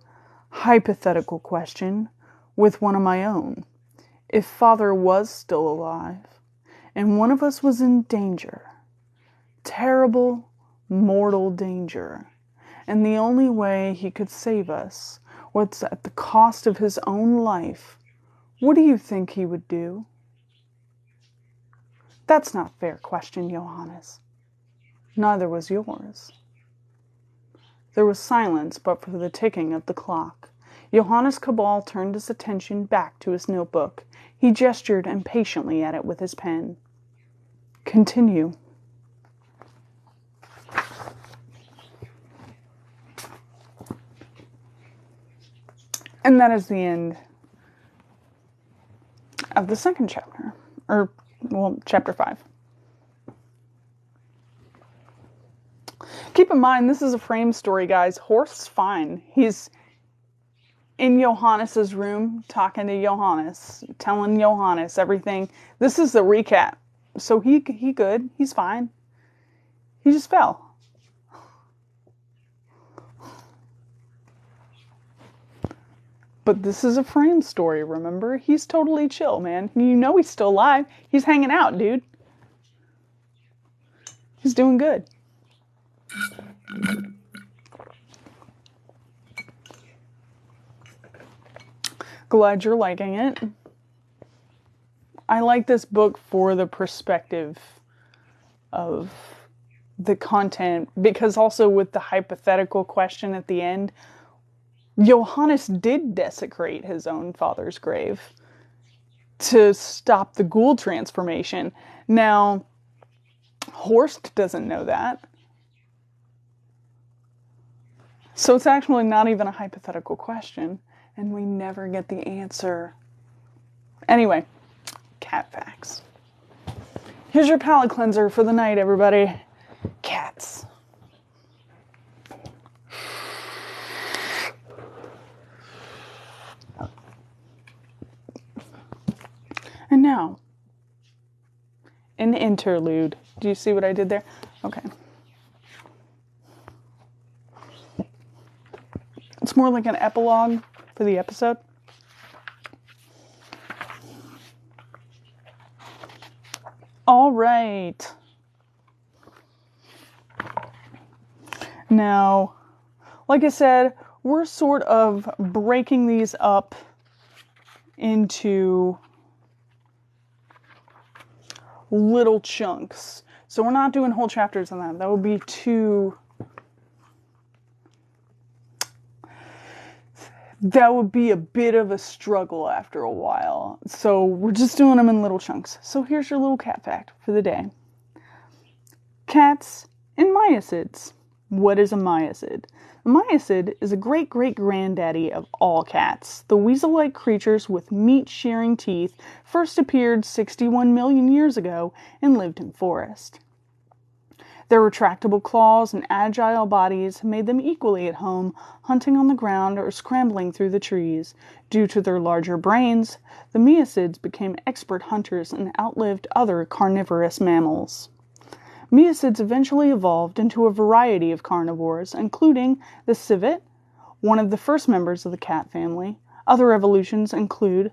A: hypothetical question with one of my own. If Father was still alive, and one of us was in danger, terrible, mortal danger, and the only way he could save us was at the cost of his own life, what do you think he would do? That's not a fair question, Johannes. Neither was yours. There was silence but for the ticking of the clock. Johannes Cabal turned his attention back to his notebook. He gestured impatiently at it with his pen. Continue. And that is the end of the second chapter. Chapter 5. Keep in mind, this is a frame story, guys. Horst's fine. He's in Johannes's room, talking to Johannes, telling Johannes everything. This is the recap. So he good. He's fine. He just fell. But this is a frame story, remember? He's totally chill, man. You know he's still alive. He's hanging out, dude. He's doing good. Glad you're liking it. I like this book for the perspective of the content, because also with the hypothetical question at the end, Johannes did desecrate his own father's grave to stop the ghoul transformation. Now, Horst doesn't know that. So it's actually not even a hypothetical question, and we never get the answer. Anyway, cat facts. Here's your palate cleanser for the night, everybody. Cats. And now, an interlude. Do you see what I did there? Okay. It's more like an epilogue for the episode. All right. Now, like I said, we're sort of breaking these up into little chunks. So we're not doing whole chapters on that. That would be too... That would be a bit of a struggle after a while. So we're just doing them in little chunks. So here's your little cat fact for the day. Cats and myocyds. What is a myocid? A myocid is a great-great-granddaddy of all cats. The weasel-like creatures with meat-shearing teeth first appeared 61 million years ago and lived in forest. Their retractable claws and agile bodies made them equally at home, hunting on the ground or scrambling through the trees. Due to their larger brains, the Miacids became expert hunters and outlived other carnivorous mammals. Miacids eventually evolved into a variety of carnivores, including the civet, one of the first members of the cat family. Other evolutions include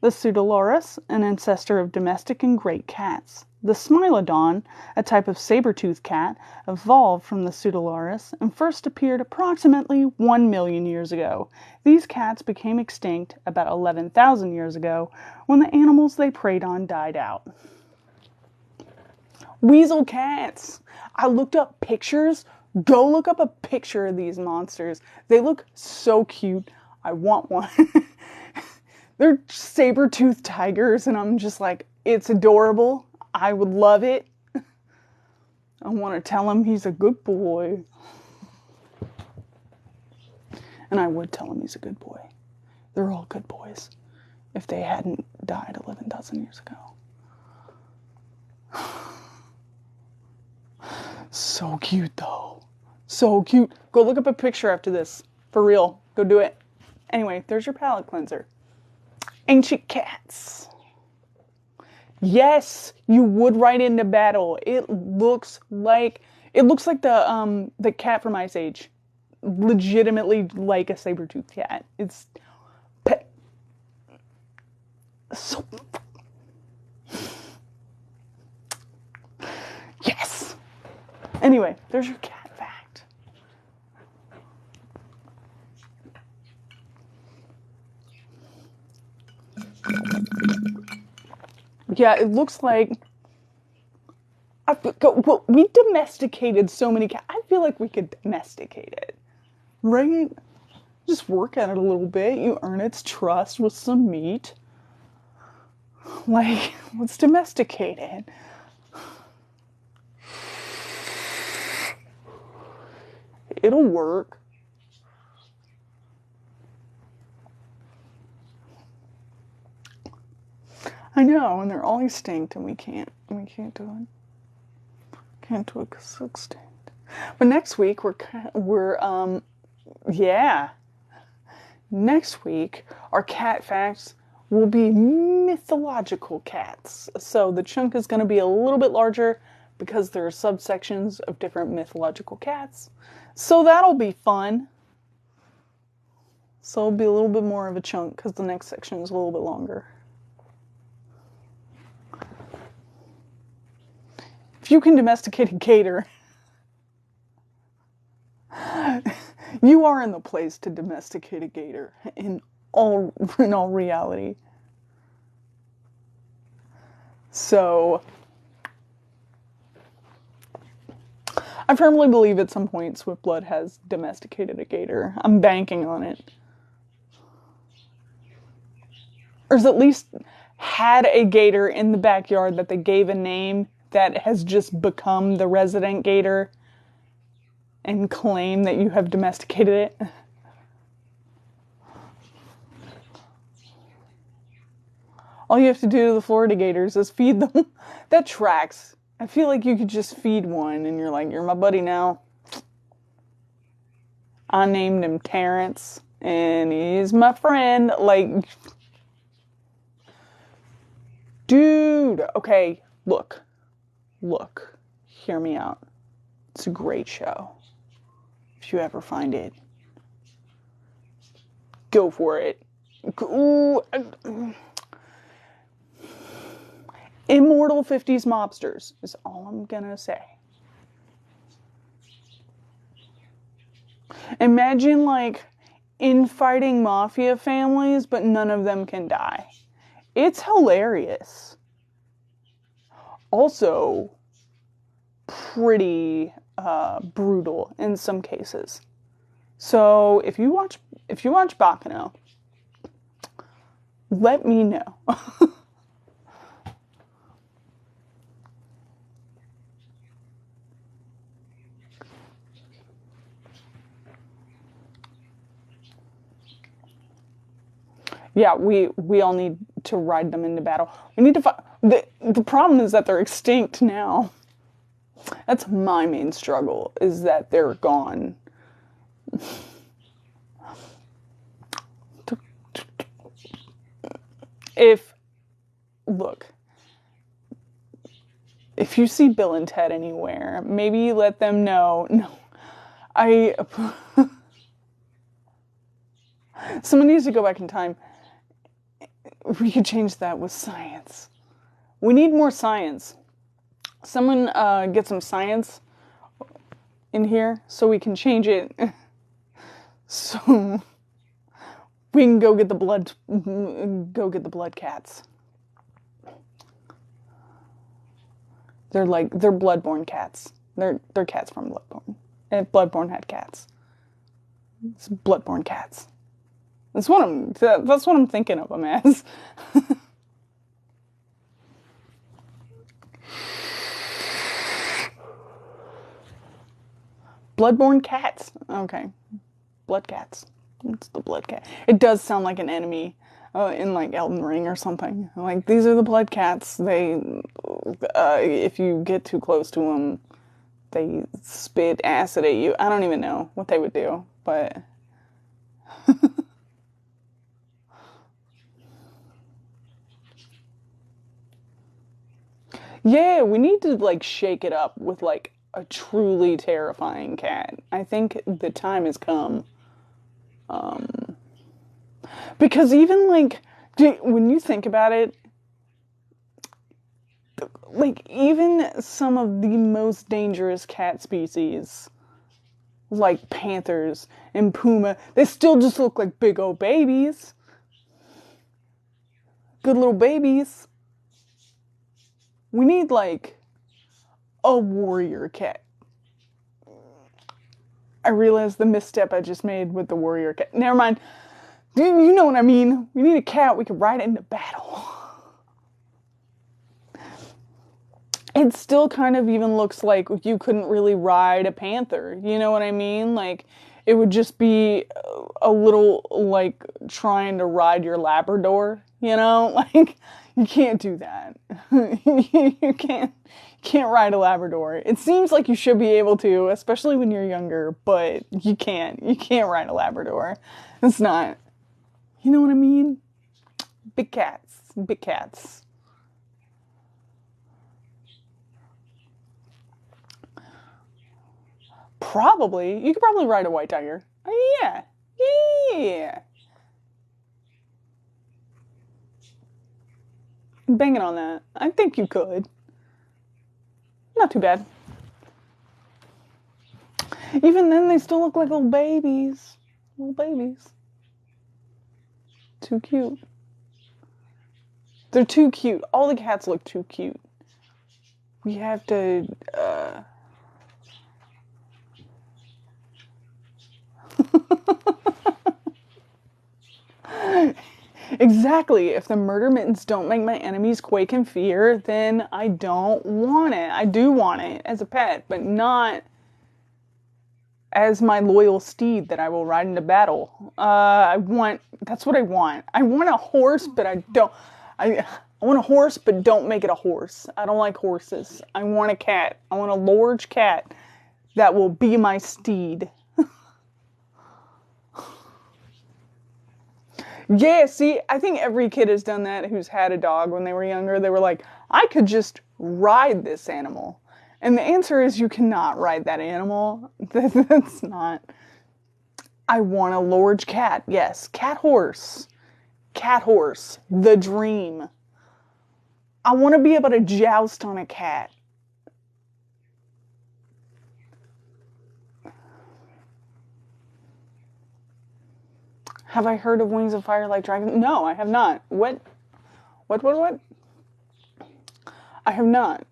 A: the Pseudoloris, an ancestor of domestic and great cats. The Smilodon, a type of saber-toothed cat, evolved from the Pseudoloris and first appeared approximately 1 million years ago. These cats became extinct about 11,000 years ago when the animals they preyed on died out. Weasel cats. I looked up pictures. Go look up a picture of these monsters. They look so cute. I want one. They're saber-toothed tigers, and I'm just like, it's adorable. I would love it. I want to tell him he's a good boy. And I would tell him he's a good boy. They're all good boys. If they hadn't died 11,000 years ago. So cute, though. So cute. Go look up a picture after this. For real. Go do it. Anyway, there's your palate cleanser. Ancient cats. Yes, you would ride into battle. It looks like the cat from Ice Age. Legitimately like a saber-toothed cat. It's so yes. Anyway, there's your cat fact. Yeah, it looks like we domesticated so many cats. I feel like we could domesticate it, right? Just work at it a little bit. You earn its trust with some meat. Like, let's domesticate it. It'll work. I know, and they're all extinct, and we can't do it. Can't do it because it's extinct. But next week next week our cat facts will be mythological cats. So the chunk is going to be a little bit larger because there are subsections of different mythological cats. So that'll be fun. So it'll be a little bit more of a chunk because the next section is a little bit longer. If you can domesticate a gator, you are in the place to domesticate a gator in all reality. So I firmly believe at some point Swiftblood has domesticated a gator. I'm banking on it. Or has at least had a gator in the backyard that they gave a name that has just become the resident gator and claim that you have domesticated it. All you have to do to the Florida gators is feed them. That tracks. I feel like you could just feed one and you're like, you're my buddy now. I named him Terrence and he's my friend. Like, dude, okay, look, hear me out. It's a great show. If you ever find it, go for it. Ooh. Immortal 50s mobsters is all I'm gonna say. Imagine like infighting mafia families, but none of them can die. It's hilarious. Also, pretty brutal in some cases. So if you watch Bacano, let me know. Yeah, we all need to ride them into battle. We need to find the problem is that they're extinct now. That's my main struggle, is that they're gone. Look, if you see Bill and Ted anywhere, maybe let them know. No, someone needs to go back in time. We could change that with science. We need more science. Someone get some science in here so we can change it. So we can go get the blood cats. They're bloodborne cats. They're cats from Bloodborne. And Bloodborne had cats. It's bloodborne cats. That's what I'm thinking of them as. Bloodborne cats. Okay. Blood cats. It's the blood cat. It does sound like an enemy in like Elden Ring or something. Like, these are the blood cats. They, if you get too close to them, they spit acid at you. I don't even know what they would do, but... Yeah, we need to, like, shake it up with, like, a truly terrifying cat. I think the time has come. Because even, like, when you think about it, like, even some of the most dangerous cat species, like panthers and puma, they still just look like big old babies. Good little babies. We need, like, a warrior cat. I realized the misstep I just made with the warrior cat. Never mind. You know what I mean. We need a cat we can ride into battle. It still kind of even looks like you couldn't really ride a panther. You know what I mean? Like, it would just be a little, like, trying to ride your Labrador, you know? Like, you can't do that. You can't ride a Labrador. It seems like you should be able to, especially when you're younger, but you can't. You can't ride a Labrador. It's not. You know what I mean? Big cats. Big cats. Probably. You could probably ride a white tiger. Oh, yeah. Yeah. Banging on that. I think you could. Not too bad. Even then, they still look like little babies. Little babies. Too cute. They're too cute. All the cats look too cute. We have to, Exactly. If the murder mittens don't make my enemies quake in fear, then I don't want it. I do want it as a pet, but not as my loyal steed that I will ride into battle. That's what I want. I want a horse, but I want a horse, but don't make it a horse. I don't like horses. I want a cat. I want a large cat that will be my steed. Yeah, see, I think every kid has done that who's had a dog when they were younger. They were like, I could just ride this animal. And the answer is you cannot ride that animal. That's not. I want a large cat. Yes, cat horse. Cat horse. The dream. I want to be able to joust on a cat. Have I heard of Wings of Fire like Dragons? No, I have not. What? I have not.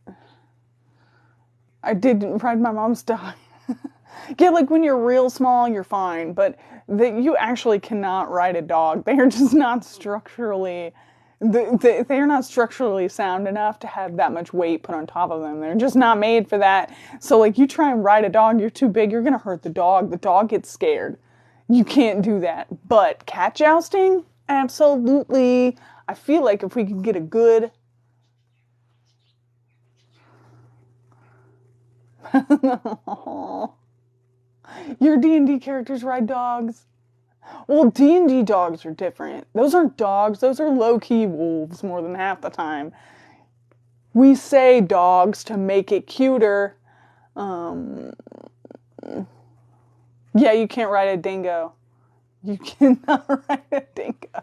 A: I did ride my mom's dog. Yeah, like when you're real small, you're fine, but you actually cannot ride a dog. They are just not structurally, they are not structurally sound enough to have that much weight put on top of them. They're just not made for that. So, like, you try and ride a dog, you're too big, you're gonna hurt the dog. The dog gets scared. You can't do that. But cat jousting? Absolutely. I feel like if we could get a good... Your D&D characters ride dogs? Well, D&D dogs are different. Those aren't dogs. Those are low-key wolves more than half the time. We say dogs to make it cuter. Yeah, you can't ride a dingo. You cannot ride a dingo.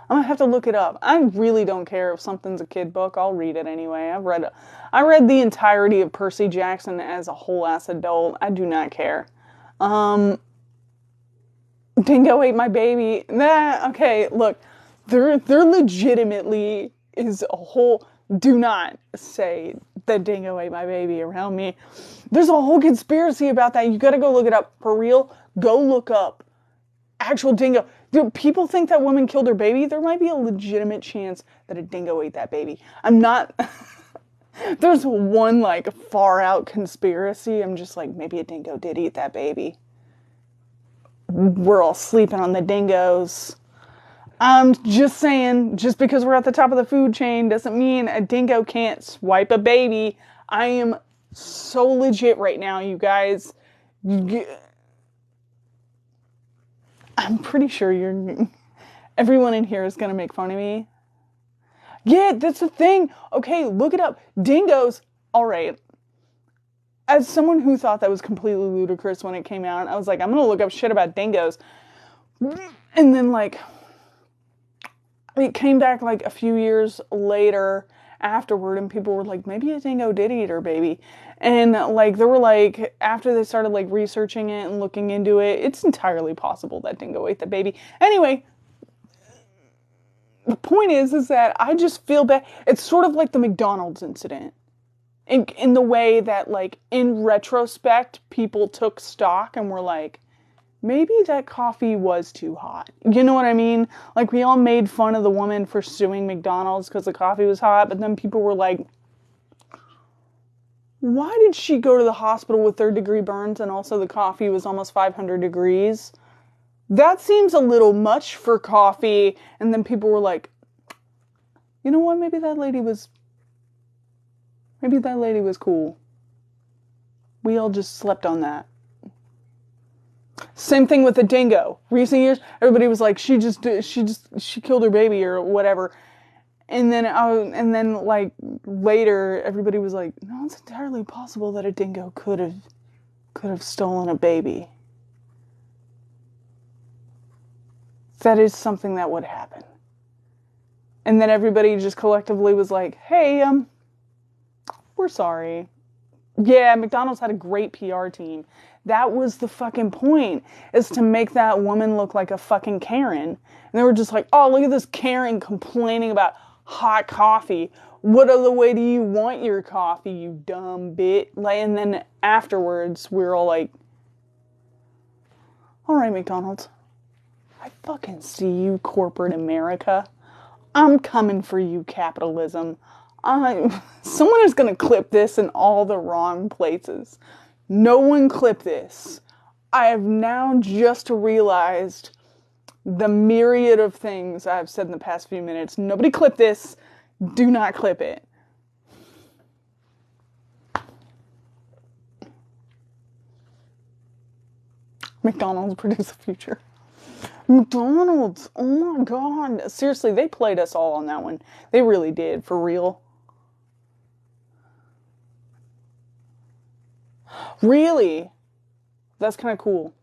A: I'm gonna have to look it up. I really don't care if something's a kid book. I'll read it anyway. I read the entirety of Percy Jackson as a whole ass adult. I do not care. Dingo ate my baby. Nah, okay, look. There legitimately is a whole... Do not say that dingo ate my baby around me. There's a whole conspiracy about that. You gotta go look it up. For real, go look up actual dingo. Do people think that woman killed her baby? There might be a legitimate chance that a dingo ate that baby. I'm not... There's one, like, far-out conspiracy. I'm just like, maybe a dingo did eat that baby. We're all sleeping on the dingoes. I'm just saying, just because we're at the top of the food chain doesn't mean a dingo can't swipe a baby. I am so legit right now, you guys. I'm pretty sure everyone in here is going to make fun of me. Yeah, that's the thing. Okay, look it up. Dingoes. All right. As someone who thought that was completely ludicrous when it came out, I was like, I'm going to look up shit about dingoes. And then, like, it came back, like, a few years later afterward, and people were like, maybe a dingo did eat her baby. And, like, they were like, after they started, like, researching it and looking into it, it's entirely possible that dingo ate the baby. Anyway, the point is that I just feel bad. It's sort of like the McDonald's incident. In the way that, like, in retrospect, people took stock and were like, maybe that coffee was too hot. You know what I mean? Like, we all made fun of the woman for suing McDonald's because the coffee was hot, but then people were like, why did she go to the hospital with third-degree burns and also the coffee was almost 500 degrees? That seems a little much for coffee. And then people were like, you know what? Maybe that lady was cool. We all just slept on that. Same thing with the dingo. Recent years, everybody was like, she killed her baby or whatever. And then like later, everybody was like, no, it's entirely possible that a dingo could have stolen a baby. That is something that would happen. And then everybody just collectively was like, hey, we're sorry. Yeah, McDonald's had a great PR team. That was the fucking point, is to make that woman look like a fucking Karen. And they were just like, oh, look at this Karen complaining about hot coffee. What other way do you want your coffee, you dumb bit? Like, and then afterwards, we were all like, all right, McDonald's. I fucking see you, corporate America. I'm coming for you, capitalism. Someone is going to clip this in all the wrong places. No one clip this. I have now just realized the myriad of things I've said in the past few minutes. Nobody clip this. Do not clip it. McDonald's produce the future. McDonald's, oh my god. Seriously, they played us all on that one. They really did, for real. Really? That's kind of cool.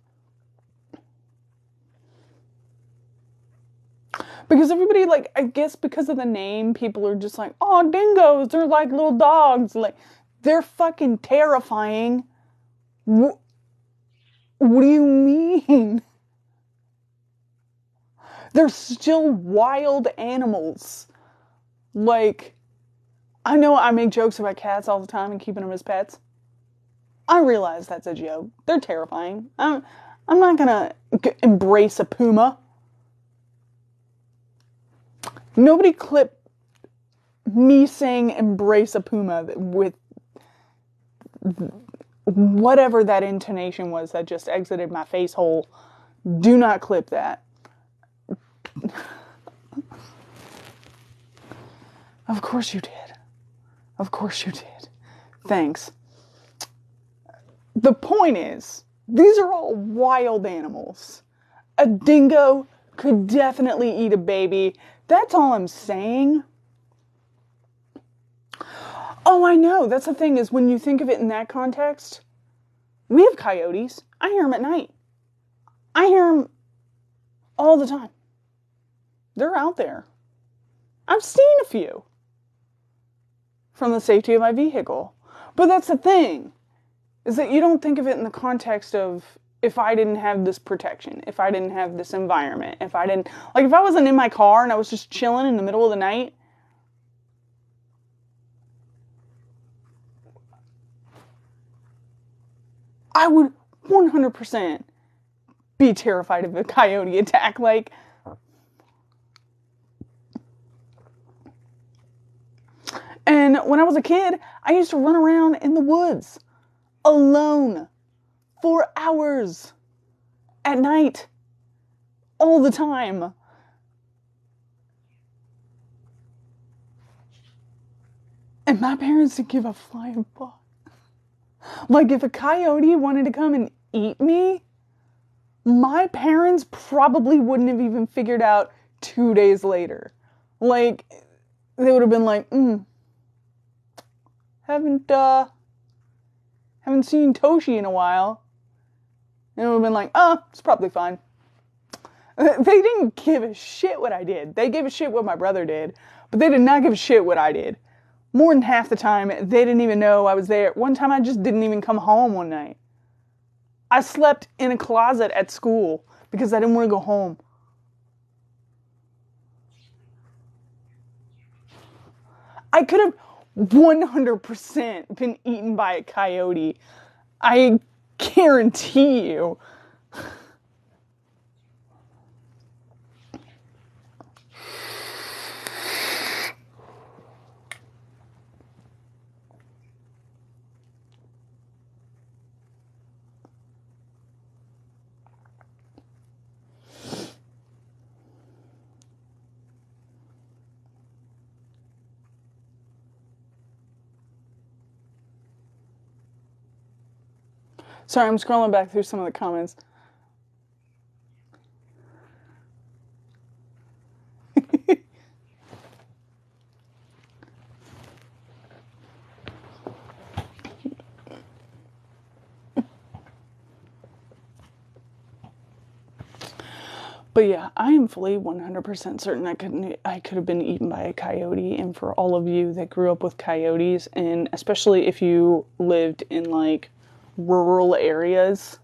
A: Because everybody, like, I guess because of the name, people are just like, oh, dingoes, they're like little dogs. Like, they're fucking terrifying. What do you mean? They're still wild animals. Like, I know I make jokes about cats all the time and keeping them as pets. I realize that's a joke. They're terrifying. I'm not gonna embrace a puma. Nobody clip me saying embrace a puma with whatever that intonation was that just exited my face hole. Do not clip that. Of course you did. Of course you did. Thanks. The point is, these are all wild animals. A dingo could definitely eat a baby. That's all I'm saying. Oh, I know. That's the thing, is when you think of it in that context, we have coyotes. I hear them at night. I hear them all the time. They're out there. I've seen a few from the safety of my vehicle. But that's the thing, is that you don't think of it in the context of, if I didn't have this protection, if I didn't have this environment, if I wasn't in my car and I was just chilling in the middle of the night, I would 100% be terrified of a coyote attack. And when I was a kid, I used to run around in the woods alone for hours at night, all the time. And my parents didn't give a flying fuck. If a coyote wanted to come and eat me, my parents probably wouldn't have even figured out 2 days later. They would have been like, haven't seen Toshi in a while. And it would have been like, it's probably fine. They didn't give a shit what I did. They gave a shit what my brother did, but they did not give a shit what I did. More than half the time, they didn't even know I was there. One time I just didn't even come home one night. I slept in a closet at school because I didn't want to go home. I could have 100% been eaten by a coyote. I guarantee you. Sorry, I'm scrolling back through some of the comments. But yeah, I am fully 100% certain I could have been eaten by a coyote. And for all of you that grew up with coyotes, and especially if you lived in rural areas,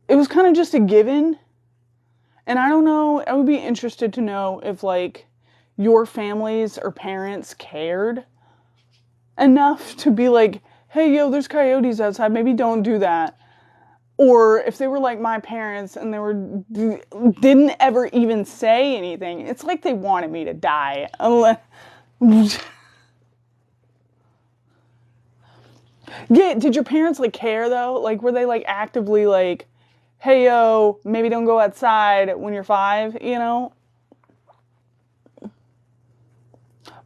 A: it was kind of just a given. And I don't know, I would be interested to know if your families or parents cared enough to be like, hey, yo, there's coyotes outside, maybe don't do that. Or if they were like my parents and didn't ever even say anything. It's like they wanted me to die. Yeah, did your parents care though? Were they actively hey yo, maybe don't go outside when you're 5, you know?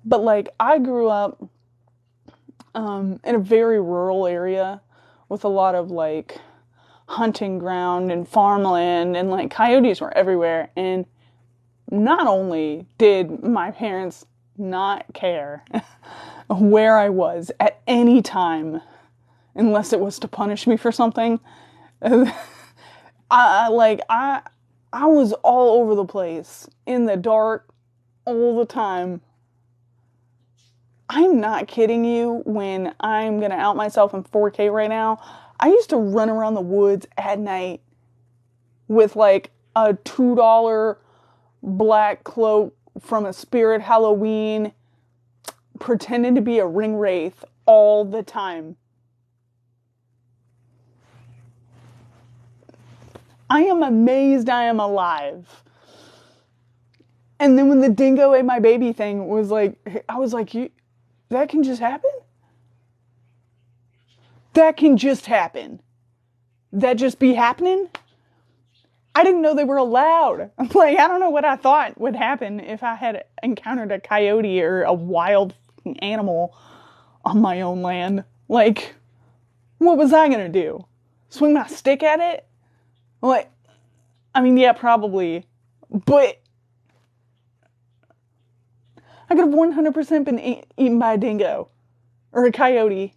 A: But I grew up in a very rural area with a lot of hunting ground and farmland, and coyotes were everywhere. And not only did my parents not care where I was at any time, unless it was to punish me for something, I was all over the place in the dark all the time. I'm not kidding you when I'm gonna out myself in 4K right now. I used to run around the woods at night with a $2 black cloak from a Spirit Halloween, pretending to be a ring wraith all the time. I am amazed I am alive. And then when the dingo ate my baby thing was I was like, that can just happen? That can just happen. That just be happening? I didn't know they were allowed. Like, I don't know what I thought would happen if I had encountered a coyote or a wild animal on my own land. Like, what was I gonna do? Swing my stick at it? Like, I mean, yeah, probably. But I could have 100% been eaten by a dingo. Or a coyote.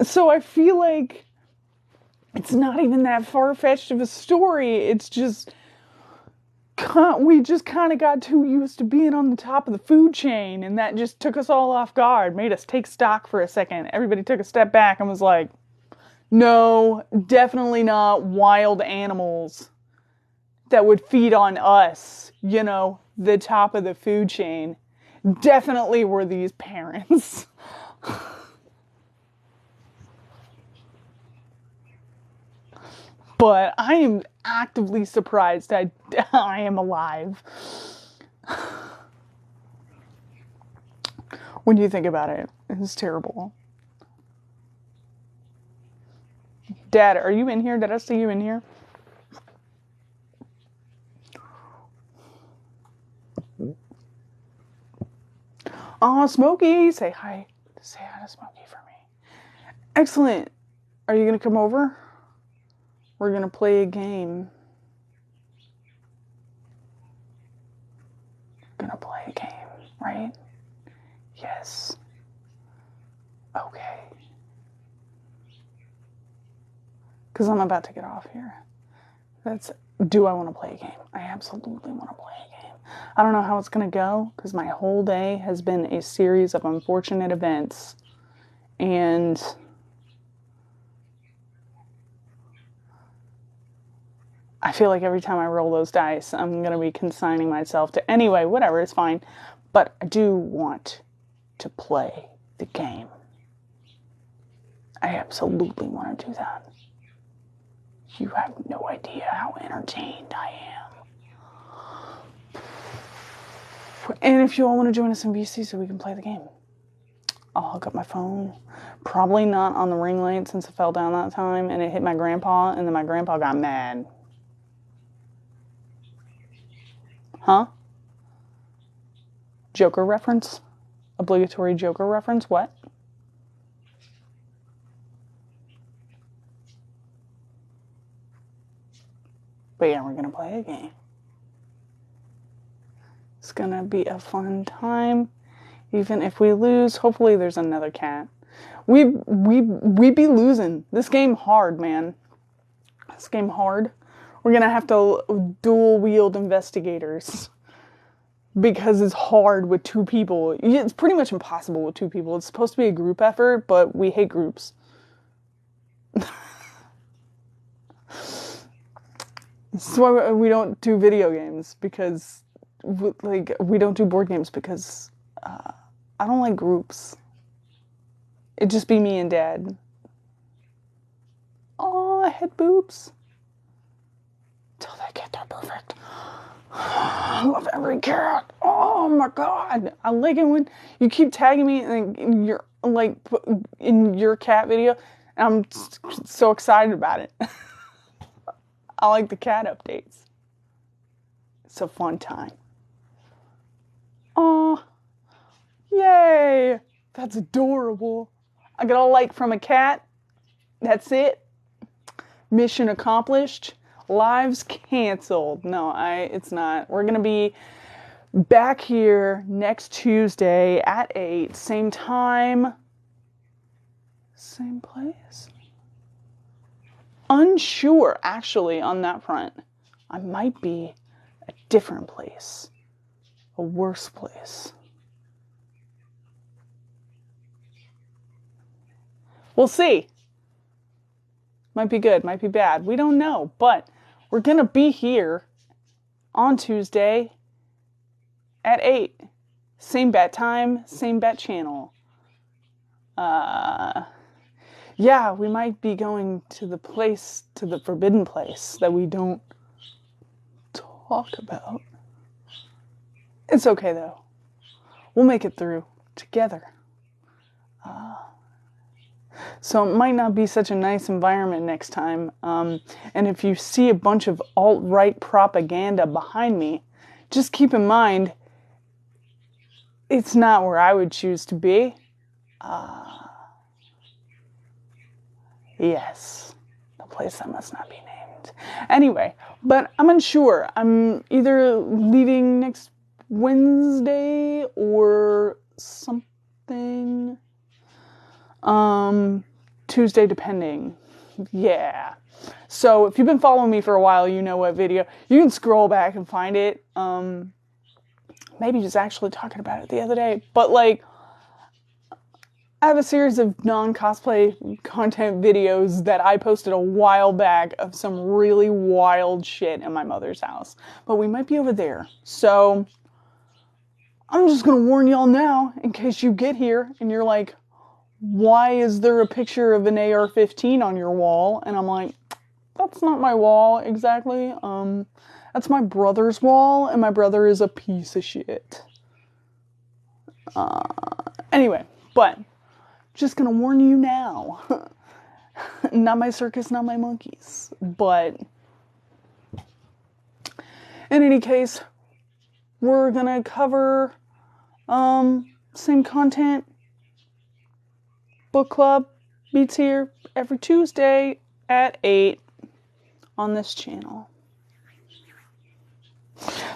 A: So I feel like it's not even that far-fetched of a story. It's just, we just kind of got too used to being on the top of the food chain, and that just took us all off guard, made us take stock for a second. Everybody took a step back and was like, no, definitely not wild animals that would feed on us, you know, the top of the food chain. Definitely were these parents. But I am actively surprised I am alive. When you think about it, it's terrible. Dad, are you in here? Did I see you in here? Aw, Smokey, say hi. Say hi to Smokey for me. Excellent. Are you going to come over? We're going to play a game. We're going to play a game, right? Yes. Okay. Because I'm about to get off here. Do I want to play a game? I absolutely want to play a game. I don't know how it's going to go, because my whole day has been a series of unfortunate events. And I feel like every time I roll those dice, I'm going to be consigning myself to, anyway, whatever, it's fine. But I do want to play the game. I absolutely want to do that. You have no idea how entertained I am. And if you all want to join us in VC so we can play the game, I'll hook up my phone. Probably not on the ring light since it fell down that time and it hit my grandpa, and then my grandpa got mad. Huh? Joker reference? Obligatory Joker reference? What? But yeah, we're gonna play a game. It's gonna be a fun time. Even if we lose, hopefully there's another cat. We be losing. This game hard, man. This game hard. We're gonna have to dual wield investigators. Because it's hard with two people. It's pretty much impossible with two people. It's supposed to be a group effort, but we hate groups. That's why we don't do video games, because, we don't do board games because I don't like groups. It'd just be me and Dad. Oh, I had boobs. Till they get there perfect. I love every cat. Oh my god. I like it when you keep tagging me and you're like in your cat video, and I'm so excited about it. I like the cat updates. It's a fun time. Oh, yay. That's adorable. I got a like from a cat. That's it. Mission accomplished. Lives canceled. No, it's not. We're going to be back here next Tuesday at 8. Same time. Same place. Unsure, actually, on that front. I might be a different place. A worse place. We'll see. Might be good, might be bad. We don't know, but we're going to be here on Tuesday at 8. Same bat time, same bat channel. Yeah, we might be going to the forbidden place that we don't talk about. It's okay, though. We'll make it through together. So it might not be such a nice environment next time. And if you see a bunch of alt-right propaganda behind me, just keep in mind, it's not where I would choose to be. Yes, the place that must not be named. Anyway, but I'm unsure. I'm either leaving next Wednesday or something. Tuesday, depending. Yeah. So if you've been following me for a while, you know what video. You can scroll back and find it. Maybe just actually talking about it the other day. But like, I have a series of non-cosplay content videos that I posted a while back of some really wild shit in my mother's house. But we might be over there. So I'm just going to warn y'all now, in case you get here and you're like, why is there a picture of an AR-15 on your wall? And I'm like, that's not my wall exactly. That's my brother's wall, and my brother is a piece of shit. Anyway, but just gonna warn you now. Not my circus, not my monkeys. But in any case, we're gonna cover same content. Book club meets here every Tuesday at 8 on this channel.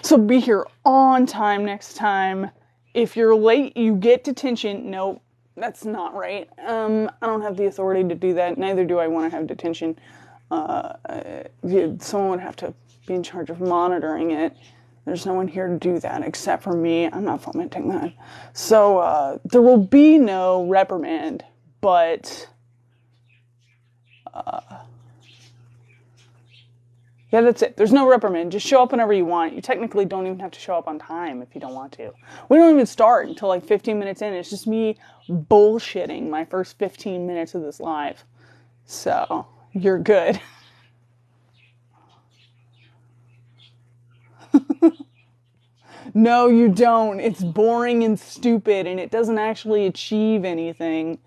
A: So be here on time next time. If you're late, you get detention. Nope, that's not right. I don't have the authority to do that. Neither do I want to have detention. Someone would have to be in charge of monitoring it. There's no one here to do that except for me. I'm not fomenting that. So there will be no reprimand, but yeah, that's it. There's no reprimand. Just show up whenever you want. You technically don't even have to show up on time if you don't want to. We don't even start until like 15 minutes in. It's just me bullshitting my first 15 minutes of this live. So, you're good. No, you don't. It's boring and stupid, and it doesn't actually achieve anything.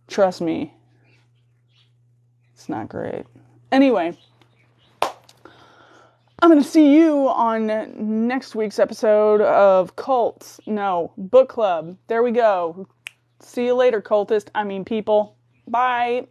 A: Trust me. It's not great. Anyway, I'm going to see you on next week's episode of Book Club. There we go. See you later, cultist. I mean, people. Bye.